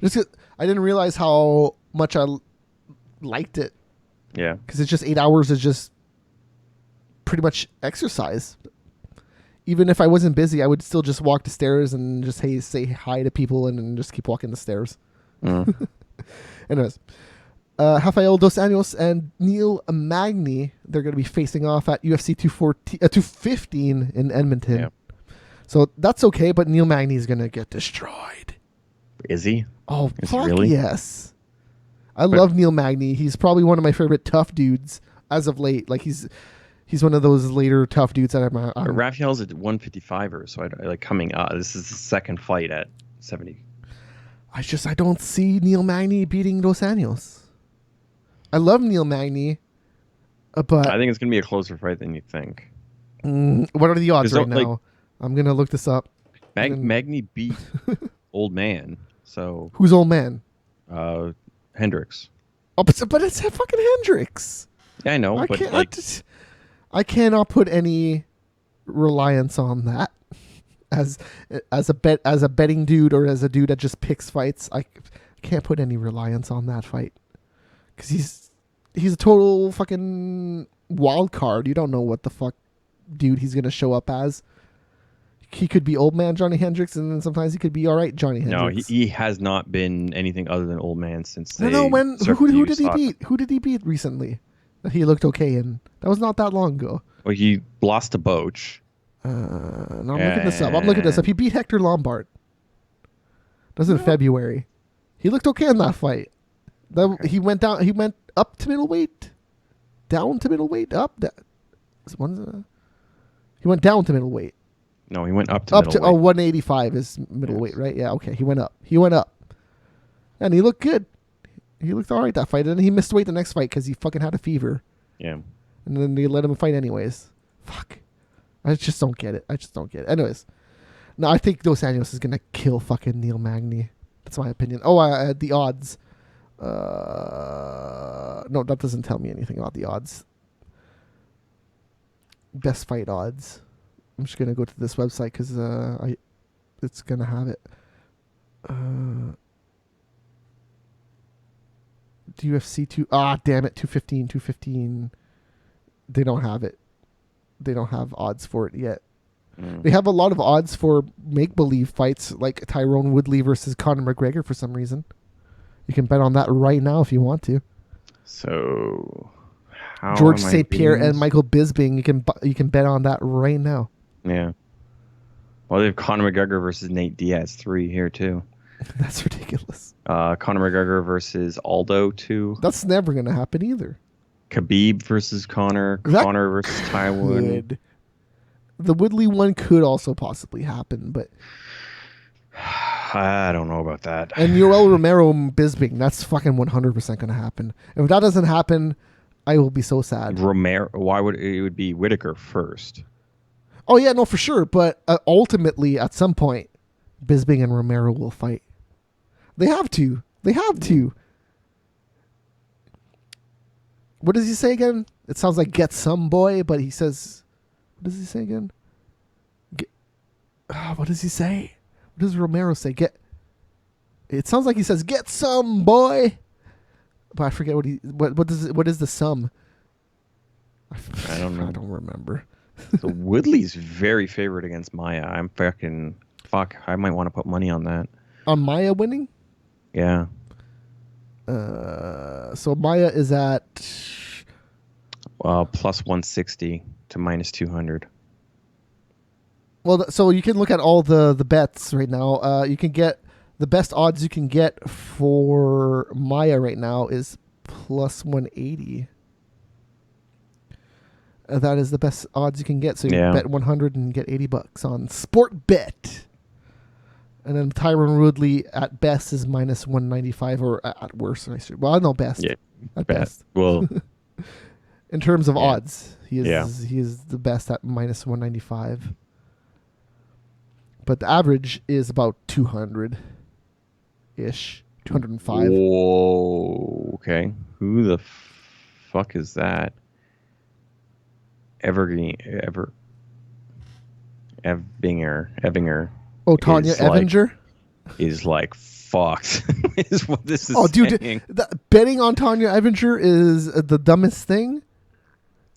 Just 'cause I didn't realize how much I liked it. Yeah. Because it's just 8 hours of just pretty much exercise. Even if I wasn't busy, I would still just walk the stairs and just say hi to people and then just keep walking the stairs. Anyways, Rafael Dos Anjos and Neil Magny, they're going to be facing off at UFC 215 in Edmonton. Yeah. So that's okay, but Neil Magny is going to get destroyed. Is he? Oh, Is he fuck really? yes. I love Neil Magny. He's probably one of my favorite tough dudes as of late. Like he's one of those later tough dudes that I'm Raphael's a 155er, so I like coming up. This is the second fight at 70. I don't see Neil Magny beating Dos Anjos. I love Neil Magny, but I think it's gonna be a closer fight than you think. what are the odds right like, now? I'm gonna look this up. Magny beat Old Man, so Who's old man? Hendricks. Oh, but it's fucking Hendricks. Yeah, I know, I but can't. like, I cannot put any reliance on that as a betting dude or as a dude that just picks fights. I can't put any reliance on that fight because he's a total fucking wild card. You don't know what the fuck dude he's gonna show up as. He could be old man Johnny Hendricks, and then sometimes he could be all right Johnny Hendricks. no, he has not been anything other than Old Man since. No. Who did he beat? Who did he beat recently? That he looked okay in. That was not that long ago. Well, he lost to Boach. No, I'm looking this up. I'm looking this up. He beat Hector Lombard. That was in February. He looked okay in that fight. Okay. He went down. He went up to middleweight, down to middleweight, up. He went down to middleweight. No, he went up to Up middleweight. to 185 is middleweight, Yes. right? Yeah. Okay. He went up, and he looked good. He looked all right that fight, and he missed weight the next fight because he fucking had a fever. Yeah. And then they let him fight anyways. Fuck. I just don't get it. Anyways. No, I think Dos Anjos is going to kill fucking Neil Magny. That's my opinion. Oh, the odds. No, that doesn't tell me anything about the odds. Best fight odds. I'm just going to go to this website because it's going to have it. UFC 2. Damn it. 215. They don't have it. They don't have odds for it yet. They have a lot of odds for make-believe fights like Tyrone Woodley versus Conor McGregor for some reason. You can bet on that right now if you want to. So, how George am I St. Pierre getting and this? Michael Bisping, you can bet on that right now. Yeah. Well, they have Conor McGregor versus Nate Diaz 3 here too. That's ridiculous. Conor McGregor versus Aldo 2. That's never going to happen either. Khabib versus Conor. That Conor versus Tywin. Could. The Woodley one could also possibly happen, but I don't know about that. and Yoel Romero and Bisping, that's fucking 100% going to happen. If that doesn't happen, I will be so sad. Romero, why would it would be Whitaker first? Oh yeah, no, for sure. But ultimately, at some point, Bisping and Romero will fight. They have to. What does he say again? It sounds like "get some boy," but he says, "What does he say again?" What does he say? What does Romero say? It sounds like he says "get some boy," but I forget what is the sum. I don't know. I don't remember. So Woodley's very favored against Maya. I'm fuck. I might want to put money on that. On Maya winning? Yeah. So Maya is at plus 160 to minus 200. well. So you can look at all the bets right now. You can get the best odds you can get for Maya right now is plus 180. That is the best odds you can get. So you bet 100 and get $80 on Sport Bet. And then Tyron Woodley at best is minus 195, or at worst, I should. Well, I know best. Yeah, at best. Well, in terms of odds, he is Yeah. he is the best at minus 195. But the average is about 200 ish, 205. whoa. Okay. Who the fuck is that? Evinger. Oh, Tanya is like- Evinger. Is like fucked. Is what this is. Oh, dude, saying. betting on Tanya Evinger is the dumbest thing.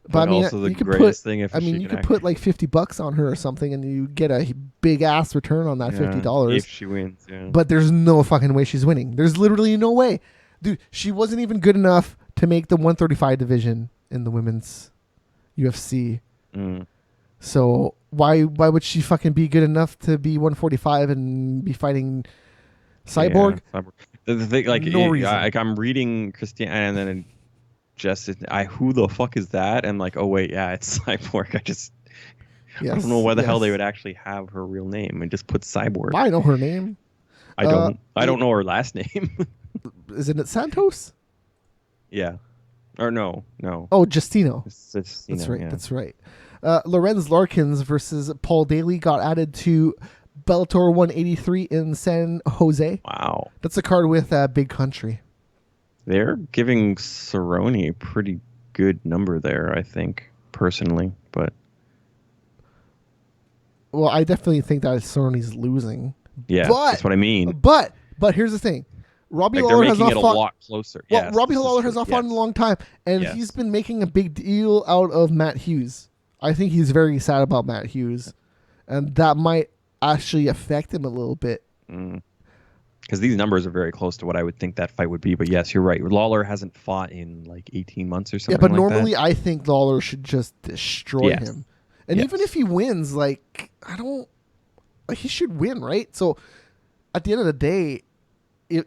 But I mean, also the you could greatest thing if I mean, she you can could put like $50 on her or something, and you get a big ass return on that $50. if she wins. Yeah. But there's no fucking way she's winning. There's literally no way, dude. She wasn't even good enough to make the 135 division in the women's UFC. Mm. So why would she fucking be good enough to be 145 and be fighting Cyborg? Yeah, Cyborg. The thing, like, No reason. I'm reading Christian, and then who the fuck is that? And like, oh wait, yeah, it's Cyborg. I don't know why the hell they would actually have her real name and just put Cyborg. I know her name. I don't know her last name. Isn't it Santos? Yeah, or no. Oh, Justino. It's That's right. Yeah. That's right. Lorenz Larkins versus Paul Daly got added to Bellator 183 in San Jose. Wow, That's a card with Big Country. they're giving Cerrone a pretty good number there, I think, personally. But Well, I definitely think that Cerrone's losing. yeah, But- that's what I mean. But here's the thing. Robbie Like, they're Lawler has making not it a fought. lot closer. Well, Yes, Robbie this is Lawler true. has not fought in a Yes. long time, and Yes. he's been making a big deal out of Matt Hughes. I think he's very sad about Matt Hughes, and that might actually affect him a little bit. Because these numbers are very close to what I would think that fight would be. But yes, you're right. Lawler hasn't fought in like 18 months or something. Yeah, but like normally that. I think Lawler should just destroy Yes. him, and Yes. even if he wins, like he should win, right? So at the end of the day,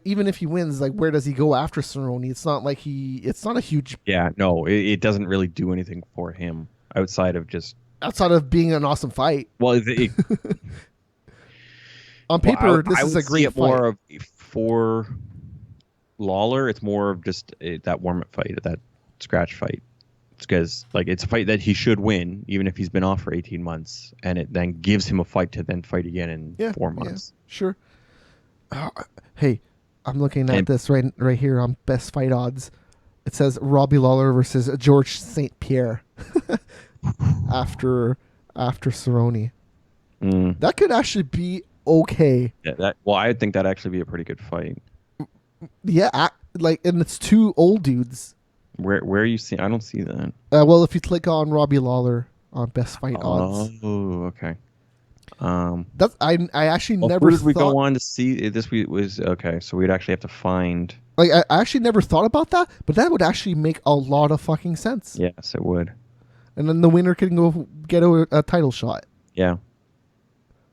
even if he wins, like where does he go after Cerrone? It's not like it's not a huge Yeah, no, it doesn't really do anything for him outside of just. outside of being an awesome fight. Well, On paper, this I is would a great see it fight. more of for Lawler. It's more of just that warm-up fight, that scratch fight. It's because it's a fight that he should win, even if he's been off for 18 months, and it then gives him a fight to then fight again in 4 months. Yeah, sure. Hey, I'm looking at this right here on Best Fight Odds. It says Robbie Lawler versus George St. Pierre after Cerrone. That could actually be okay. Yeah, I think that'd actually be a pretty good fight. Yeah, and it's two old dudes. Where are you seeing? I don't see that. Well, if you click on Robbie Lawler on Best Fight Odds, Oh, okay. that's I actually Well, never where did we thought. go on to see this? Was okay. So we'd actually have to find. Like I actually never thought about that, but that would actually make a lot of fucking sense. Yes, it would. And then the winner can go get a title shot. Yeah.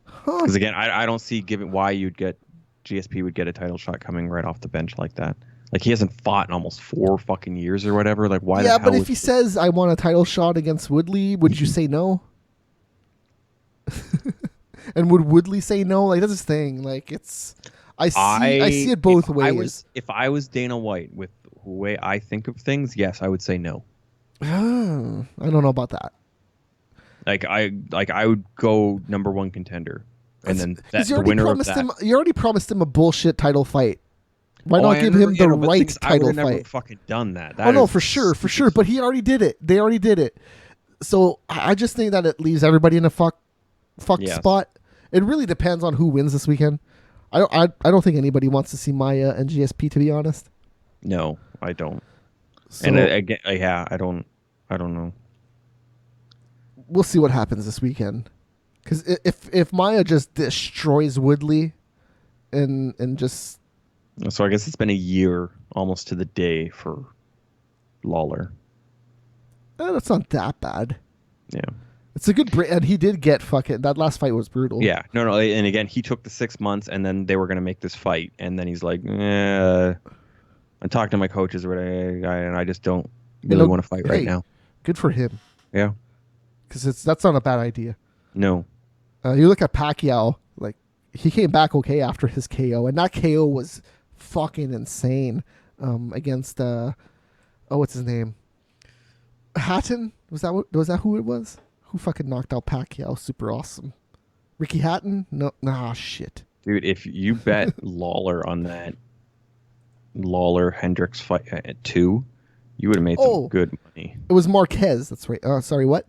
Huh. Because again, I don't see why GSP would get a title shot coming right off the bench like that. Like he hasn't fought in almost 4 fucking years or whatever. Like why? Yeah, the hell but if he says I want a title shot against Woodley, would you say no? And would Woodley say no? Like that's his thing. Like I see it both ways. If I was Dana White, with the way I think of things, yes, I would say no. I don't know about that. I would go number 1 contender, and then Because the winner of that. You already promised him a bullshit title fight. Why not give him the right title I would have never fight? fucking done that. Oh no, for sure. But he already did it. They already did it. So I just think that it leaves everybody in a fucked spot. It really depends on who wins this weekend. I don't think anybody wants to see Maya and GSP, to be honest. No, I don't. So, and again, yeah, I don't know. We'll see what happens this weekend. Because if Maya just destroys Woodley, and just, so I guess it's been a year almost to the day for Lawler. That's not that bad. Yeah. It's a good break, and he did get fucking. That last fight was brutal. Yeah, no, and again, he took the 6 months, and then they were going to make this fight, and then he's like, I'm talking to my coaches, and I just don't really want to fight right now. Good for him. Yeah, because that's not a bad idea. No, you look at Pacquiao, like he came back okay after his KO, and that KO was fucking insane. Against what's his name? Hatton? Was that who it was? Who fucking knocked out Pacquiao? Super awesome. Ricky Hatton? No, nah, shit. Dude, if you bet Lawler on that Lawler-Hendricks fight at 2, you would have made some good money. It was Marquez. That's right. Sorry, what?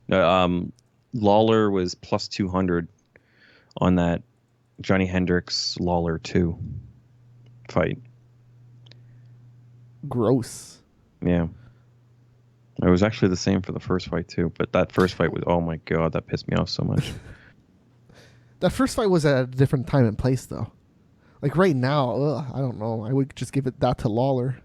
No, Lawler was plus 200 on that Johnny Hendricks Lawler 2 fight. Gross. Yeah. It was actually the same for the first fight too, but that first fight was, oh my god, that pissed me off so much. That first fight was at a different time and place though. Like right now, I don't know. I would just give that to Lawler.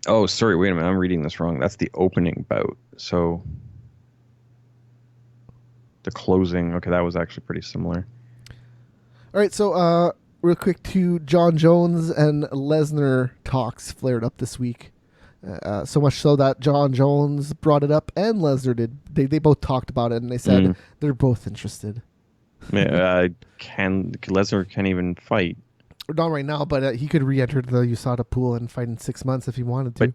Oh, sorry, wait a minute. I'm reading this wrong. That's the opening bout. So the closing, okay, that was actually pretty similar. All right, so real quick, to John Jones and Lesnar talks flared up this week. So much so that John Jones brought it up and Lesnar did. They both talked about it and they said they're both interested. Lesnar can't even fight. Not right now, but he could re-enter the USADA pool and fight in 6 months if he wanted to. But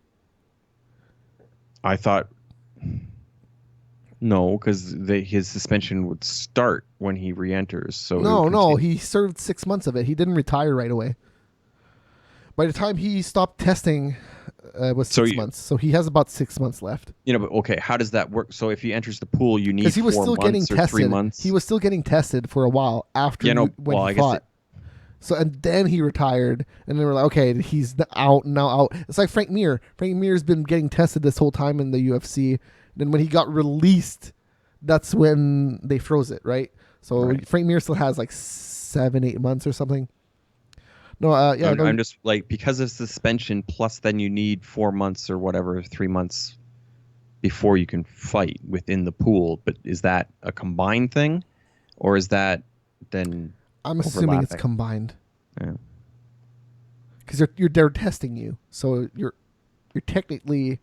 I thought no, because his suspension would start when he re-enters. So no, he served 6 months of it. He didn't retire right away. By the time he stopped testing, it was 6 months. So he has about 6 months left. But okay, how does that work? So if he enters the pool, you need 4 months or 3 months. He was still getting tested for a while after when he fought. So and then he retired, and they were like, okay, he's out now. Out. It's like Frank Mir. Frank Mir's been getting tested this whole time in the UFC. Then when he got released, that's when they froze it, right? So Frank Mir still has like 7-8 months or something. No, I'm just like, because of suspension, plus then you need 4 months or whatever, 3 months before you can fight within the pool. But is that a combined thing, or is that then? I'm assuming it's combined. Yeah. Because they're testing you, so you're technically,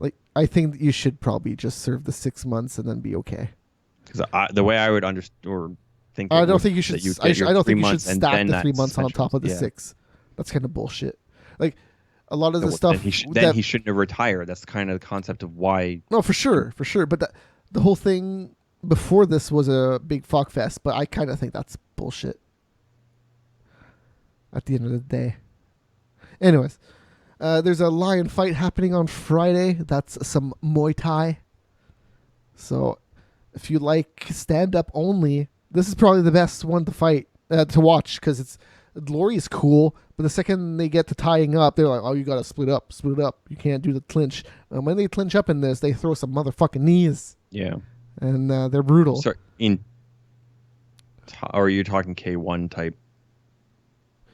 like, I think that you should probably just serve the 6 months and then be okay. Because the way I would understand or think, I don't think you should. I don't think you should stack the 3 months on top of the 6. That's kind of bullshit. Like a lot of the stuff. Then he shouldn't have retired. That's kind of the concept of why. No, for sure. But the whole thing before this was a big fuck fest. But I kind of think that's bullshit. At the end of the day. Anyways, there's a lion fight happening on Friday. That's some Muay Thai. So if you like stand up only, this is probably the best one to fight to watch, because it's Glory is cool, but the second they get to tying up, they're like, oh, you gotta split up. You can't do the clinch. When they clinch up in this, they throw some motherfucking knees. Yeah, and they're brutal. Sorry, or are you talking K1 type?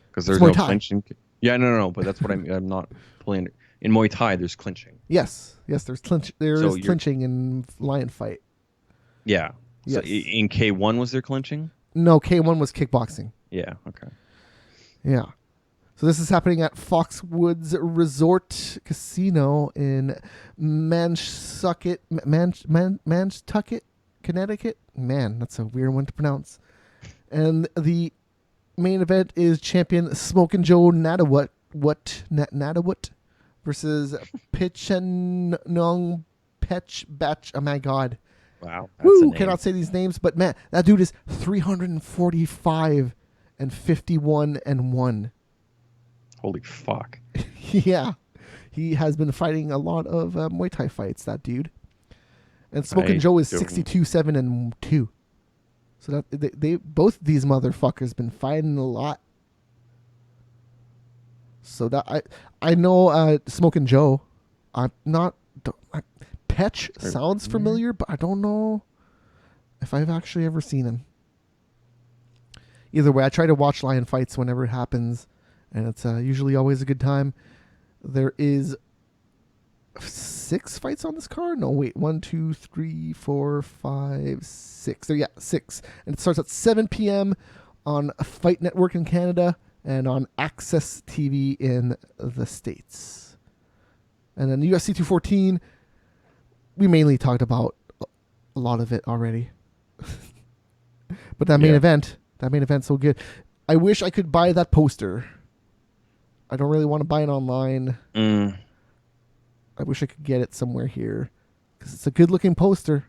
Because there's no clinching. Yeah, no, but that's what I'm not pulling. In Muay Thai, there's clinching. Yes, there's clinch. There is clinching in lion fight. Yeah. Yes. So in K1 was there clinching? No, K1 was kickboxing. Yeah. Okay. Yeah. So this is happening at Foxwoods Resort Casino in Mantucket, Connecticut. Man, that's a weird one to pronounce. And the main event is champion Smokin' Joe Nadawut versus Pichenong Pech Batch. Oh my god. Wow. Woo! Cannot say these names, but man, that dude is 345 and 51-1. Holy fuck. Yeah, he has been fighting a lot of Muay Thai fights. That dude. And Smoking Joe is 62-7-2. So that they both these motherfuckers been fighting a lot. So that I know Smoking Joe. I'm not. Petch sounds familiar, but I don't know if I've actually ever seen him. Either way, I try to watch lion fights whenever it happens, and it's usually always a good time. There is 6 fights on this card. No, wait, 1, 2, 3, 4, 5, 6. So yeah, 6, and it starts at 7 p.m. on Fight Network in Canada and on Access TV in the States. And then UFC 214, we mainly talked about a lot of it already. But that main event's so good. I wish I could buy that poster. I don't really want to buy it online. I wish I could get it somewhere here because it's a good looking poster.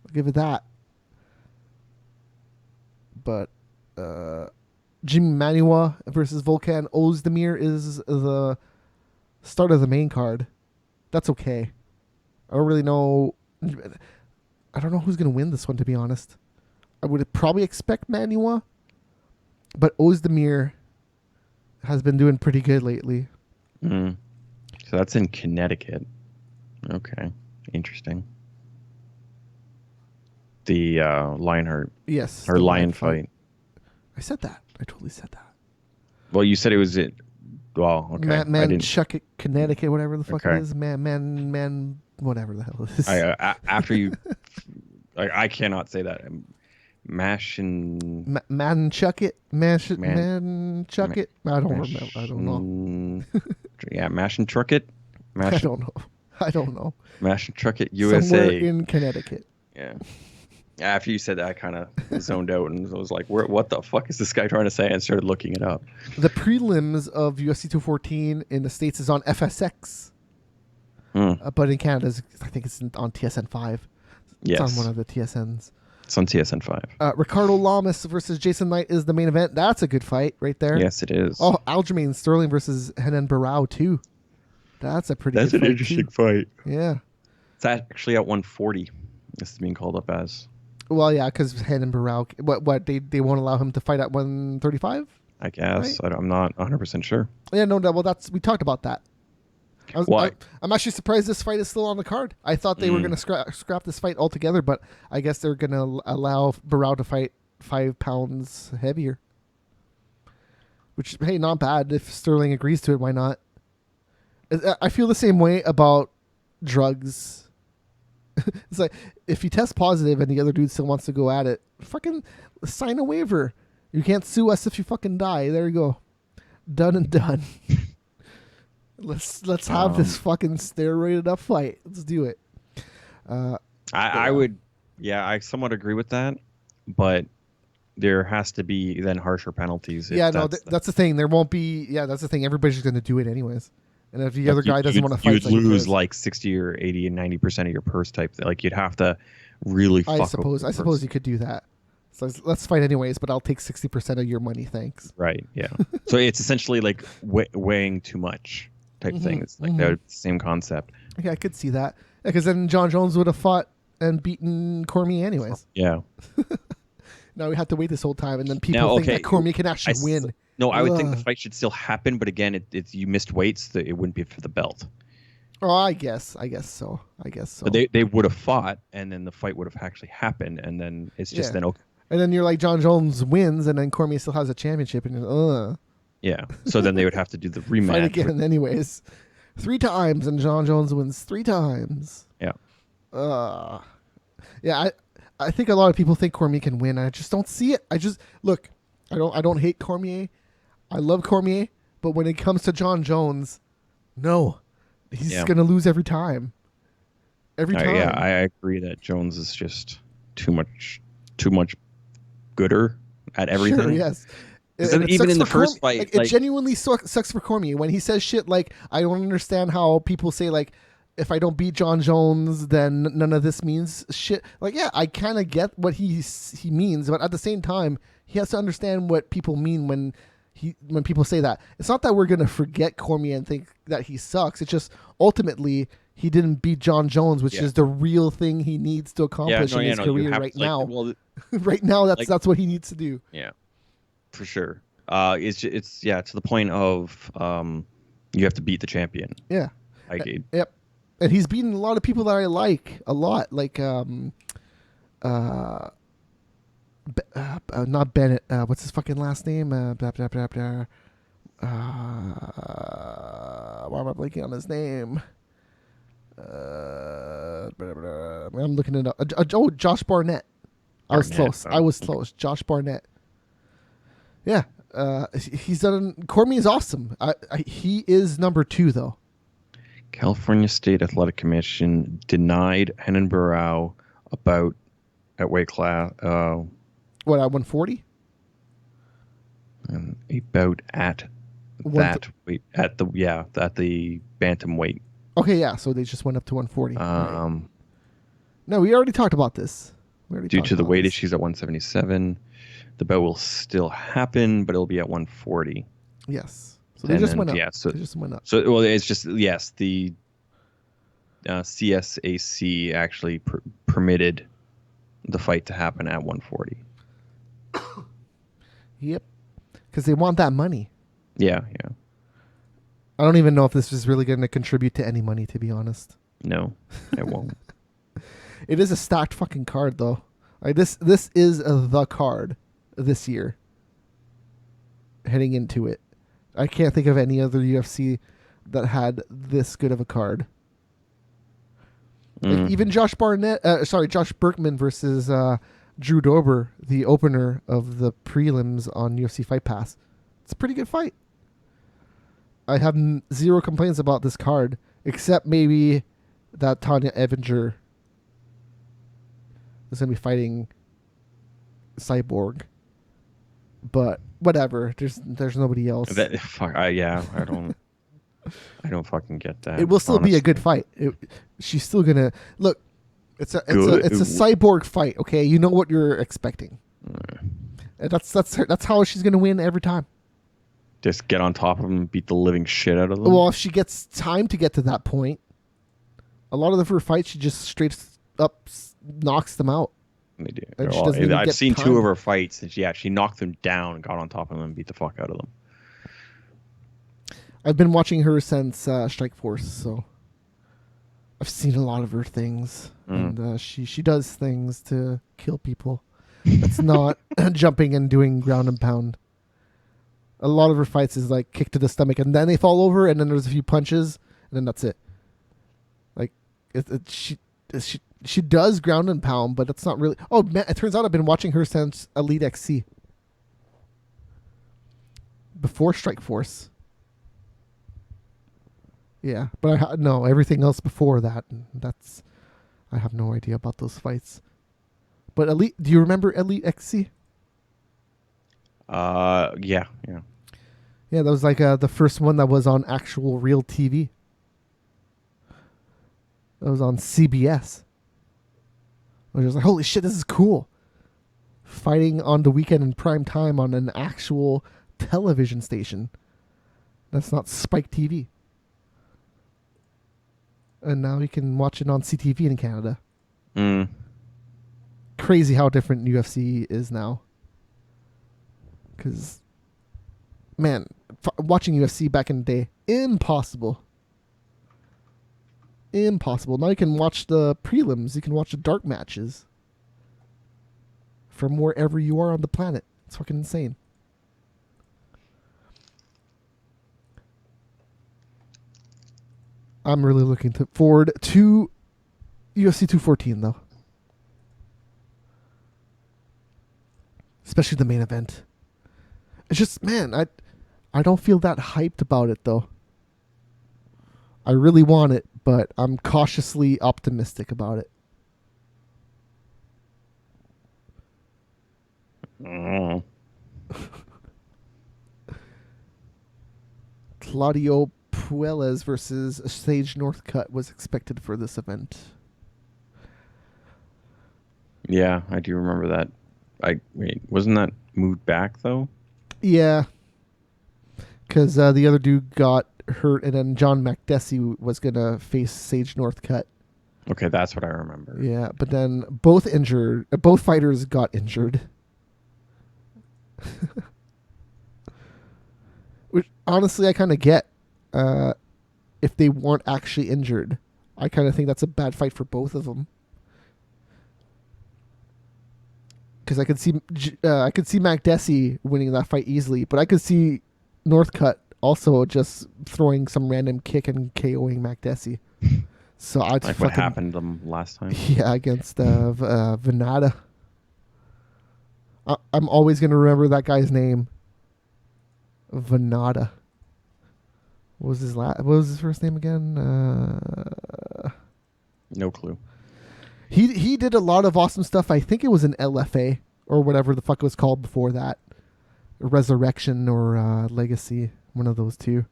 I'll give it that. But Jimmy Manuwa versus Volkan Ozdemir is the start of the main card. That's okay. I don't really know. I don't know who's going to win this one, to be honest. I would probably expect Manuwa, but Ozdemir has been doing pretty good lately. So that's in Connecticut. Okay. Interesting. The Lionheart. Yes. Or lion fight. I said that. I totally said that. Well, you said it was it. Well, okay. Manchukuit, Connecticut, whatever the fuck it is. Man, whatever the hell it is. After you, I cannot say that. Manchukuit. Manchukuit. I don't remember. I don't know. Yeah, Manchukuit. I don't know. Manchukuit, USA. Somewhere in Connecticut. Yeah. After you said that, I kind of zoned out and was like, what the fuck is this guy trying to say? And started looking it up. The prelims of UFC 214 in the States is on FSX. But in Canada, I think it's on TSN 5. It's on one of the TSNs. It's on TSN 5. Ricardo Lamas versus Jason Knight is the main event. That's a good fight right there. Yes, it is. Oh, Aljamain Sterling versus Henan Barao too. That's a pretty good fight. That's an interesting fight. Yeah. It's actually at 140. This is being called up as. Well, yeah, because Henan Barao, what they won't allow him to fight at 135? I guess. Right? I'm not 100% sure. Yeah, no, well, we talked about that. I'm actually surprised this fight is still on the card. I thought they were going to scrap this fight altogether, but I guess they're going to allow Barao to fight 5 pounds heavier. Which, hey, not bad. If Sterling agrees to it, why not? I feel the same way about drugs. It's like, if you test positive and the other dude still wants to go at it, fucking sign a waiver. You can't sue us if you fucking die. There you go. Done and done. Let's have this fucking steroided up fight. Let's do it. I would, I somewhat agree with that, but there has to be then harsher penalties. That's the thing. There won't be. Yeah, that's the thing. Everybody's going to do it anyways. And if the other guy doesn't want to fight, you'd lose like 60 or 80 and 90% of your purse type. Like you'd have to really. I suppose you could do that. So let's fight anyways, but I'll take 60% of your money, thanks. Right. Yeah. So it's essentially like weighing too much type thing. It's like the same concept. Okay, I could see that because then John Jones would have fought and beaten Cormier anyways. Yeah. Now we have to wait this whole time, and then people think that Cormier can actually win. No, I would think the fight should still happen, but again, it's you missed weights, that it wouldn't be for the belt. Oh, I guess so. But they would have fought, and then the fight would have actually happened, and then it's just then okay. And then you're like, John Jones wins, and then Cormier still has a championship, and you're yeah. So then they would have to do the rematch. Fight again, anyways. 3 times, and John Jones wins 3 times. Yeah. Yeah. I think a lot of people think Cormier can win. I just don't see it. I don't hate Cormier. I love Cormier, but when it comes to John Jones, no, he's gonna lose every time. Every time. Yeah, I agree that Jones is just too much gooder at everything. Sure, yes. Even in the first fight, it genuinely sucks for Cormier when he says shit like, "I don't understand how people say like, if I don't beat John Jones, then none of this means shit." Like, yeah, I kind of get what he means, but at the same time, he has to understand what people mean when people say that. It's not that we're gonna forget Cormier and think that he sucks. It's just ultimately he didn't beat John Jones, which is the real thing he needs to accomplish in his career right now. Well, right now, that's what he needs to do. Yeah, for sure. It's to the point of you have to beat the champion. Yeah. Yep. And he's beaten a lot of people that I like a lot, like not Bennett. What's his fucking last name? Why am I blanking on his name? I'm looking it up. Josh Barnett. I was close. Josh Barnett. Yeah. He's done. Cormier's awesome. He is number 2 though. California State Athletic Commission denied Henan Barrow at weight class. What, at 140? A bout at that weight at the bantamweight. Okay, yeah. So they just went up to 140. Right. No, we already talked about this. Due to the weight issues at 177, the bout will still happen, but it'll be at 140. Yes. So they just went up. Yeah, they just went up. So it's just the CSAC actually permitted the fight to happen at 140. Yep, because they want that money. Yeah. I don't even know if this is really going to contribute to any money, to be honest. No, it won't. It is a stacked fucking card, though. Like this is the card this year. Heading into it, I can't think of any other UFC that had this good of a card. Like even Josh Berkman versus Drew Dober, the opener of the prelims on UFC Fight Pass. It's a pretty good fight. I have zero complaints about this card, except maybe that Tanya Evinger is going to be fighting Cyborg. But whatever, there's nobody else. I don't fucking get that. It will still be a good fight. She's still gonna look. It's a Cyborg fight. Okay, you know what you're expecting. And that's how she's gonna win every time. Just get on top of them and beat the living shit out of them. Well, if she gets time to get to that point, a lot of her fights she just straight up knocks them out. They do. I've seen 2 of her fights, and she knocked them down and got on top of them and beat the fuck out of them. I've been watching her since Strike Force, so I've seen a lot of her things, and she does things to kill people. That's not jumping and doing ground and pound. A lot of her fights is like kick to the stomach, and then they fall over, and then there's a few punches, and then that's it. Like she does ground and pound, but it's not really. Oh man, it turns out I've been watching her since Elite XC, before Strike Force. Yeah, but no, everything else before that, I have no idea about those fights. But Elite, do you remember Elite XC? Yeah. Yeah, that was like the first one that was on actual real TV. That was on CBS. I was just like, holy shit, this is cool. Fighting on the weekend in prime time on an actual television station. That's not Spike TV. And now you can watch it on CTV in Canada. Crazy how different UFC is now. Because, man, watching UFC back in the day, impossible. Impossible. Now you can watch the prelims. You can watch the dark matches. From wherever you are on the planet. It's fucking insane. I'm really looking forward to UFC 214, though. Especially the main event. It's just, man, I don't feel that hyped about it, though. I really want it, but I'm cautiously optimistic about it. Claudio Puelles versus Sage Northcutt was expected for this event. Yeah, I do remember that Wait, wasn't that moved back though? Yeah, because the other dude got hurt, and then John Makdessi was gonna face Sage Northcutt. Okay, that's what I remember. Yeah, but then both fighters got injured. Which honestly, I kind of get. If they weren't actually injured, I kind of think that's a bad fight for both of them. Because I could see Makdessi winning that fight easily, but I could see Northcutt also just throwing some random kick and KOing Makdessi. So I'd like what happened to them last time. Yeah, against Venata. I'm always gonna remember that guy's name. Venata. What was his first name again? No clue. He did a lot of awesome stuff. I think it was an LFA or whatever the fuck it was called before that. Resurrection or Legacy, one of those two.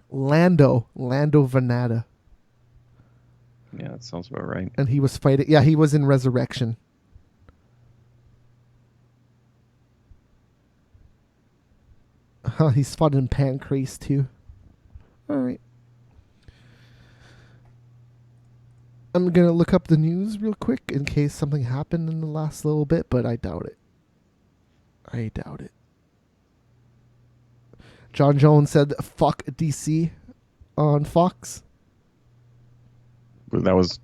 Lando Venata. Yeah, that sounds about right. And he was fighting. Yeah, he was in Resurrection. He's fought in Pancrase too. All right. I'm going to look up the news real quick in case something happened in the last little bit, but I doubt it. John Jones said, fuck DC on Fox. That was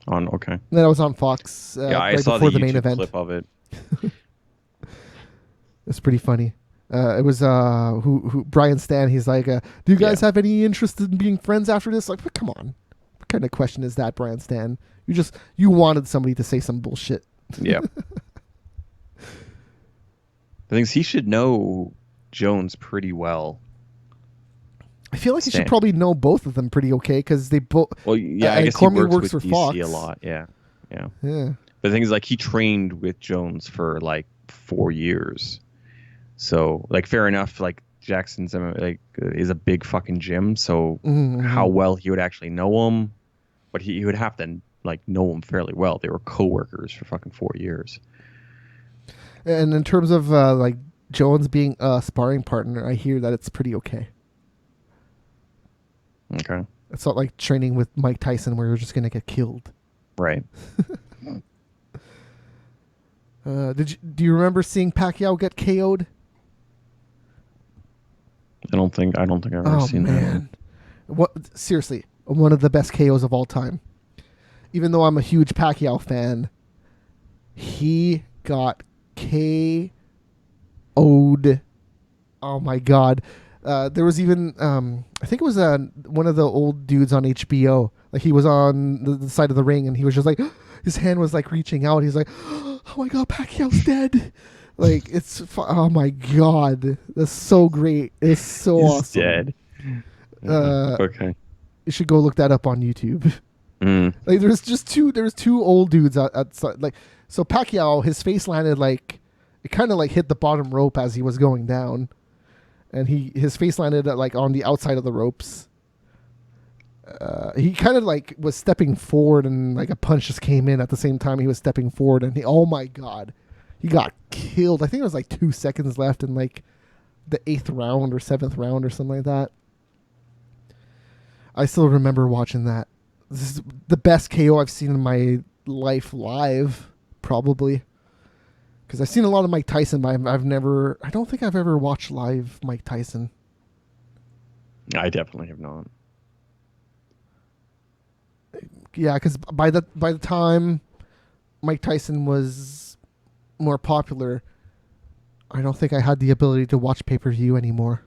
on, okay. That was on Fox yeah, I right saw before the the main YouTube event. clip of it. It's pretty funny. It was who Brian Stan. He's like, do you guys have any interest in being friends after this? Like, come on, what kind of question is that, Brian Stan? You wanted somebody to say some bullshit. Yeah. The thing is, he should know Jones pretty well. I feel like he should probably know both of them pretty okay because they both. Well, yeah, I guess Cormier he works for with DC Fox a lot. Yeah. Yeah. But the thing is, like, he trained with Jones for like 4 years. So, like, fair enough. Like, Jackson's is a big fucking gym. So, how well he would actually know him, but he would have to like know him fairly well. They were coworkers for fucking 4 years. And in terms of like Jones being a sparring partner, I hear that it's pretty okay. Okay. It's not like training with Mike Tyson where you're just gonna get killed. Right. Do you remember seeing Pacquiao get KO'd? I don't think I've ever seen that. What, seriously, one of the best KOs of all time. Even though I'm a huge Pacquiao fan, he got KO'd. Oh my god. There was even I think it was one of the old dudes on HBO. Like, he was on the side of the ring and he was just like, his hand was like reaching out. He's like, oh my god, Pacquiao's dead. Like, oh my god, that's so great. It's so He's awesome. Dead. Okay. You should go look that up on YouTube. Like, there's two old dudes outside. Like, so Pacquiao, his face landed like, it kind of like hit the bottom rope as he was going down, and his face landed like on the outside of the ropes. He kind of like was stepping forward, and like a punch just came in at the same time he was stepping forward, and oh my god, he got killed. I think it was like 2 seconds left in like the 8th round or 7th round or something like that. I still remember watching that. This is the best KO I've seen in my life live, probably. Because I've seen a lot of Mike Tyson, but I don't think I've ever watched live Mike Tyson. I definitely have not. Yeah, because by the time Mike Tyson was more popular, I don't think I had the ability to watch pay-per-view anymore.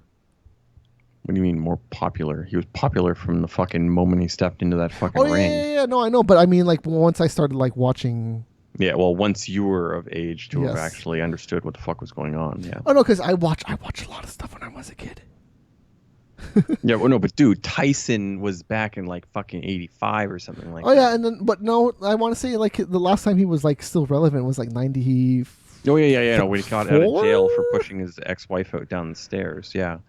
What do you mean more popular? He was popular from the fucking moment he stepped into that fucking ring. Yeah, no, I know, but I mean, like, once I started like watching. Yeah, well, once you were of age to have Yes. actually understood what the fuck was going on, yeah. Oh no, because I watched a lot of stuff when I was a kid. Yeah, well, no, but dude, Tyson was back in like fucking 85 or something like that. Oh yeah, and then but no, I want to say like the last time he was like still relevant was like 90. Oh yeah. No, when he got out of jail for pushing his ex-wife out down the stairs. Yeah.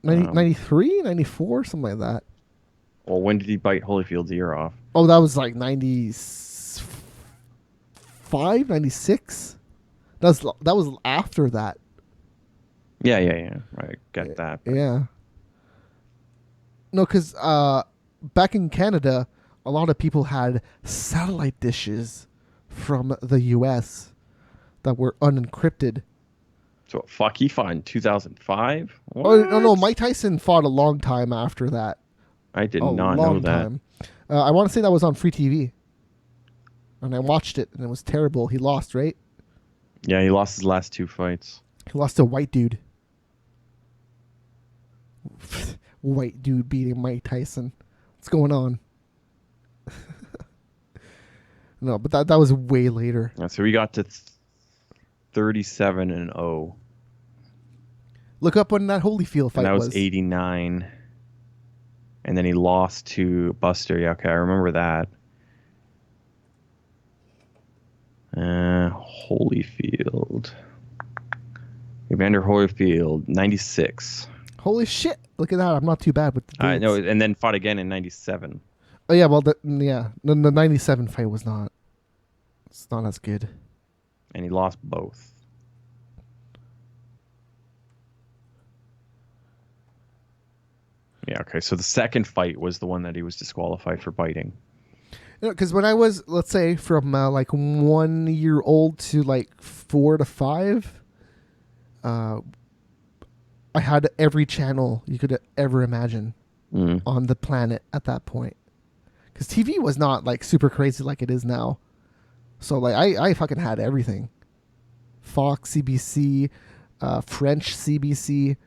93, 94, something like that. Well, when did he bite Holyfield's ear off? Oh, that was like 94 95, 96? That was after that. Yeah. I get that. Yeah. No, because back in Canada, a lot of people had satellite dishes from the U.S. that were unencrypted. So fuck, he fought in 2005. Oh no, Mike Tyson fought a long time after that. I did not know that. I want to say that was on free TV, and I watched it, and it was terrible. He lost, right? Yeah, he lost his last 2 fights. He lost to a white dude. White dude beating Mike Tyson. What's going on? No, but that was way later. Yeah, so we got to 37-0. Look up when that Holyfield fight And that was 89. And then he lost to Buster. Yeah, okay, I remember that. Holyfield. Evander Holyfield, 96. Holy shit! Look at that. I'm not too bad with the dates. No, and then fought again in 97. Oh yeah, well, the 97 fight was not. It's not as good. And he lost both. Yeah, okay. So the second fight was the one that he was disqualified for biting. Because when I was, let's say, from like 1 year old to like 4 to 5, I had every channel you could ever imagine on the planet at that point. Because TV was not like super crazy like it is now. So like I fucking had everything. Fox, CBC, French CBC,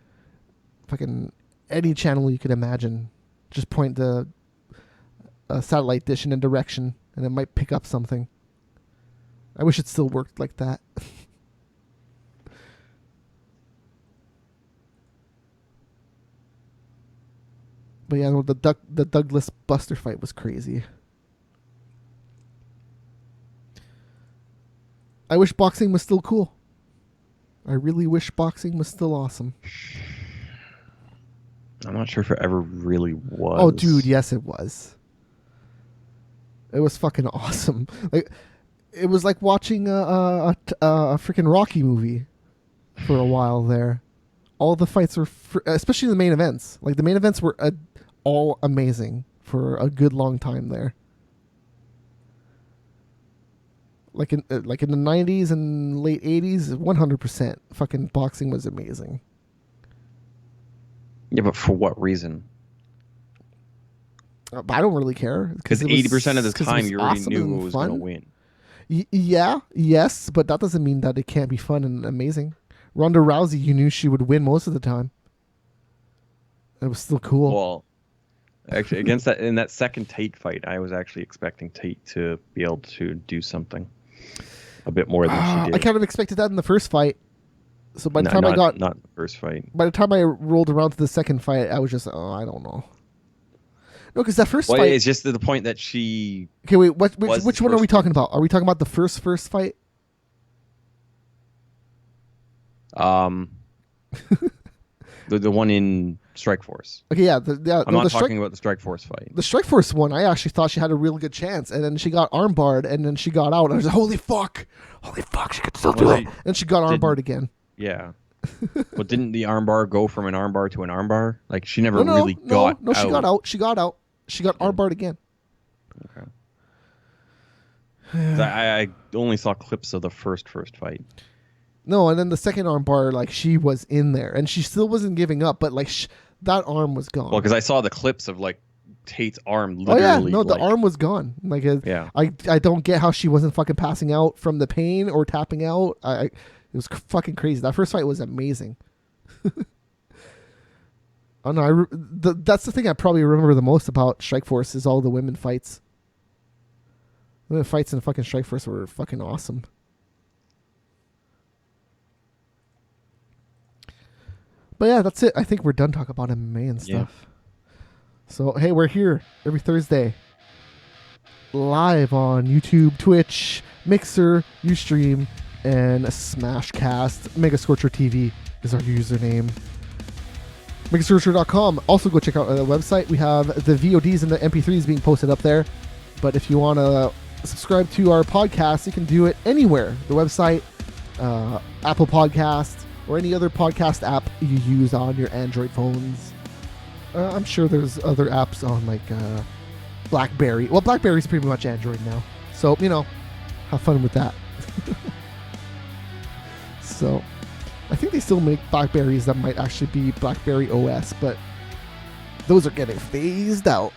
fucking any channel you could imagine. Just point the satellite dish in a direction and it might pick up something. I wish it still worked like that. But yeah, the Douglas Buster fight was crazy. I wish boxing was still cool. I really wish boxing was still awesome. I'm not sure if it ever really was. Oh, dude, yes, it was. It was fucking awesome. Like, it was like watching a freaking Rocky movie for a while there. All the fights were, especially the main events. Like the main events were all amazing for a good long time there. Like in the 90s and late 80s, 100%. Fucking boxing was amazing. Yeah, but for what reason? But I don't really care. Because 80% of the time you already awesome knew and who was fun. going to win. Yes, but that doesn't mean that it can't be fun and amazing. Ronda Rousey, you knew she would win most of the time. It was still cool. Well, actually, in that second Tate fight, I was actually expecting Tate to be able to do something a bit more than she did. I kind of expected that in the first fight. So by the time not the first fight. By the time I rolled around to the second fight, I was just, I don't know. No, because that first Well, fight. it's just to the point that she. Okay, wait. Which one are we talking about? Are we talking about the first fight? The one in Strikeforce. Okay, yeah. I'm not talking about the Strikeforce fight. The Strikeforce one, I actually thought she had a real good chance, and then she got armbarred, and then she got out, and I was like, holy fuck, she could still do it. And she got armbarred again. Yeah. But didn't the armbar go from an armbar to an armbar? Like she never really got out. No, she got out. She got out. She got armbarred again. Okay. I only saw clips of the first fight. No, and then the second armbar, like she was in there, and she still wasn't giving up, but like that arm was gone. Well, because I saw the clips of like Tate's arm literally. Oh yeah, no, the arm was gone. Like, yeah. I don't get how she wasn't fucking passing out from the pain or tapping out. It was fucking crazy. That first fight was amazing. Oh no, that's the thing I probably remember the most about Strikeforce is all the women fights. The fights in fucking Strikeforce were fucking awesome. But yeah, that's it. I think we're done talking about MMA and stuff. Yeah. So hey, we're here every Thursday, live on YouTube, Twitch, Mixer, Ustream, and Smashcast. Mega Scorcher TV is our username. MegaScorcher.com. Also go check out the website. We have the VODs and the MP3s being posted up there. But if you want to subscribe to our podcast, you can do it anywhere. The website, Apple Podcasts, or any other podcast app you use on your Android phones. I'm sure there's other apps on like BlackBerry. Well, BlackBerry's pretty much Android now. So, have fun with that. So, I think they still make BlackBerries that might actually be BlackBerry OS, but those are getting phased out.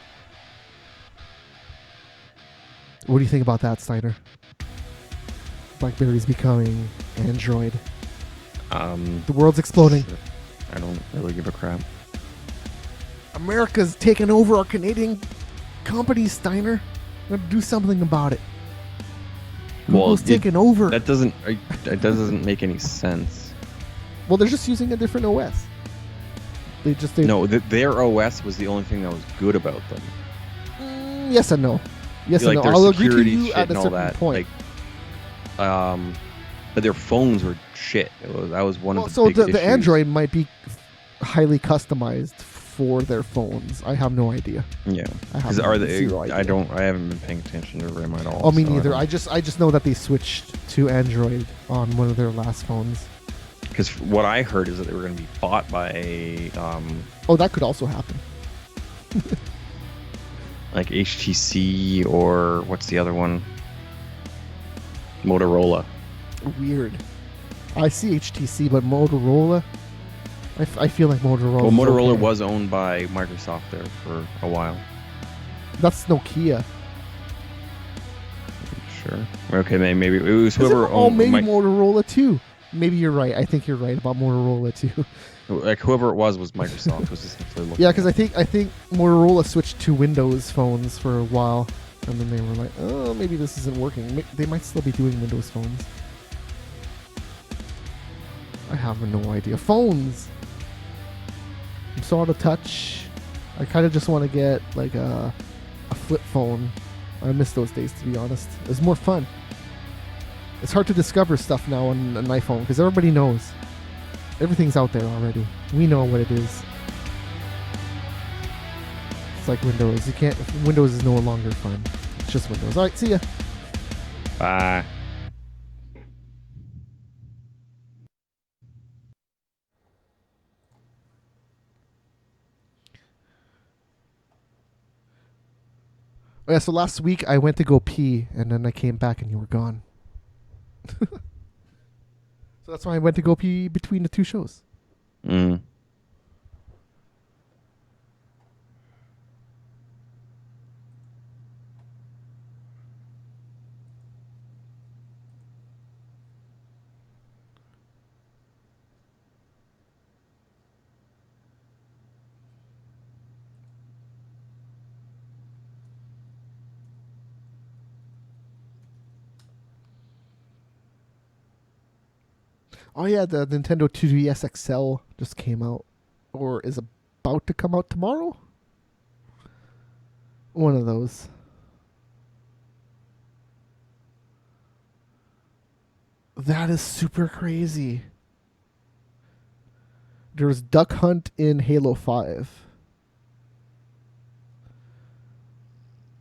What do you think about that, Steiner? BlackBerry's becoming Android. The world's exploding. I don't really give a crap. America's taking over our Canadian companies, Steiner. We're going to do something about it. Google's taking over. That doesn't make any sense. Well, they're just using a different OS. Their OS was the only thing that was good about them. Yes and no. Yes and no. Their I'll agree to security you shit at a and all certain that. point. But their phones were shit. That was one of the so big issues. The Android might be highly customized for their phones. I have no idea. Yeah. I have zero idea. I haven't been paying attention to them at all. Oh, me neither. I just know that they switched to Android on one of their last phones. Because what I heard is that they were going to be bought by a Oh, that could also happen. like HTC or what's the other one? Motorola. Weird. I see HTC, but Motorola. I feel like Motorola. Well, Motorola was owned by Microsoft there for a while. That's Nokia. Sure. Okay, maybe it was whoever owned. Oh, maybe my, Motorola too. Maybe you're right. I think you're right about Motorola too. Like whoever it was Microsoft was essentially looking. Yeah, because I think Motorola switched to Windows phones for a while, and then they were like, oh, maybe this isn't working. They might still be doing Windows phones. I have no idea. Phones. I'm so out of touch. I kind of just want to get like a flip phone. I miss those days, to be honest. It was more fun. It's hard to discover stuff now on an iPhone because everybody knows. Everything's out there already. We know what it is. It's like Windows. Windows is no longer fun. It's just Windows. All right, see ya. Bye. Oh, yeah, so last week I went to go pee, and then I came back and you were gone. So that's why I went to go pee between the two shows. Mm. Oh yeah, the Nintendo 2DS XL just came out, or is about to come out tomorrow. One of those. That is super crazy. There's Duck Hunt in Halo 5.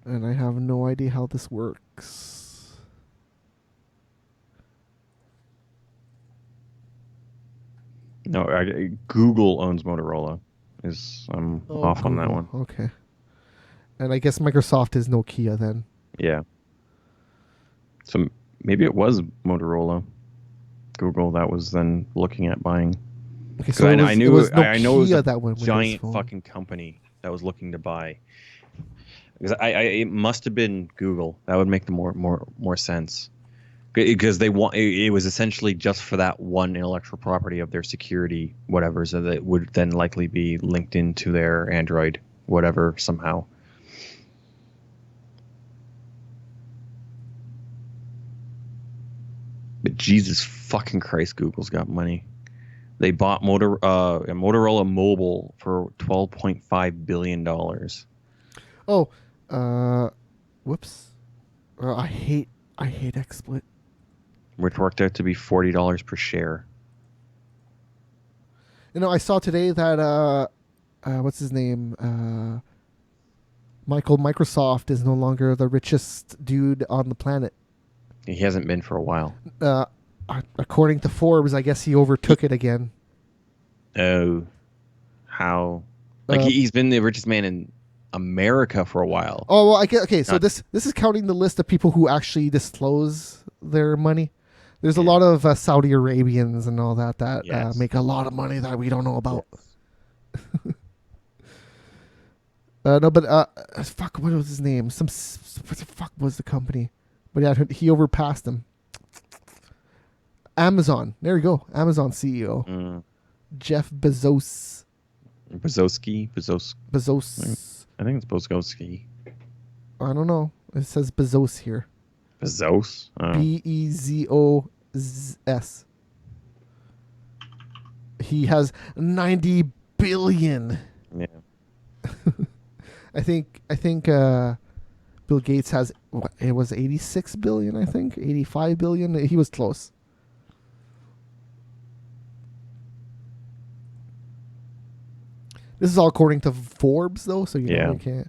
And I have no idea how this works. No, Google owns Motorola. I'm off on that one. Okay. And I guess Microsoft is Nokia then. Yeah. So maybe it was Motorola, Google that was then looking at buying. Okay, so I knew it was a that went giant fucking company that was looking to buy. Because it must have been Google. That would make the more sense. Because it was essentially just for that one intellectual property of their security, whatever, so that would then likely be linked into their Android, whatever, somehow. But Jesus fucking Christ, Google's got money. They bought Motorola Mobile for $12.5 billion. Oh, whoops. I hate XSplit. Which worked out to be $40 per share. I saw today that what's his name? Microsoft is no longer the richest dude on the planet. He hasn't been for a while. According to Forbes, I guess he overtook it again. Oh, how? Like he's been the richest man in America for a while. Oh well, I get okay. So Not- this is counting the list of people who actually disclose their money. There's a lot of Saudi Arabians and all that Yes. make a lot of money that we don't know about. No, but fuck, what was his name? What the fuck was the company? But yeah, he overpassed him. Amazon. There you go. Amazon CEO. Jeff Bezos. Bezos. Bezos. I think it's Bozowski. I don't know. It says Bezos here. Bezos. Bezos. He has 90 billion. Yeah. I think Bill Gates has it was 86 billion, I think, 85 billion. He was close. This is all according to Forbes, though, so you know you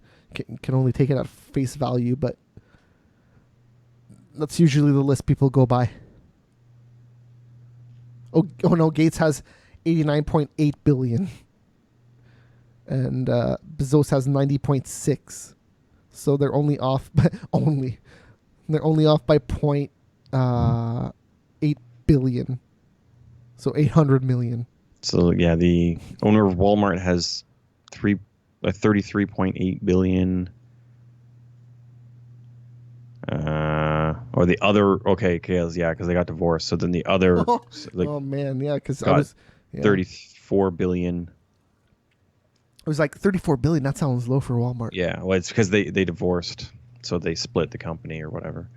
can only take it at face value, but that's usually the list people go by. Oh no, Gates has 89.8 billion. And Bezos has 90.6. So they're only off by they're only off by 0.8 billion. So 800 million. So yeah, the owner of Walmart has 33.8 billion. Or the other because they got divorced. So then the other oh man, yeah, because I got was 34 billion. It was like 34 billion. That sounds low for Walmart. Yeah, well, it's because they divorced, so they split the company or whatever.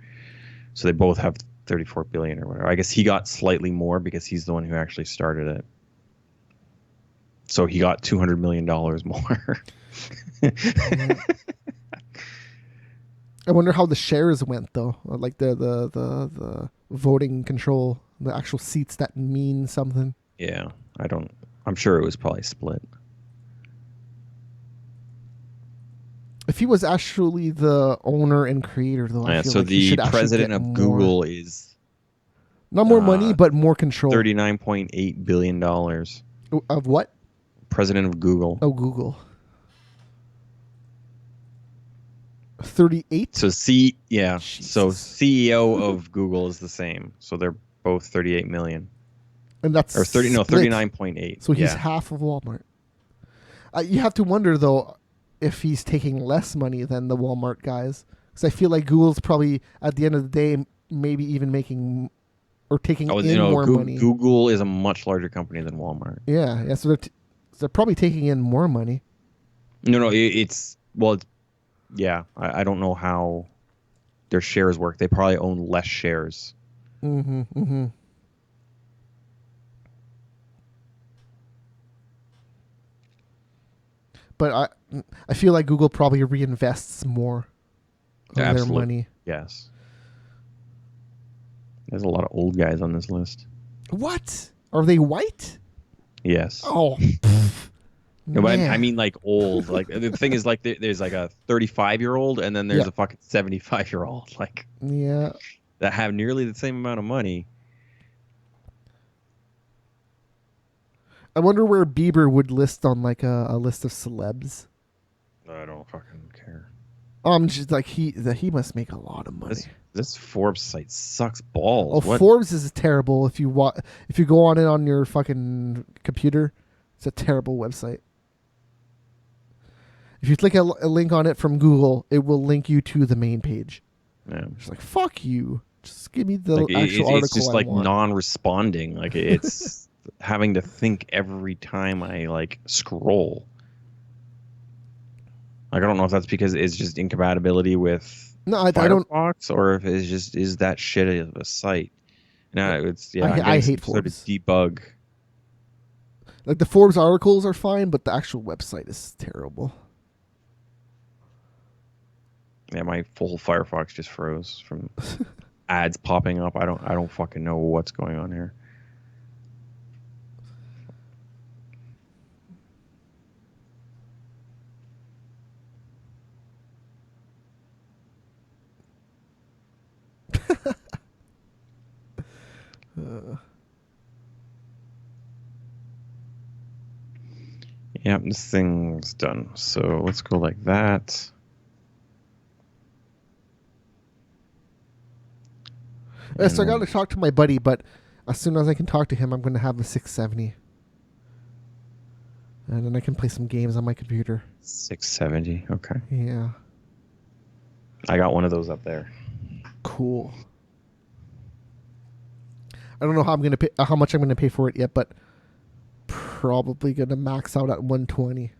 So they both have 34 billion or whatever. I guess he got slightly more because he's the one who actually started it. So he got $200 million more. I wonder how the shares went though. Like the voting control, the actual seats that mean something. Yeah, I'm sure it was probably split. If he was actually the owner and creator, though, I feel so like he should the actually president get of more. Google is Not more money, but more control. $39.8 billion. Of what? President of Google. Oh, Google. 38? So Jesus. So CEO of Google is the same. So they're both 38 million. And that's 39.8. So he's half of Walmart. You have to wonder though if he's taking less money than the Walmart guys, because I feel like Google's probably at the end of the day maybe even making or taking in more money. Google is a much larger company than Walmart. Yeah. So they're probably taking in more money. No, I don't know how their shares work. They probably own less shares. Mm-hmm. But I feel like Google probably reinvests more of their money. Yes. There's a lot of old guys on this list. What? Are they white? Yes. Oh. No, but I mean like old. Like the thing is like there's like a 35-year-old and then there's a fucking 75-year-old like that have nearly the same amount of money. I wonder where Bieber would list on like a list of celebs. I don't fucking care. Just like he must make a lot of money. This Forbes site sucks balls. Oh, Forbes is terrible. If you go on it on your fucking computer, it's a terrible website. If you click a link on it from Google, it will link you to the main page. Yeah. It's like, fuck you. Just give me the actual article. It's just like non-responding. Like it's having to think every time I like scroll. Like I don't know if that's because it's just incompatibility with Firefox or if it's just is that shit of a site. No, it's I hate Forbes. Sort of debug. Like the Forbes articles are fine, but the actual website is terrible. Yeah, my full Firefox just froze from ads popping up. I don't fucking know what's going on here. Yep, this thing's done. So let's go like that. So I got to talk to my buddy, but as soon as I can talk to him, I'm going to have the 670. And then I can play some games on my computer. 670. Okay. Yeah. I got one of those up there. Cool. I don't know how how much I'm going to pay for it yet, but probably going to max out at 120.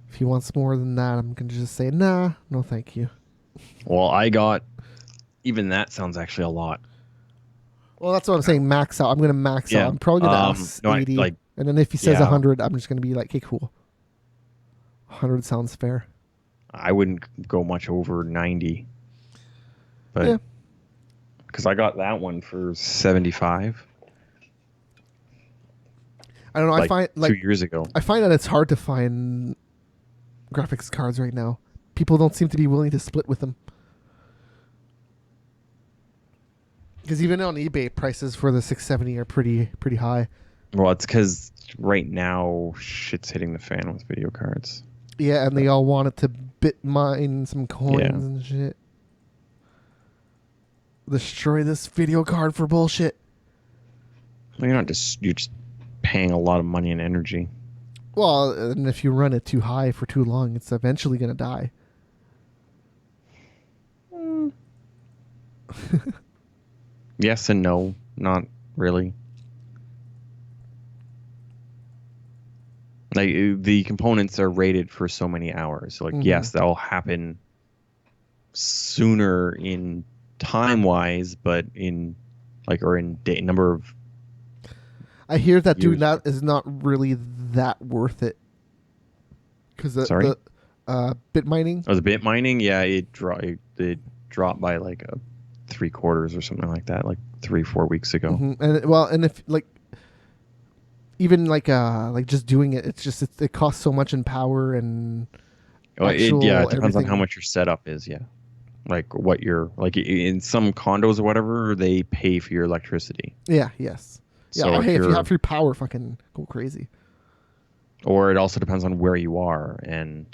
If he wants more than that, I'm going to just say, nah, no thank you. Well, I got... Even that sounds actually a lot. Well, that's what I'm saying, max out. I'm going to max out. I'm probably going to ask 80. And then if he says 100, I'm just going to be like, okay, cool. 100 sounds fair. I wouldn't go much over 90. But... Yeah. Because I got that one for 75. I don't know. I find 2 years ago. I find that it's hard to find graphics cards right now. People don't seem to be willing to split with them. Because even on eBay, prices for the 670 are pretty high. Well, it's because right now shit's hitting the fan with video cards. Yeah, and they all wanted to bit mine some coins and shit. Destroy this video card for bullshit. Well, you're just paying a lot of money and energy. Well, and if you run it too high for too long, it's eventually going to die. Yes and no, not really. Like the components are rated for so many hours. Like yes, that'll happen sooner in time-wise, but in number of. I hear that doing that is not really that worth it. Because the bit mining. Oh, the bit mining, yeah, it dropped by like a 3/4 or something like that, like 3-4 weeks ago. And if even just doing it, it costs so much in power and. It depends on how much your setup is. Yeah. Like what you're like in some condos or whatever, they pay for your electricity. Yeah. Yes. So yeah. Hey, if you have free power, fucking go crazy. Or it also depends on where you are, and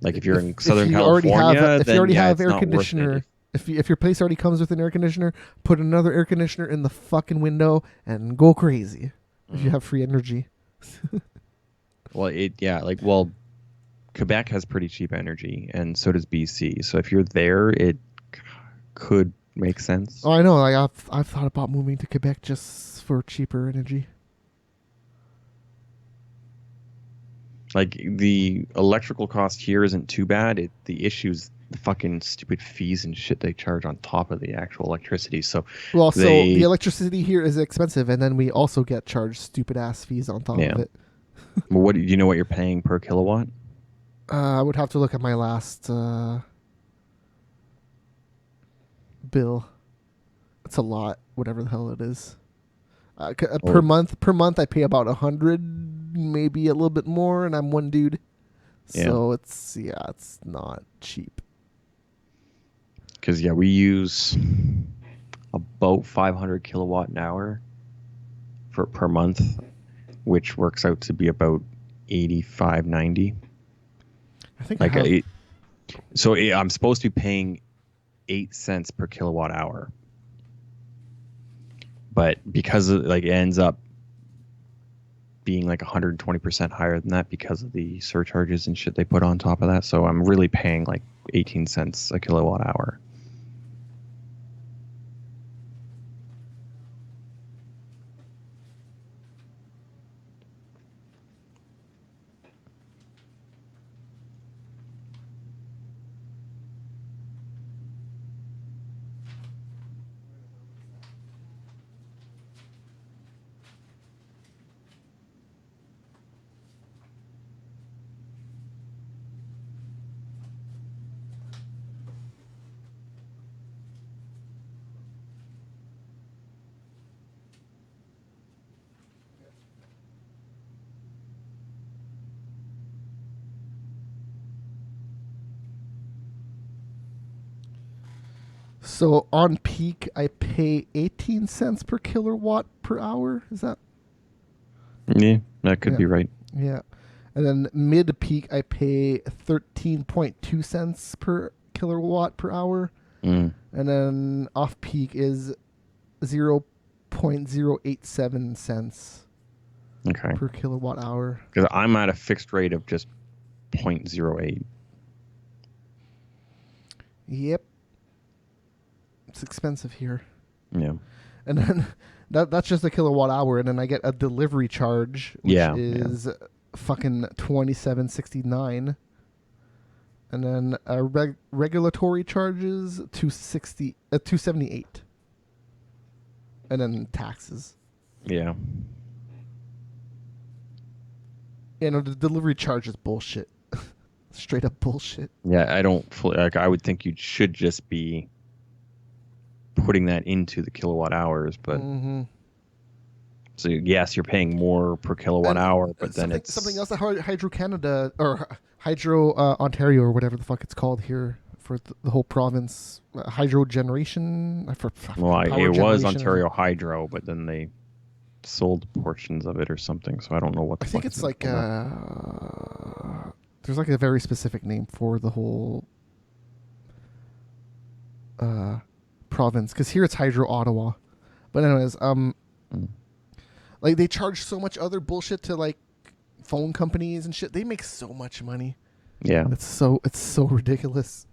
like if you're in Southern California, if you already have air conditioner, if your place already comes with an air conditioner, put another air conditioner in the fucking window and go crazy. If you have free energy. Quebec has pretty cheap energy, and so does BC. So if you're there, it could make sense. Oh, I know. Like I've thought about moving to Quebec just for cheaper energy. Like the electrical cost here isn't too bad. The issue's the fucking stupid fees and shit they charge on top of the actual electricity. So the electricity here is expensive, and then we also get charged stupid ass fees on top of it. Well, what do you know what you're paying per kilowatt? I would have to look at my last bill. It's a lot, whatever the hell it is. Per month, I pay about 100, maybe a little bit more, and I'm one dude. So it's not cheap. Because we use about 500 kilowatt an hour per month, which works out to be about 85-90. I think I'm supposed to be paying 8 cents per kilowatt hour, but because it ends up being like 120% higher than that because of the surcharges and shit they put on top of that. So I'm really paying like 18 cents a kilowatt hour. So on peak, I pay 18 cents per kilowatt per hour. Is that? Yeah, that could Yeah. be right. Yeah. And then mid peak, I pay 13.2 cents per kilowatt per hour. Mm, And then off peak is 0.087 cents okay. per kilowatt hour. Because I'm at a fixed rate of just 0.08. Yep. It's expensive here. Yeah. And then that's just a kilowatt hour, and then I get a delivery charge, which Yeah, is fucking 27.69, and then regulatory charges 278, and then taxes. Yeah. You know, the delivery charge is bullshit, straight up bullshit. Yeah, I don't fully, like, I would think you should just be putting that into the kilowatt hours, but Mm-hmm. so yes, you're paying more per kilowatt hour, but then it's something else that Hydro Canada or Hydro Ontario or whatever the fuck it's called here for the whole province, hydro generation. Well, power it was generation. Ontario Hydro, but then they sold portions of it or something. So I don't know what. I think it's like there's like a very specific name for the whole province, because here it's Hydro Ottawa, but anyways, like they charge so much other bullshit to like phone companies and shit. They make so much money. Yeah. It's so ridiculous.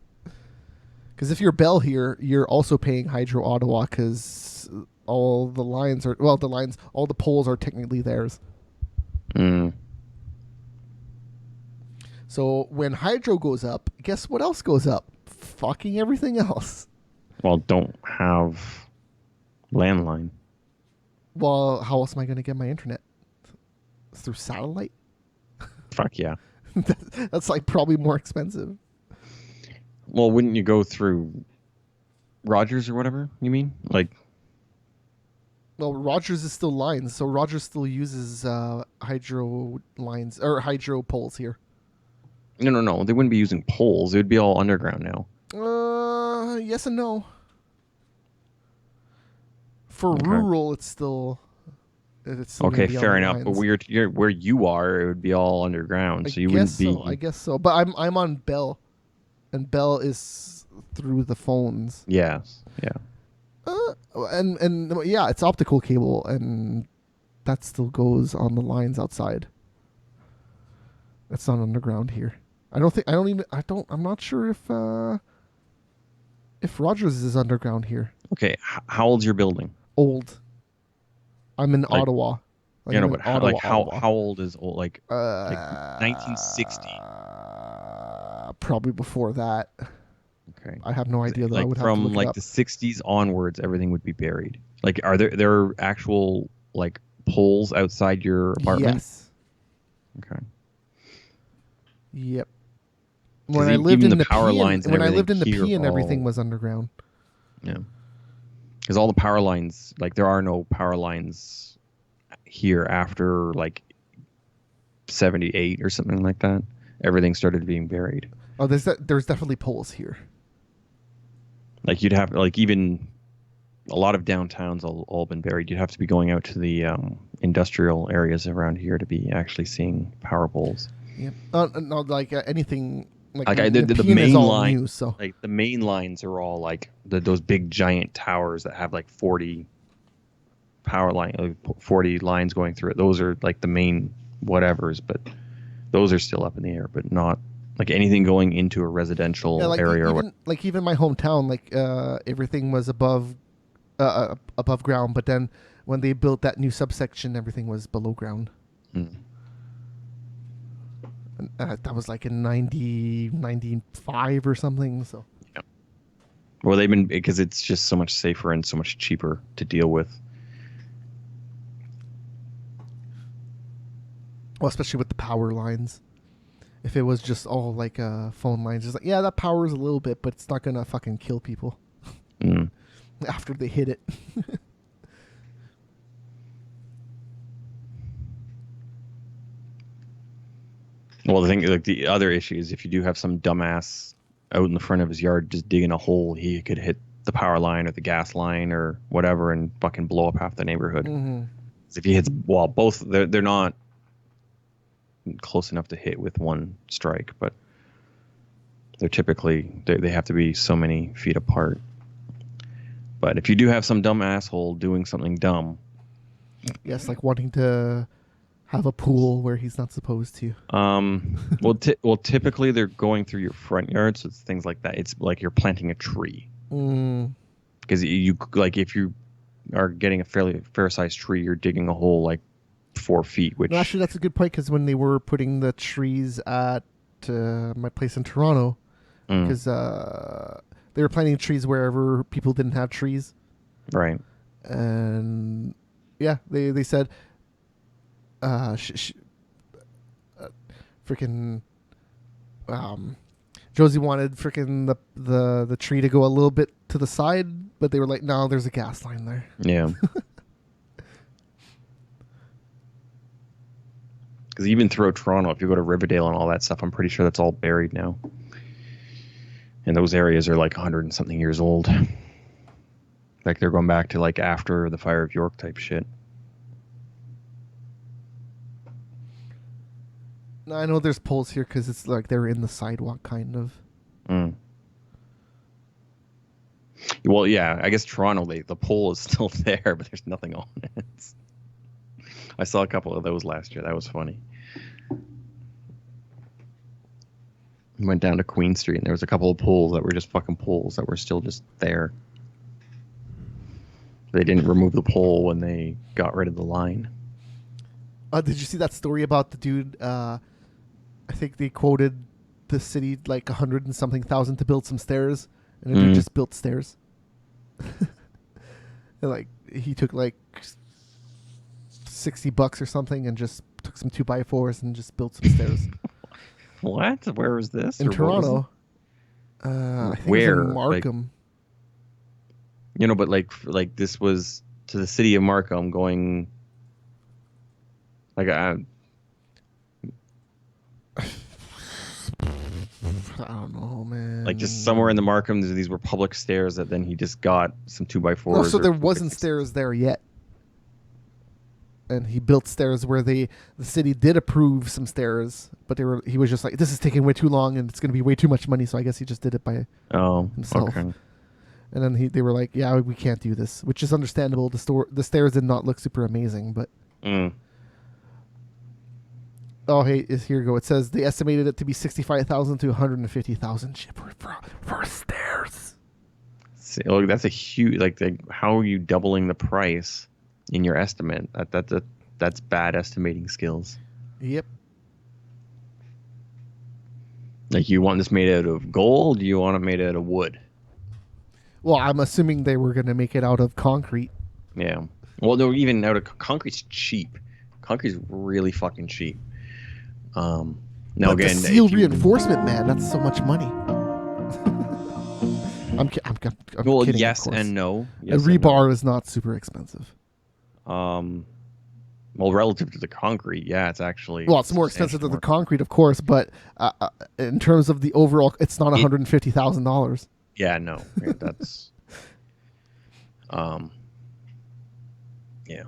Because if you're Bell here, you're also paying Hydro Ottawa because all the lines are all the poles are technically theirs. Mm. So when Hydro goes up, guess what else goes up? Fucking everything else. Well, don't have landline. Well, how else am I going to get my internet? Through satellite? Fuck yeah. That's like probably more expensive. Well, wouldn't you go through Rogers or whatever? You mean like? Well, Rogers is still lines, so Rogers still uses hydro lines or hydro poles here. No. They wouldn't be using poles. It would be all underground now. Yes and no. For Okay. rural, it's still Okay, gonna be on fair the enough. But lines. where you are, it would be all underground, so you wouldn't be. I guess so. But I'm on Bell, and Bell is through the phones. Yes. Yeah. And yeah, it's optical cable, and that still goes on the lines outside. It's not underground here. I'm not sure if Rogers is underground here. Okay. How old's your building? Old. I'm in Like- Ottawa. You know, I'm but in how, Ottawa, like how Ottawa. how old is old? Like 1960. Probably before that. Okay. I have no idea though. I Like would have to from look it like up. the 60s onwards, everything would be buried. Like, are there actual like poles outside your apartment? Yes. Okay. Yep. 'Cause When I lived even in the the power P lines and when I lived in the everything P here and everything all- was underground. Yeah. Because all the power lines, like there are no power lines here after like 78 or something like that. Everything started being buried. Oh, there's definitely poles here. Like you'd have like even a lot of downtowns all been buried. You'd have to be going out to the industrial areas around here to be actually seeing power poles. Yep. No, like anything like Like the the P is main all line, new, so like the main lines are all like those big giant towers that have like 40 power line, 40 lines going through it. Those are like the main whatevers, but those are still up in the air, but not like anything going into a residential yeah, like area or what. even my hometown, like everything was above ground, but then when they built that new subsection, everything was below ground. Hmm. And, that was like in 95 or something. So Well, they've been because it's just so much safer and so much cheaper to deal with. well, especially with the power lines. If it was just all like phone lines, it's like yeah, that powers a little bit, but it's not gonna fucking kill people Mm. after they hit it. Well, the thing, like the other issue is if you do have some dumbass out in the front of his yard just digging a hole, he could hit the power line or the gas line or whatever and fucking blow up half the neighborhood. Mm-hmm. If he hits, well, both they're not close enough to hit with one strike, but they're typically they have to be so many feet apart. But if you do have some dumb asshole doing something dumb, Yes, like wanting to have a pool where he's not supposed to. well, typically they're going through your front yard, so it's things like that. It's like you're planting a tree. Because you like if you are getting a fair sized tree, you're digging a hole like 4 feet. Which No, actually, that's a good point because when they were putting the trees at my place in Toronto, because they were planting trees wherever people didn't have trees, right? And yeah, they said, freaking, Josie wanted freaking the tree to go a little bit to the side, but they were like, no, there's a gas line there. Yeah. Because even throughout Toronto, if you go to Riverdale and all that stuff, I'm pretty sure that's all buried now. And those areas are like 100 and something years old. Like they're going back to like after the Fire of York type shit. No, I know there's poles here because it's like they're in the sidewalk, kind of. Well, yeah, I guess Toronto, the pole is still there, but there's nothing on it. I saw a couple of those last year. That was funny. We went down to Queen Street, and there was a couple of poles that were just fucking poles that were still just there. They didn't remove the pole when they got rid of the line. Did you see that story about the dude? I think they quoted the city like 100 and something thousand to build some stairs, and the dude just built stairs. And like he took like $60 or something, and just took some 2x4s and just built some stairs. What? Where was this? In Toronto. I think where? it was in Markham. Like, but like this was to the city of Markham going. Like I don't know, man. Like just somewhere in the Markham, these were public stairs that then he just got some 2x4s. No, so there wasn't stairs there yet. And he built stairs where the city did approve some stairs, but he was just like, this is taking way too long and it's going to be way too much money, so I guess he just did it by himself. Okay. And then they were like, yeah, we can't do this, which is understandable. The stairs did not look super amazing, but oh, hey, here you go. It says they estimated it to be 65,000 to 150,000 for stairs. See, look, that's a huge like how are you doubling the price in your estimate? That's bad estimating skills. Yep. Like you want this made out of gold? You want it made out of wood? Well, I'm assuming they were going to make it out of concrete. Yeah. Well, no, even out of concrete's cheap. Concrete's really fucking cheap. Now but again, the steel reinforcement, man, that's so much money. I'm well, kidding, yes and no. Yes and rebar is not super expensive. Well, relative to the concrete, yeah, it's actually. Well, it's more expensive than the concrete, of course, but in terms of the overall, it's not $150,000. Yeah, no, that's. Yeah.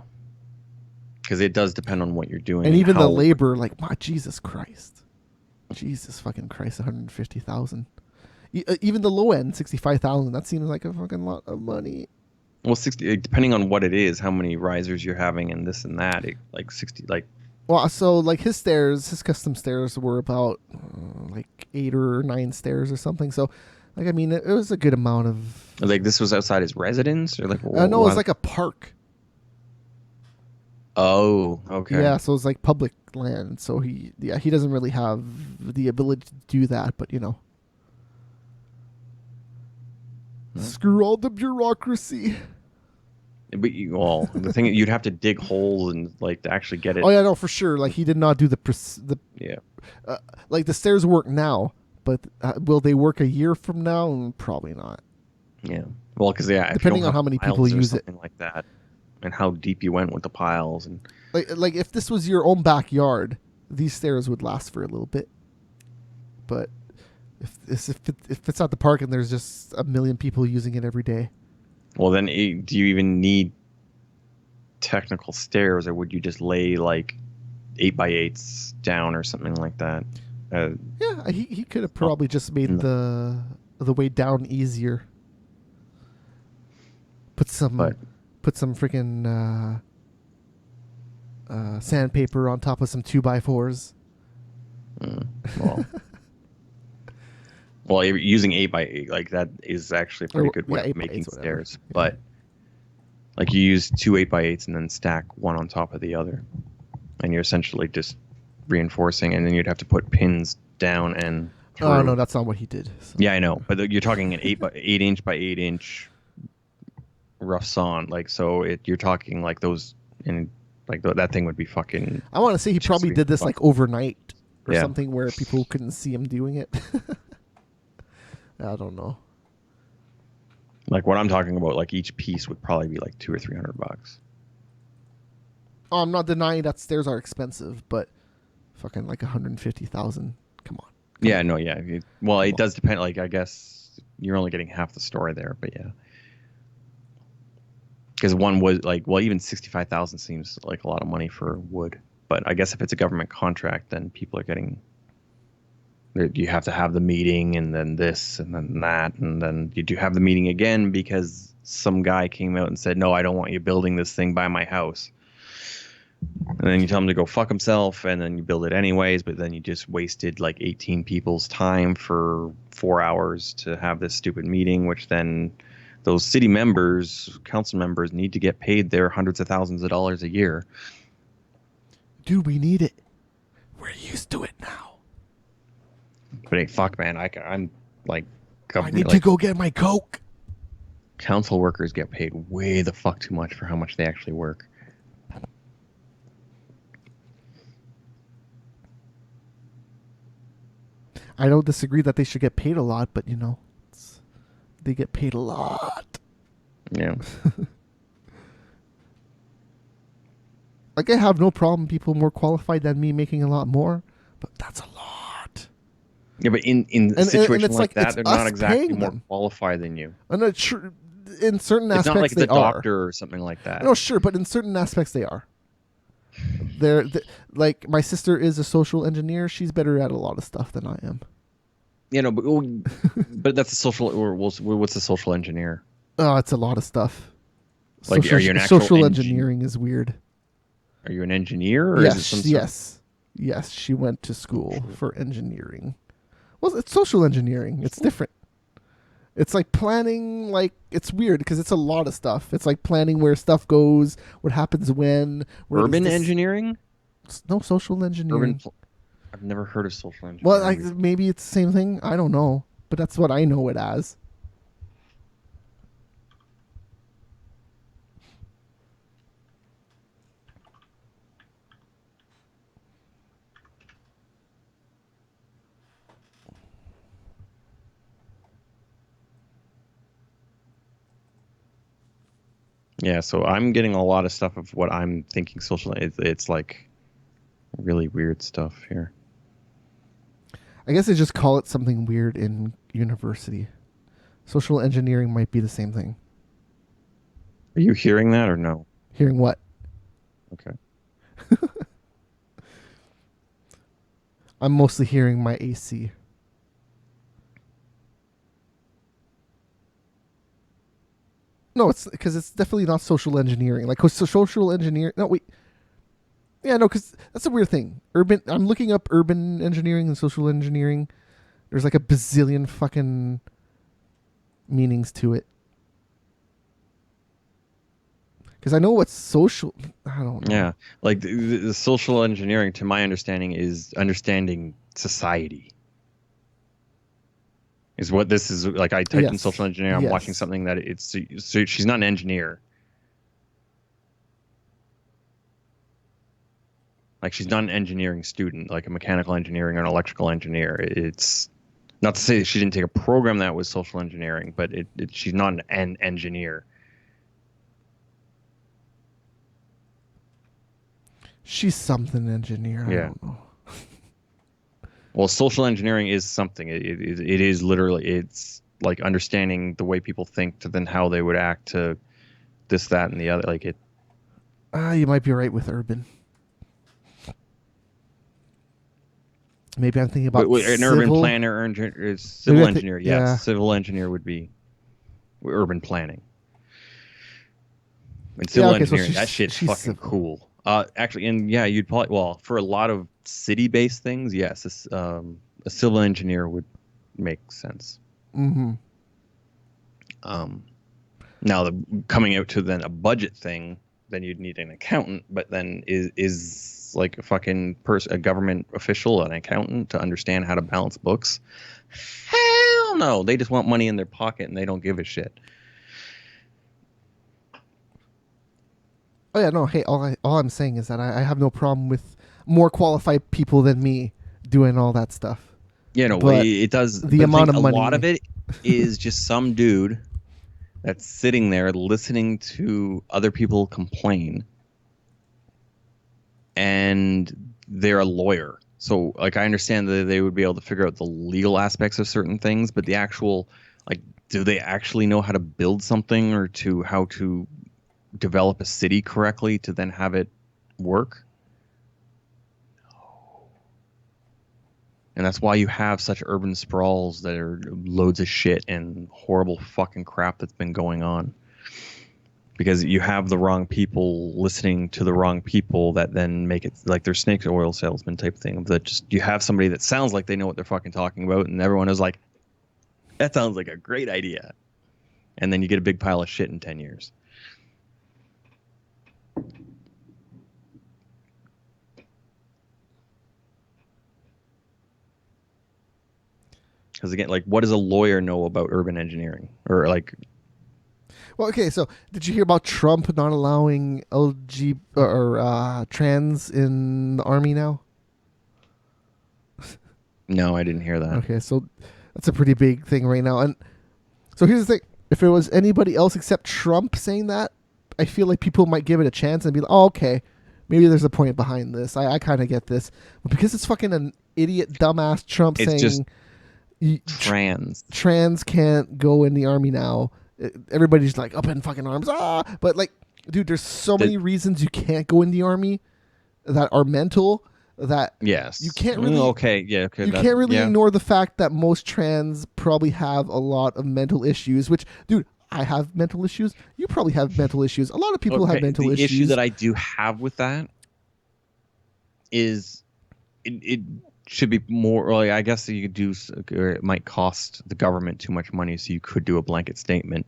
Because it does depend on what you're doing. And even the labor, like, my Jesus Christ. Jesus fucking Christ, 150,000. Even the low end, 65,000, that seems like a fucking lot of money. Well, 60, depending on what it is, how many risers you're having and this and that, like 60, like. Well, so like his custom stairs were about like 8 or 9 stairs or something. So, like, I mean, it was a good amount of. Like this was outside his residence, or like. No, it was like a park. Oh, okay. Yeah, so it's like public land. So he doesn't really have the ability to do that, but screw all the bureaucracy. But the thing you'd have to dig holes and like to actually get it. Oh yeah, no, for sure. Like he did not do like the stairs work now, but will they work a year from now? Probably not. Yeah. Well, because depending on how many people use it, like that. And how deep you went with the piles, and like if this was your own backyard, these stairs would last for a little bit. But If it's at the park and there's just a million people using it every day. Well, then do you even need technical stairs, or would you just lay like 8x8s down or something like that? Yeah, he could have probably just made the way down easier. Put some freaking sandpaper on top of some 2x4s. Well, well, using 8x8 like that is actually a pretty good way of making stairs. Yeah. But like you use 2 8x8s and then stack one on top of the other, and you're essentially just reinforcing, and then you'd have to put pins down and through. Oh no, that's not what he did. So. Yeah, I know, but you're talking an 8 by 8 inch rough sawn, like so you're talking like those, and like that thing would be fucking. I want to say he probably did this like overnight or something where people couldn't see him doing it. I don't know. Like what I'm talking about, like each piece would probably be like $200 or $300. Oh, I'm not denying that stairs are expensive, but fucking like 150,000. Come on. Yeah, no, yeah. It does depend. Like I guess you're only getting half the story there, but yeah. Because one was like, well, even 65,000 seems like a lot of money for wood. But I guess if it's a government contract, then people are getting. You have to have the meeting, and then this, and then that, and then you do have the meeting again because some guy came out and said, "No, I don't want you building this thing by my house." And then you tell him to go fuck himself, and then you build it anyways. But then you just wasted like 18 people's time for 4 hours to have this stupid meeting, which then. Those city members, council members, need to get paid their hundreds of thousands of dollars a year. Dude, we need it. We're used to it now. But hey, fuck, man, I'm like... I need to go get my Coke. Council workers get paid way the fuck too much for how much they actually work. I don't disagree that they should get paid a lot, but, they get paid a lot. Yeah. Like, I have no problem people more qualified than me making a lot more, but that's a lot. Yeah, but in a situation like that, they're not exactly more qualified than you. And in certain aspects, it's not like they the doctor or something like that. No, sure, but in certain aspects, they are. They're like, my sister is a social engineer. She's better at a lot of stuff than I am. But that's a social. Or what's a social engineer? Oh, it's a lot of stuff. Like, are you an actual social engineering is weird. Are you an engineer? Or yes, is it some yes. She went to school for engineering. Well, it's social engineering. It's different. It's like planning. Like, it's weird because it's a lot of stuff. It's like planning where stuff goes, what happens when. Urban engineering? No, social engineering. I've never heard of social engineering. Well, maybe it's the same thing. I don't know. But that's what I know it as. Yeah, so I'm getting a lot of stuff of what I'm thinking social. It's like really weird stuff here. I guess they just call it something weird in university. Social engineering might be the same thing. Are you hearing that or no? Hearing what? Okay. I'm mostly hearing my AC. No, it's because it's definitely not social engineering. Like, social engineering. No, wait. Yeah, no, because that's a weird thing. I'm looking up urban engineering and social engineering. There's like a bazillion fucking meanings to it. Because I know what's social. I don't know. Yeah, like the social engineering, to my understanding, is understanding society. Is what this is. Like, I typed in social engineering. I'm watching something that so she's not an engineer. Like, she's not an engineering student, like a mechanical engineering or an electrical engineer. It's not to say that she didn't take a program that was social engineering, but she's not an engineer. She's something engineer. I don't know. Well, social engineering is something. It is literally, it's like understanding the way people think to then how they would act to this, that, and the other. Like it. You might be right with urban. Maybe I'm thinking about An urban planner or civil engineer. Yes, yeah. civil engineer would be urban planning. And civil engineering, that shit's fucking civil. Cool. Actually, and yeah, you'd probably for a lot of city-based things, yes, a civil engineer would make sense. Mm-hmm. Now, coming out to then a budget thing, then you'd need an accountant. But then is like a fucking a government official, an accountant, to understand how to balance books? Hell no! They just want money in their pocket and they don't give a shit. Oh yeah, no. Hey, all I'm saying is that I have no problem with more qualified people than me doing all that stuff. Yeah, no, but it does. The amount of money. A lot of it is just some dude that's sitting there listening to other people complain, and they're a lawyer. So, like, I understand that they would be able to figure out the legal aspects of certain things, but the actual, like, do they actually know how to build something or how to develop a city correctly to then have it work? No. And that's why you have such urban sprawls that are loads of shit and horrible fucking crap that's been going on. Because you have the wrong people listening to the wrong people that then make it like they're snake oil salesman type thing. That just you have somebody that sounds like they know what they're fucking talking about, and everyone is like, that sounds like a great idea. And then you get a big pile of shit in 10 years. Because again, like, what does a lawyer know about urban engineering? Or like, well, okay, so did you hear about Trump not allowing LG or trans in the army now? No, I didn't hear that. Okay, so that's a pretty big thing right now. And so here's the thing: if it was anybody else except Trump saying that, I feel like people might give it a chance and be like, "Oh, okay, maybe there's a point behind this. I kind of get this." But because it's fucking an idiot, dumbass Trump saying just trans can't go in the army now. Everybody's like up in fucking arms. But like, dude, there's so many reasons you can't go in the army that are mental that yes, you can't really you can't really ignore the fact that most trans probably have a lot of mental issues, which, dude, I have mental issues. You probably have mental issues. A lot of people have mental issues. The issue that I do have with that is it should be more, like, I guess you could do, or it might cost the government too much money, so you could do a blanket statement.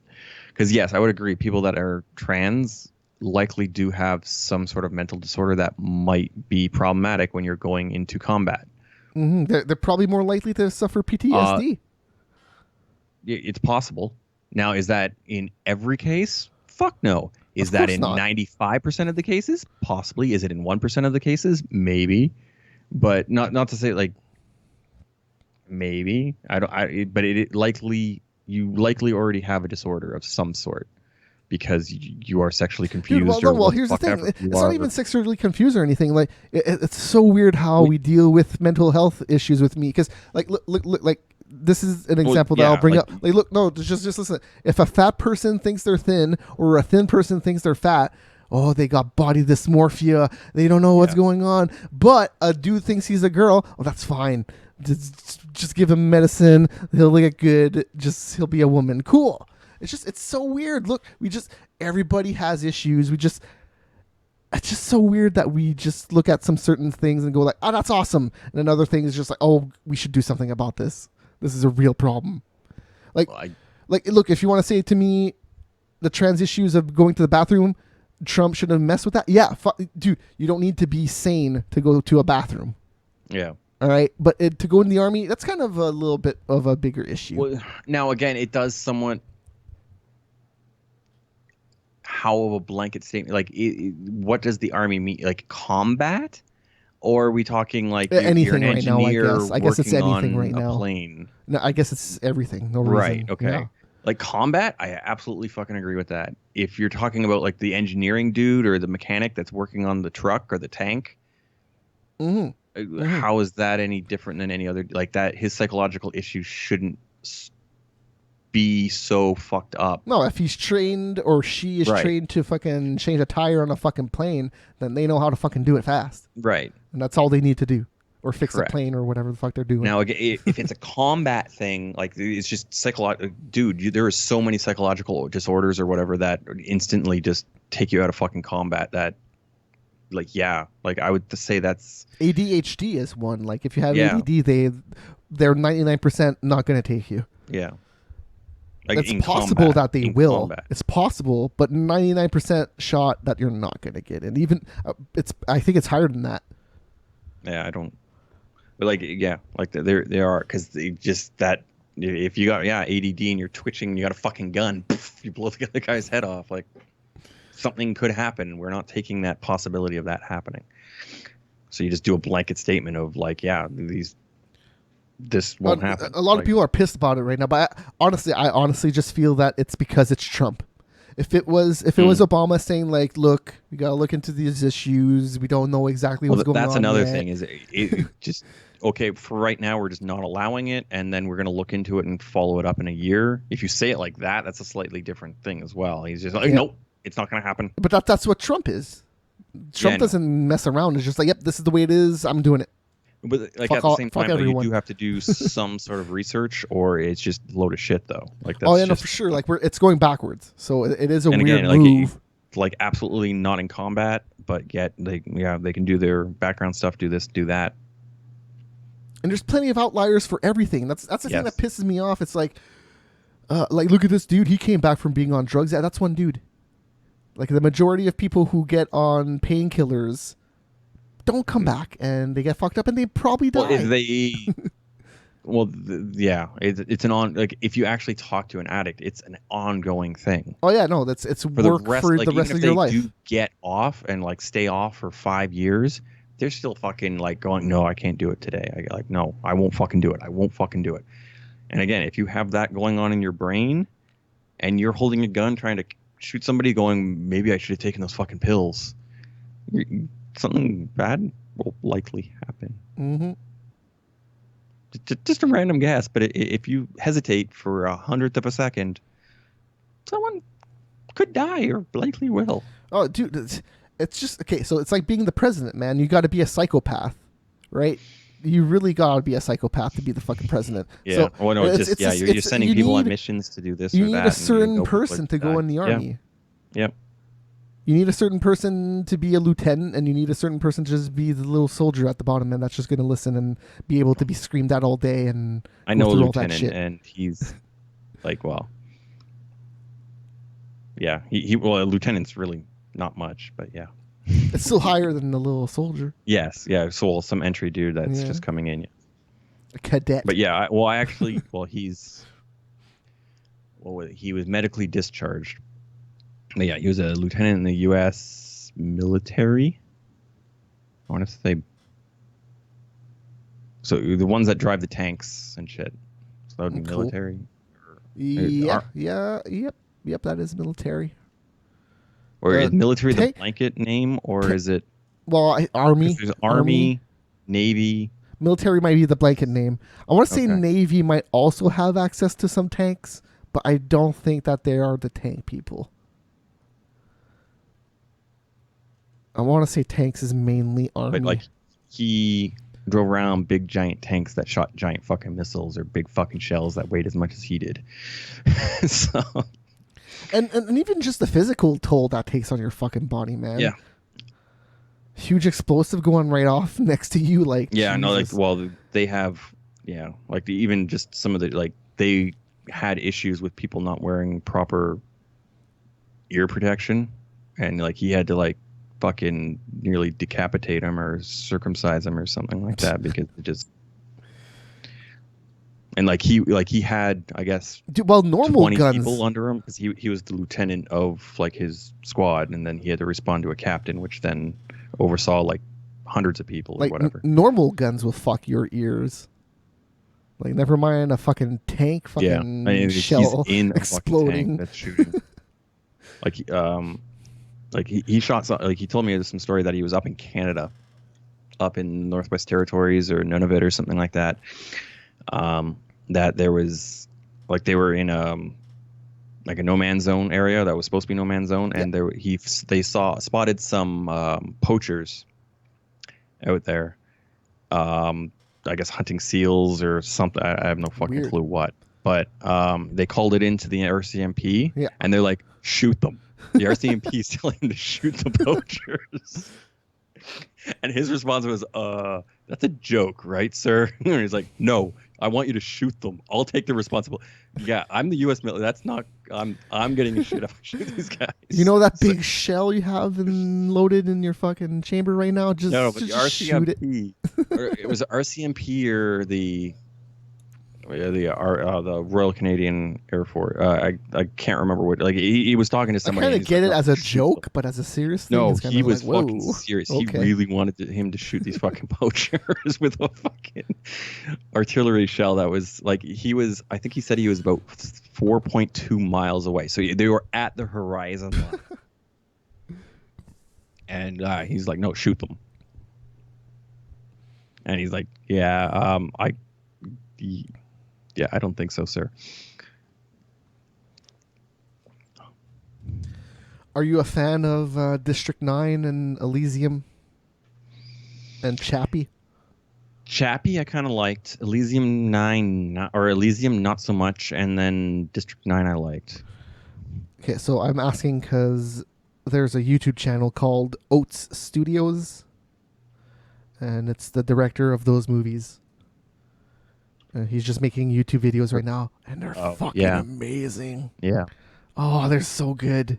Because yes, I would agree, people that are trans likely do have some sort of mental disorder that might be problematic when you're going into combat. Mm-hmm. They're probably more likely to suffer PTSD. It's possible. Now, is that in every case? Fuck no. Is that in 95% of the cases? Possibly. Is it in 1% of the cases? Maybe. But not to say, like, maybe. But it likely, you likely already have a disorder of some sort because you are sexually confused. Dude, well, here's the thing. It's not even sexually confused or anything. Like, it's so weird how we deal with mental health issues with me. Because, like, look, like, this is an example that I'll bring up. Like, look, no, just listen. If a fat person thinks they're thin or a thin person thinks they're fat, oh, they got body dysmorphia. They don't know what's going on. But a dude thinks he's a girl. Oh, that's fine. Just give him medicine. He'll get good. He'll be a woman. Cool. It's so weird. Look, everybody has issues. It's just so weird that we just look at some certain things and go like, oh, that's awesome. And another thing is just like, oh, we should do something about this. This is a real problem. Like, look, if you want to say to me the trans issues of going to the bathroom, Trump should have messed with that. Yeah, dude, you don't need to be sane to go to a bathroom. Yeah. All right. But to go in the army, that's kind of a little bit of a bigger issue. Well, now, again, it does somewhat. How of a blanket statement? Like, what does the army mean? Like combat? Or are we talking like anything you're an right now? I guess it's anything right now. A plane. No, I guess it's everything. No reason. Right. Okay. Yeah. Like combat, I absolutely fucking agree with that. If you're talking about like the engineering dude or the mechanic that's working on the truck or the tank, How is that any different than any other? Like that, his psychological issues shouldn't be so fucked up. No, if he's trained or she is Right. trained to fucking change a tire on a fucking plane, then they know how to fucking do it fast. Right. And that's all they need to do. Or fix Correct. a plane or whatever the fuck they're doing. Now, if it's a combat thing, like it's just psychological, dude, there are so many psychological disorders or whatever that instantly just take you out of fucking combat. That, like, yeah, like I would say that's ADHD is one. Like if you have Yeah. ADD, they're 99% not going to take you. yeah. Like It's in possible combat, that they in will. combat. It's possible, but 99% shot that you're not going to get. And even I think it's higher than that. Yeah, I don't. But like, yeah, like they are because they just that if you got ADD and you're twitching, and you got a fucking gun, poof, you blow the other guy's head off. Like something could happen. We're not taking that possibility of that happening. So you just do a blanket statement of like, yeah, this won't happen. A lot Like, of people are pissed about it right now, but I honestly just feel that it's because it's Trump. If it was Obama saying like, look, we gotta look into these issues. We don't know exactly what's going on. That's another yet. thing. Is it just okay for right now? We're just not allowing it, and then we're going to look into it and follow it up in a year. If you say it like that, that's a slightly different thing as well. He's just like, nope, it's not going to happen. But that's what Trump is. Trump doesn't mess around. It's just like, yep, this is the way it is. I'm doing it. But like Fuck at the same time, though, you do have to do some sort of research, or it's just a load of shit, though. Like that's no, for sure. Like it's going backwards. So it is a and weird again, move. Like absolutely not in combat, but yet they can do their background stuff, do this, do that. And there's plenty of outliers for everything. That's the thing that pisses me off. It's like look at this dude. He came back from being on drugs. Yeah, that's one dude. Like the majority of people who get on painkillers don't come back, and they get fucked up, and they probably die. It's an like if you actually talk to an addict, it's an ongoing thing. Oh yeah, no, it's For work the rest, for like, the rest even of if your they life. do get off and like stay off for 5 years, they're still fucking like going, no, I can't do it today. No, I won't fucking do it. I won't fucking do it. And again, if you have that going on in your brain, and you're holding a gun trying to shoot somebody, going, maybe I should have taken those fucking pills, something bad will likely happen. Mm-hmm. Just a random guess, but if you hesitate for 1/100 of a second, someone could die or likely will. Oh, dude, it's just okay. So it's like being the president, man. You got to be a psychopath, right? You really got to be a psychopath to be the fucking president. Yeah. So well, no, you're sending people on missions to do this or that. You need a certain person to go in the army. Yep. You need a certain person to be a lieutenant, and you need a certain person to just be the little soldier at the bottom, and that's just going to listen and be able to be screamed at all day. And I know a through all that lieutenant, shit. and he's like, well, yeah, a lieutenant's really not much, but yeah, it's still higher than the little soldier. Yes, yeah. So some entry dude that's just coming in. A cadet. But yeah, he was medically discharged. But yeah, he was a lieutenant in the U.S. military. I want to say. So the ones that drive the tanks and shit. So that would be Cool. military. Yep. That is military. Or is military the tank- blanket name, or is it? Well, Army. There's Army, Navy. Military might be the blanket name. I want to say Okay. Navy might also have access to some tanks, but I don't think that they are the tank people. I want to say tanks is mainly Army. But like he drove around big giant tanks that shot giant fucking missiles or big fucking shells that weighed as much as he did. So and even just the physical toll that takes on your fucking body, man. yeah. Huge explosive going right off next to you, like Yeah, no, like, Jesus. well, they have, like even just some of the, like, they had issues with people not wearing proper ear protection, and like he had to like fucking nearly decapitate him or circumcise him or something like that because it just, and like he had, I guess, Dude, well, normal 20 guns. people under him because he was the lieutenant of like his squad, and then he had to respond to a captain, which then oversaw like hundreds of people or Like whatever. normal guns will fuck your ears. Like never mind a fucking tank, fucking I mean, shell he's in a exploding. fucking tank that's shooting. like he shot some, like he told me some story that he was up in Canada up in Northwest Territories or Nunavut or something like that. That there was like they were in like a no man's zone area that was supposed to be no man's zone, and they spotted some poachers out there. I guess hunting seals or something. I have no fucking Weird. clue what. But they called it into the RCMP, Yeah. and they're like, shoot them. The RCMP is telling him to shoot the poachers. And his response was, that's a joke, right, sir? And he's like, no, I want you to shoot them. I'll take the responsibility. Yeah, I'm the U.S. military. That's not. I'm getting a shit if I shoot these guys. You know that big shell you have loaded in your fucking chamber right now? Just, No, but the just shoot it. RCMP, or it was the RCMP or the Royal Canadian Air Force. I can't remember what. Like he was talking to I somebody. kind of get like, it "No, as a shoot joke, them." but as a serious thing, No, it's kind he of was like, fucking whoa. serious. Okay. He really wanted him to shoot these fucking poachers with a fucking artillery shell that was like I think he said he was about 4.2 miles away. So they were at the horizon line. And he's like, no, shoot them. And he's like, yeah, I don't think so, sir. Are you a fan of District 9 and Elysium and Chappie? Chappie, I kind of liked. Elysium 9, or Elysium, not so much. And then District 9, I liked. Okay, so I'm asking because there's a YouTube channel called Oats Studios, and it's the director of those movies. He's just making YouTube videos right now, and they're fucking amazing. Yeah. Oh, they're so good.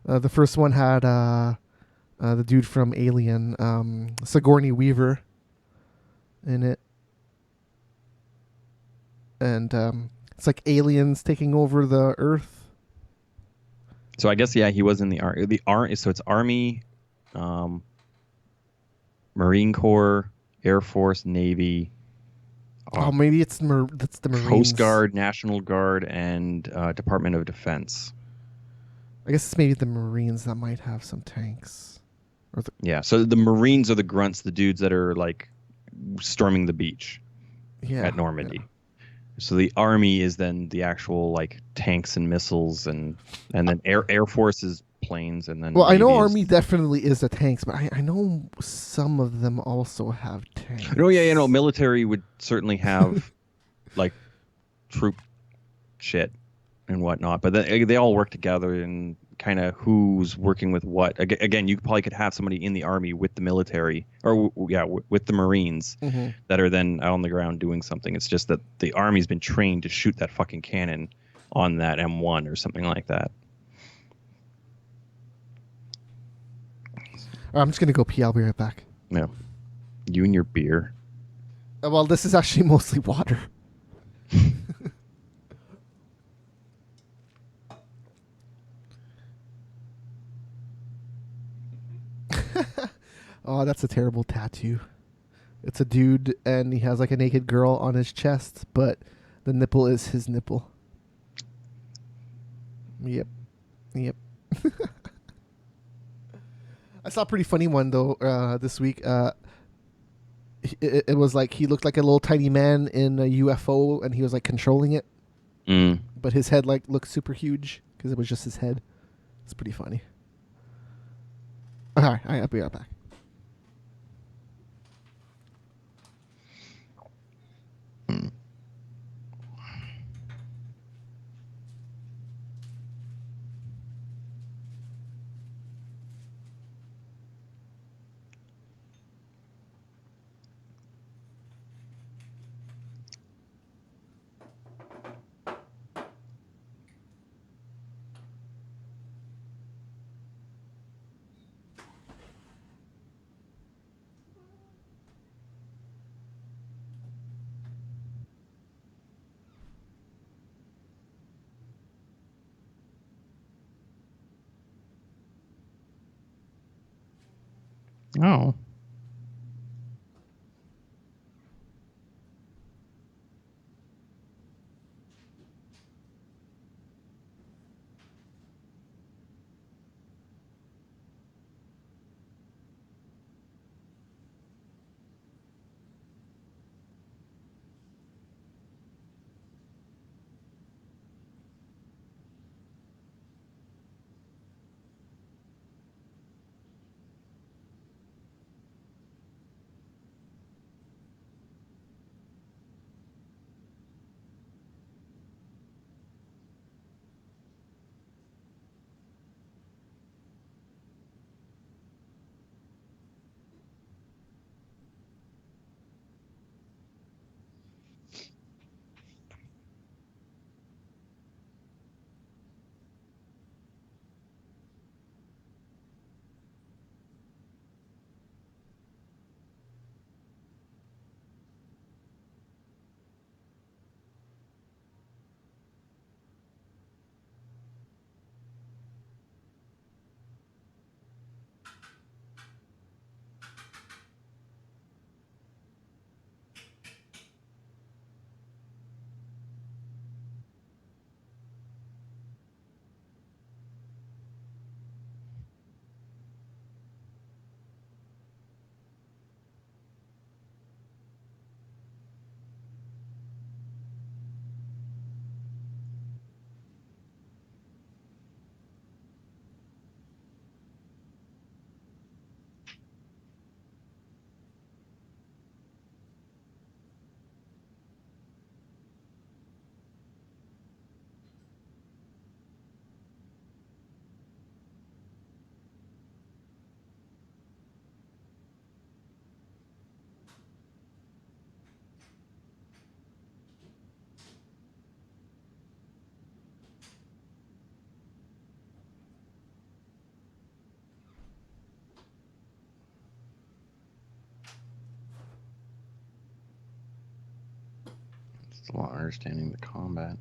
The first one had the dude from Alien, Sigourney Weaver, in it. And it's like aliens taking over the Earth. So I guess, he was in the Army. So it's Army, Marine Corps, Air Force, Navy. Maybe that's the Marines. Coast Guard, National Guard, and Department of Defense. I guess it's maybe the Marines that might have some tanks. So the Marines are the grunts, the dudes that are like storming the beach at Normandy. Yeah. So the Army is then the actual like tanks and missiles, and then Air Force is planes, and then Well, I know Navy Army definitely is the tanks, but I know some of them also have tanks. Oh yeah, military would certainly have like troop shit and whatnot, but they all work together, and kind of who's working with what. Again, you probably could have somebody in the Army with the military, or with the Marines that are then out on the ground doing something. It's just that the Army's been trained to shoot that fucking cannon on that M1 or something like that. I'm just gonna go pee. I'll be right back. Yeah, you and your beer. Well, this is actually mostly water. Oh, that's a terrible tattoo. It's a dude, and he has like a naked girl on his chest, but the nipple is his nipple. Yep. I saw a pretty funny one though this week. It was like he looked like a little tiny man in a UFO, and he was like controlling it. But his head like looked super huge because it was just his head. It's pretty funny. All right, I'll be right back. Oh. Still not understanding the combat.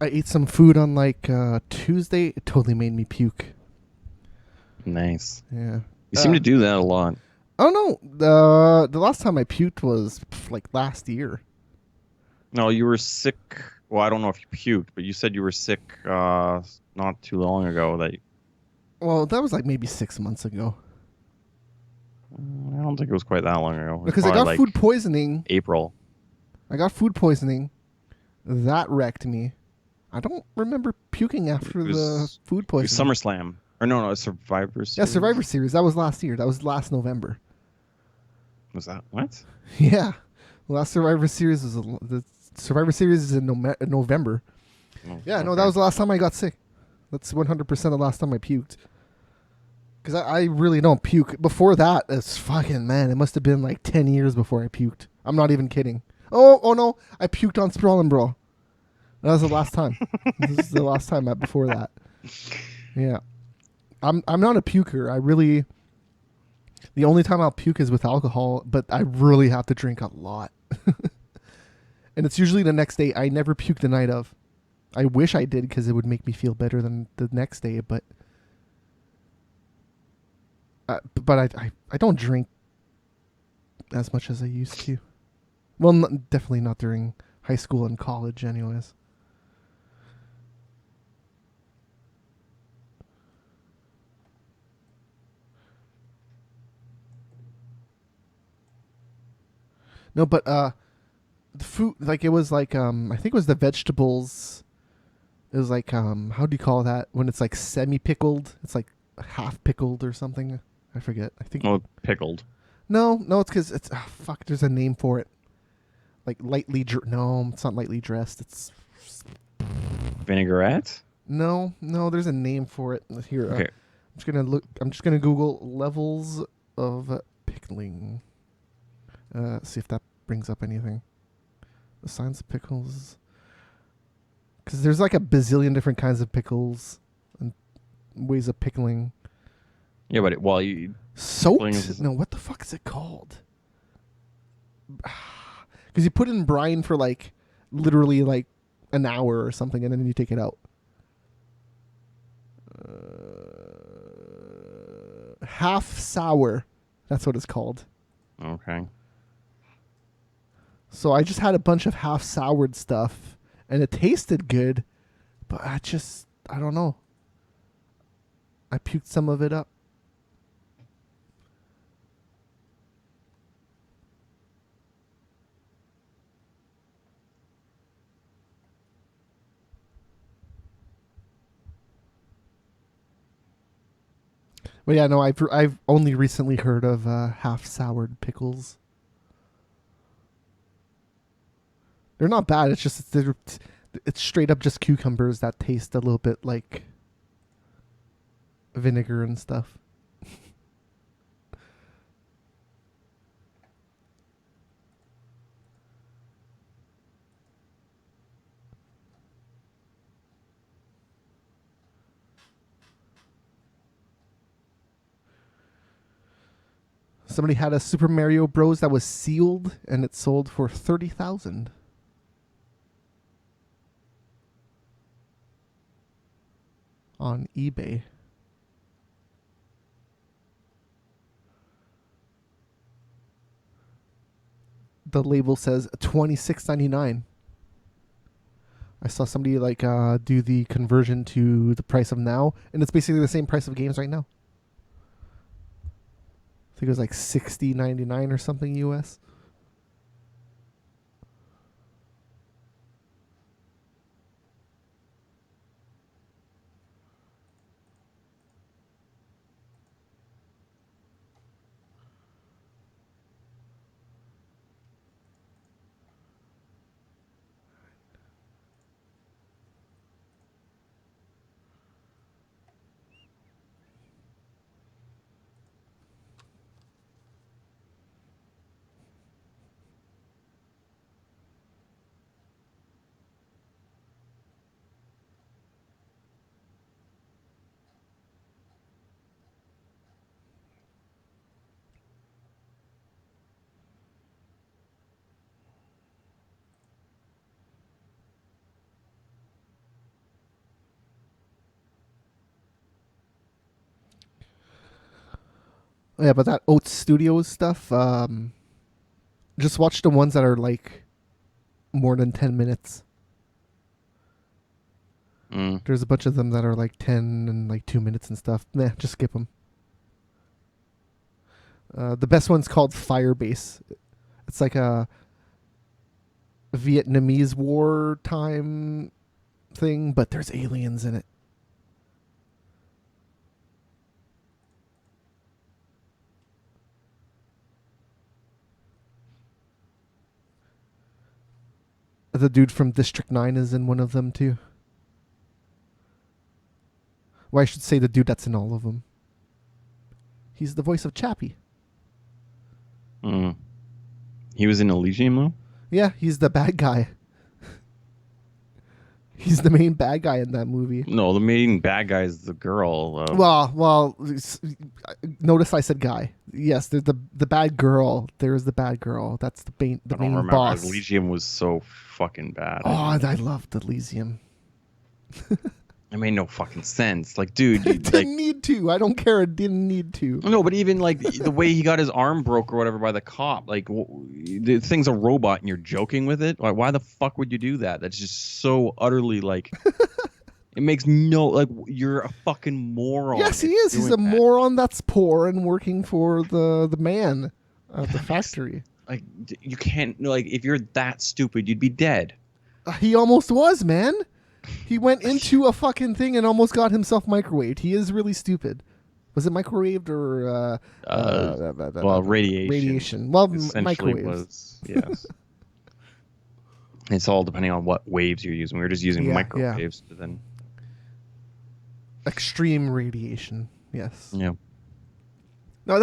I ate some food on like Tuesday. It totally made me puke. Nice. Yeah. You seem to do that a lot. Oh no, the last time I puked was like last year. No, you were sick. Well, I don't know if you puked, but you said you were sick not too long ago. Well, that was like maybe 6 months ago. I don't think it was quite that long ago. It was Because I probably got like food poisoning. April. I got food poisoning. That wrecked me. I don't remember puking after the food It was poisoning. SummerSlam. Or no, Survivor Series. Yeah, Survivor Series. That was last year. That was last November. Was that what? Yeah, the last Survivor Series was the Survivor Series is in November. Oh, Yeah, no, okay. that was the last time I got sick. That's 100% the last time I puked. Because I really don't puke. Before that, it's fucking, man, it must have been like 10 years before I puked. I'm not even kidding. Oh no, I puked on Sprawl Brawl. That was the last time. This is the last time before that. Yeah. I'm not a puker. I really... The only time I'll puke is with alcohol, but I really have to drink a lot. And it's usually the next day. I never puke the night of. I wish I did because it would make me feel better than the next day, but I don't drink as much as I used to. Well, definitely not during high school and college anyways. No, but the food, like it was like I think it was the vegetables. It was like how do you call that when it's like semi pickled? It's like half pickled or something. I forget. I think Oh, pickled. no, it's because it's fuck. There's a name for it. Like lightly no, it's not lightly dressed. It's Vinaigrette? no. There's a name for it here. Okay. I'm just gonna look. I'm just gonna Google levels of pickling. See if that brings up anything. The signs of pickles. Because there's like a bazillion different kinds of pickles and ways of pickling. Yeah, but while you... Soaked? No, what the fuck is it called? Because you put it in brine for like literally like an hour or something, and then you take it out. Half sour. That's what it's called. Okay. So I just had a bunch of half soured stuff, and it tasted good, but I don't know. I puked some of it up. But yeah, no, I've only recently heard of half soured pickles. They're not bad. It's just it's straight up just cucumbers that taste a little bit like vinegar and stuff. Somebody had a Super Mario Bros. That was sealed, and it sold for $30,000. On eBay. The label says $26.99. I saw somebody like do the conversion to the price of now, and it's basically the same price of games right now. I think it was like $60.99 or something US. Yeah, but that Oats Studios stuff, just watch the ones that are like more than 10 minutes. There's a bunch of them that are like 10 and like 2 minutes and stuff. Nah, just skip them. The best one's called Firebase. It's like a Vietnamese wartime thing, but there's aliens in it. The dude from District 9 is in one of them too. Well, I should say the dude that's in all of them. He's the voice of Chappie. He was in Elysium, though? Yeah, he's the bad guy. He's the main bad guy in that movie. No, the main bad guy is the girl. Well, notice I said guy. Yes, there's the bad girl. There is the bad girl. That's the main boss. Elysium was so fucking bad. Oh, I loved Elysium. It made no fucking sense. Like, dude, it didn't need to. I don't care. It didn't need to. No, but even like the way he got his arm broke or whatever by the cop, like the thing's a robot and you're joking with it. Like, why the fuck would you do that? That's just so utterly like. It makes no like you're a fucking moron. Yes, he is. He's a moron that's poor and working for the man at the factory. Like you can't like if you're that stupid, you'd be dead. He almost was, man. He went into a fucking thing and almost got himself microwaved. He is really stupid. Was it microwaved or well, radiation? Radiation. Well, microwaves. Was, yes. It's all depending on what waves you're using. We were just using microwaves, but then extreme radiation. Yes. Yeah. No,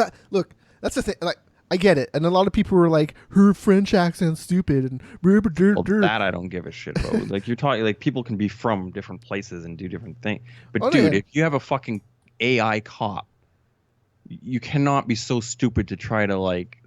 that's the thing. Like, I get it, and a lot of people were like, "Her French accent's stupid," and well, that I don't give a shit about. Like you're talking, like people can be from different places and do different things. But dude, if you have a fucking AI cop, you cannot be so stupid to try to like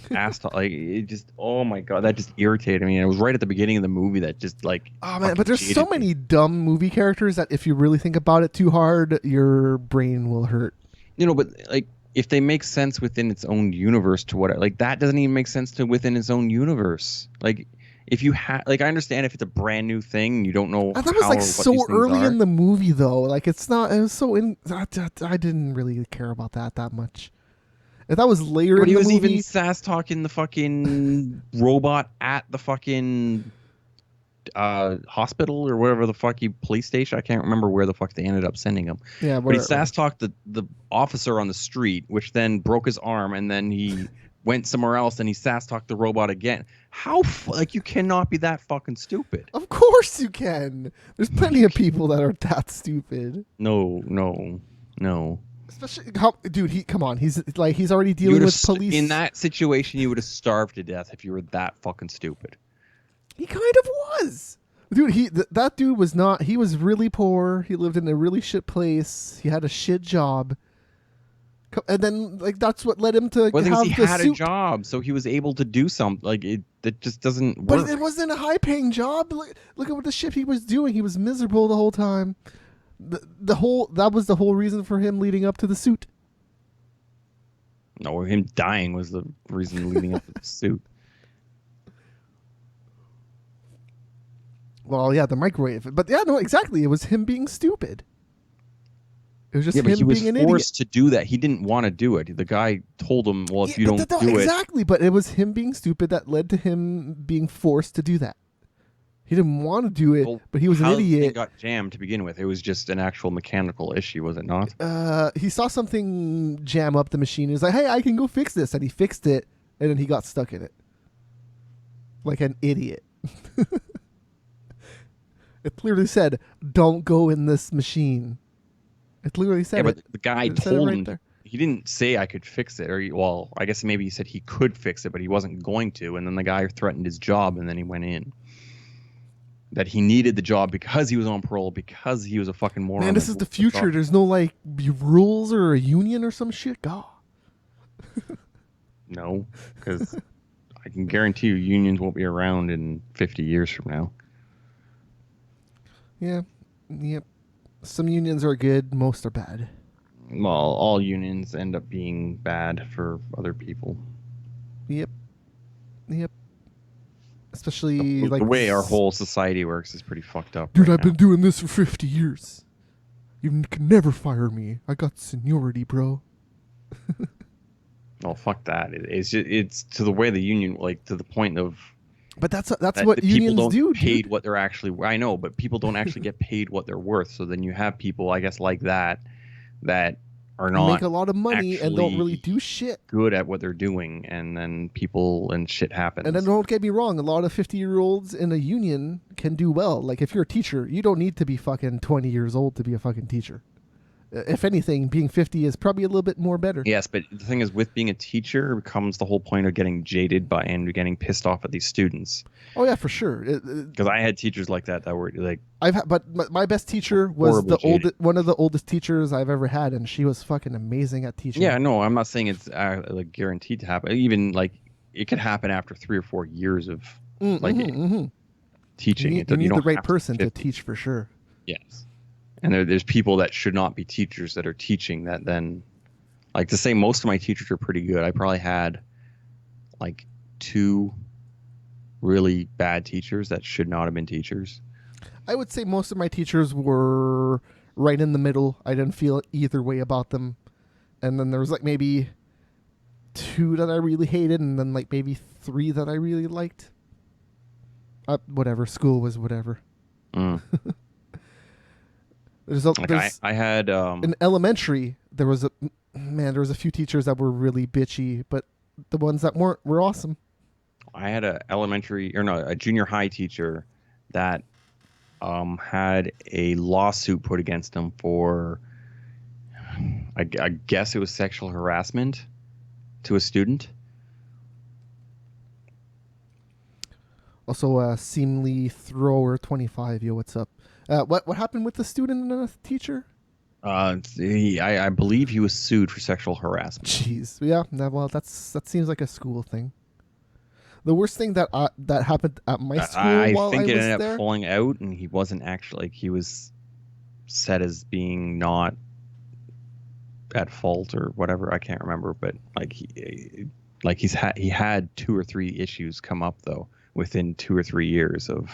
ask like it just. Oh my god, that just irritated me. And it was right at the beginning of the movie that just like. Oh man, but there's so many dumb movie characters that if you really think about it too hard, your brain will hurt. You know, but like. If they make sense within its own universe to what like that doesn't even make sense to within its own universe. Like if you have like I understand if it's a brand new thing you don't know. I thought it was like so early in the movie though. Like it's not. It was so in. I didn't really care about that much. If that was later in the movie, but he was even sass talking the fucking robot at the fucking hospital or whatever the fuck police station. I can't remember where the fuck they ended up sending him. Yeah, but he sass talked the officer on the street, which then broke his arm, and then he went somewhere else and he sass talked the robot again. How like you cannot be that fucking stupid? Of course you can. There's plenty of people that are that stupid. No. Especially, dude. Come on. He's already dealing with police. In that situation, you would have starved to death if you were that fucking stupid. He kind of was. Dude, that dude was not. He was really poor. He lived in a really shit place. He had a shit job. And then, like, that's what led him to have the suit. He had a job, so he was able to do something. Like, that just doesn't work. But it wasn't a high-paying job. Look at what the shit he was doing. He was miserable the whole time. That was the whole reason for him leading up to the suit. No, him dying was the reason leading up to the suit. Well, yeah, the microwave. But yeah, no, exactly. It was him being stupid. It was just him being an idiot. He was forced to do that. He didn't want to do it. The guy told him, well, if you don't do it... Exactly, but it was him being stupid that led to him being forced to do that. He didn't want to do it, but he was an idiot. It got jammed to begin with. It was just an actual mechanical issue, was it not? He saw something jam up the machine. He was like, hey, I can go fix this. And he fixed it, and then he got stuck in it. Like an idiot. It clearly said, don't go in this machine. It literally said but the guy told him, he didn't say I could fix it. Well, I guess maybe he said he could fix it, but he wasn't going to. And then the guy threatened his job, and then he went in. That he needed the job because he was on parole, because he was a fucking moron. Man, this is the future. There's no, like, rules or a union or some shit. God. No, because I can guarantee you unions won't be around in 50 years from now. Yeah. Yep. Some unions are good. Most are bad. Well, all unions end up being bad for other people. Yep. Yep. Especially The like way our whole society works is pretty fucked up. Dude, right I've now. been doing this for 50 years. You can never fire me. I got seniority, bro. Oh, fuck that! It's to the way the union, like to the point of But that's that what the people unions don't do, get paid dude. what they're actually. I know, but people don't actually get paid what they're worth. So then you have people, I guess, like that are Make not a lot of money and don't really actually do shit. good at what they're doing, and then people and shit happens. And then don't get me wrong, a lot of 50-year-olds in a union can do well. Like if you're a teacher, you don't need to be fucking 20 years old to be a fucking teacher. If anything, being 50 is probably a little bit more better. Yes, but the thing is, with being a teacher becomes the whole point of getting jaded by and getting pissed off at these students. Oh yeah, for sure. Because I had teachers like that were like, But my best teacher was one of the oldest teachers I've ever had, and she was fucking amazing at teaching. yeah, no, I'm not saying it's like guaranteed to happen. Even like it could happen after 3 or 4 years of teaching. You need the right person to teach for sure. Yes, and there's people that should not be teachers that are teaching that then, like to say most of my teachers are pretty good. I probably had like 2 really bad teachers that should not have been teachers. I would say most of my teachers were right in the middle. I didn't feel either way about them. And then there was like maybe 2 that I really hated, and then like maybe 3 that I really liked. Whatever. School was whatever. Mm. I had in elementary there was a few teachers that were really bitchy, but the ones that weren't were awesome. I had a junior high teacher that had a lawsuit put against him for, I guess it was sexual harassment to a student. Also, seemingly thrower 25. Yo, what's up? What happened with the student and the teacher? I believe he was sued for sexual harassment. Jeez, yeah. Well, that seems like a school thing. The worst thing that happened at my school while I think it was ended there, up falling out, and he wasn't actually he was set as being not at fault or whatever. I can't remember, but he had 2 or 3 issues come up though within 2 or 3 years of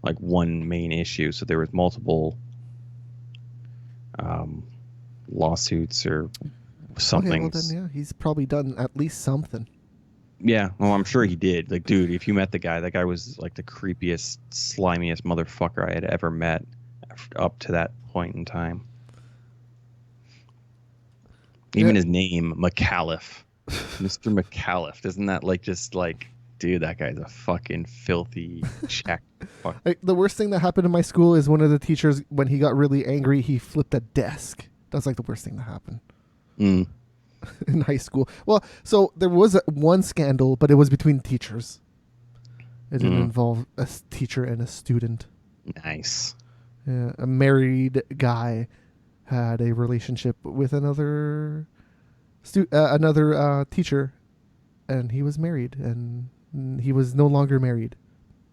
like one main issue. So there was multiple lawsuits or something. Okay, well then, yeah, he's probably done at least something. Yeah, well, I'm sure he did. Like, dude, if you met the guy, that guy was like the creepiest, slimiest motherfucker I had ever met up to that point in time. Even his name, McAuliffe. Mr. McAuliffe. Isn't that like just like, dude, that guy's a fucking filthy check. Fuck. The worst thing that happened in my school is one of the teachers, when he got really angry, he flipped a desk. That's like the worst thing that happened. In high school. Well, so there was one scandal, but it was between teachers. It didn't involve a teacher and a student. Nice. Yeah, a married guy had a relationship with another teacher, and he was married, and he was no longer married.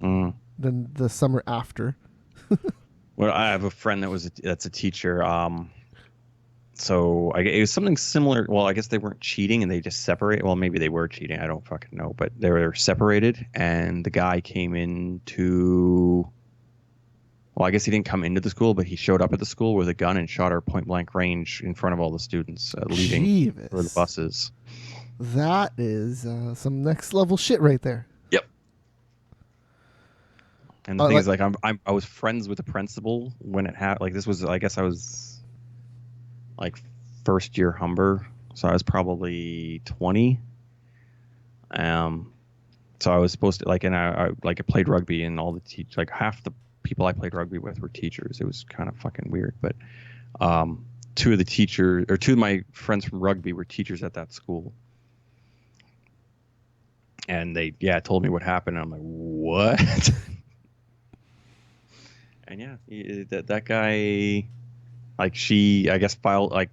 Then the summer after. Well, I have a friend that's a teacher. So it was something similar. Well, I guess they weren't cheating and they just separated. Well, maybe they were cheating. I don't fucking know. But they were separated, and the guy came into. Well, I guess he didn't come into the school, but he showed up at the school with a gun and shot her point blank range in front of all the students leaving for the buses. That is some next level shit right there. Yep. And the thing is, like, I was friends with the principal when it happened. Like, this was, I guess I was like first year Humber, so I was probably 20. So I was supposed to I played rugby, and all the like half the people I played rugby with were teachers. It was kind of fucking weird, but 2 of my friends from rugby were teachers at that school, and they told me what happened. And I'm like, what? And that guy. Like she, I guess,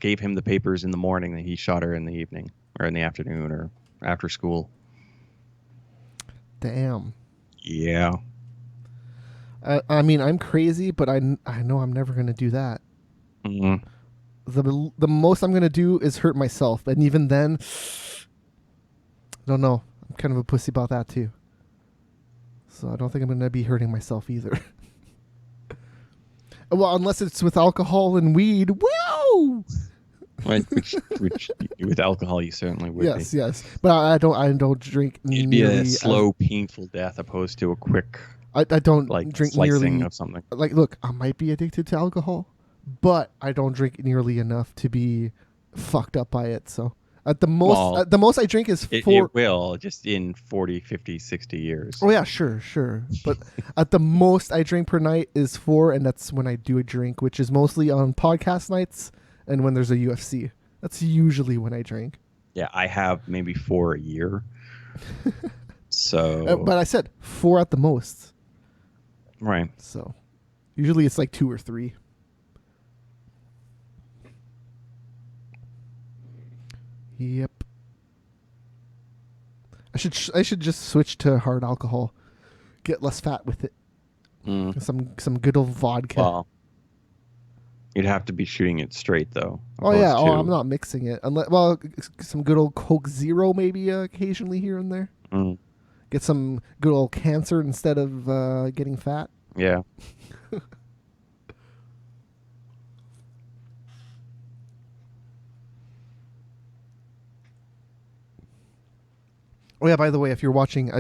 gave him the papers in the morning, and he shot her in the evening or in the afternoon or after school. Damn. Yeah. I mean, I'm crazy, but I know I'm never going to do that. Mm-hmm. the most I'm gonna do is hurt myself, and even then, I don't know. I'm kind of a pussy about that too. So I don't think I'm gonna be hurting myself either. Well, unless it's with alcohol and weed. Woo! Which with alcohol you certainly would be. Yes. But I don't drink It'd be nearly a slow, painful death opposed to a quick, I don't like, drink slicing nearly of something. like. Look, I might be addicted to alcohol, but I don't drink nearly enough to be fucked up by it. So at the most I drink is It 4. will, just in 40, 50, 60 years. Oh yeah, sure. But at the most I drink per night is 4, and that's when I do a drink, which is mostly on podcast nights and when there's a UFC. That's usually when I drink. Yeah, I have maybe 4 a year. So, But I said 4 at the most. right. So usually it's like 2 or 3. Yep. I should just switch to hard alcohol. Get less fat with it. Some good old vodka. Well, you'd have to be shooting it straight though. Oh yeah. Oh, I'm not mixing it. Unless, some good old Coke Zero maybe occasionally here and there. Mm. Get some good old cancer instead of getting fat. Yeah. Oh yeah. By the way, if you're watching,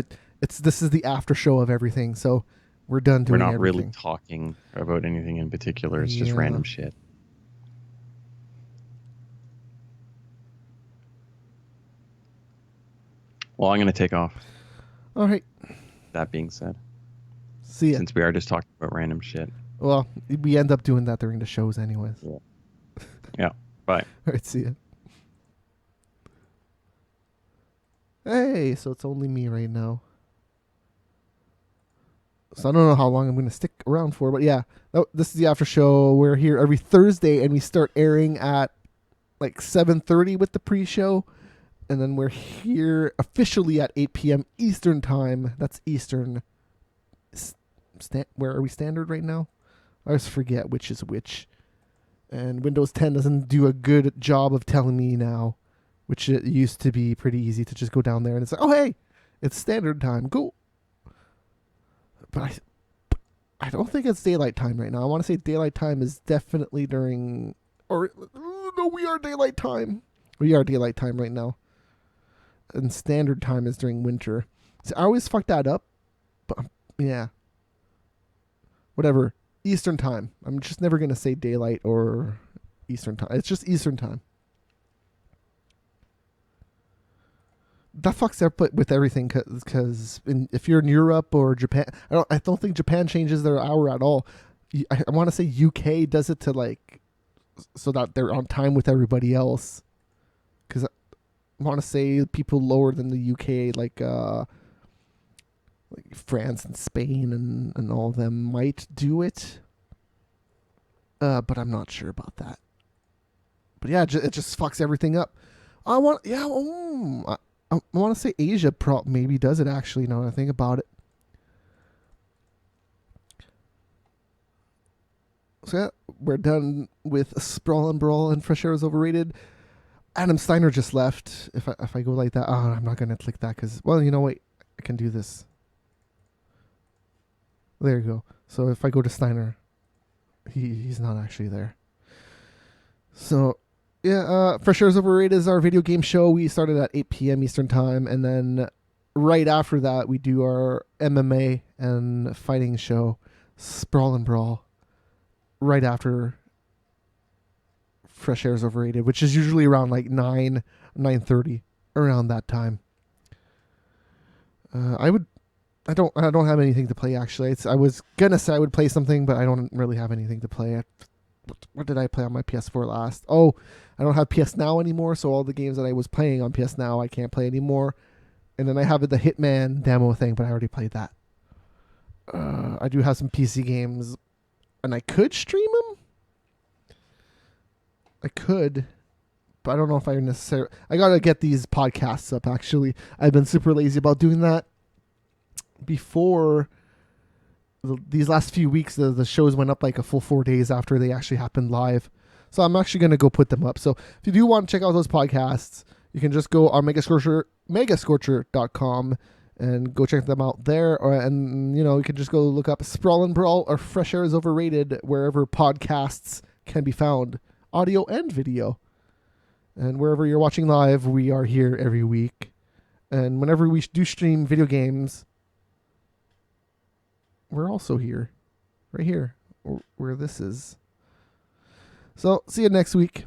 this is the after show of everything. So we're done doing. We're not everything. really talking about anything in particular. It's just random shit. Well, I'm going to take off. All right. That being said, See ya. since we are just talking about random shit. Well, we end up doing that during the shows anyways. Yeah. Bye. All right, see ya. Hey, so it's only me right now. So I don't know how long I'm going to stick around for, but yeah, this is the after show. We're here every Thursday, and we start airing at like 7:30 with the pre-show, and then we're here officially at 8 p.m. Eastern time. That's Eastern. Where are we standard right now? I always forget which is which. And Windows 10 doesn't do a good job of telling me now, which it used to be pretty easy to just go down there and it's like, oh, hey, it's standard time. Go. But I don't think it's daylight time right now. I want to say daylight time is definitely during, or no, we are daylight time. We are daylight time right now. And standard time is during winter. So I always fuck that up. But yeah. Whatever. Eastern time. I'm just never going to say daylight or Eastern time. It's just Eastern time. That fucks up with everything because if you're in Europe or Japan, I don't think Japan changes their hour at all. I want to say UK does it to like so that they're on time with everybody else. Because I want to say people lower than the UK, like France and Spain and all of them might do it. But I'm not sure about that. But yeah, it just fucks everything up. I want to say Asia maybe does it actually, now that I think about it. So yeah, we're done with Sprawl and Brawl and Fresh Air is Overrated. Adam Steiner just left. If I go like that, I'm not going to click that because, well, you know what? I can do this. There you go. So if I go to Steiner, he's not actually there. So yeah, Fresh Air is Overrated is our video game show. We started at 8 p.m. Eastern time, and then right after that we do our MMA and fighting show, Sprawl and Brawl. Right after Fresh Air is Overrated, which is usually around like 9:30, around that time. I don't have anything to play actually. I was gonna say I would play something, but I don't really have anything to play. What did I play on my PS4 last? Oh, I don't have PS Now anymore, so all the games that I was playing on PS Now I can't play anymore. And then I have the Hitman demo thing, but I already played that. I do have some PC games, and I could stream them. I could, but I don't know if I necessarily. I gotta get these podcasts up. Actually, I've been super lazy about doing that. Before these last few weeks, the shows went up like a full 4 days after they actually happened live. So I'm actually going to go put them up. So if you do want to check out those podcasts, you can just go on megascorcher.com and go check them out there. And you can just go look up Sprawl and Brawl or Fresh Air is Overrated wherever podcasts can be found, audio and video. And wherever you're watching live, we are here every week. And whenever we do stream video games, we're also here. Right here, where this is. So, see you next week.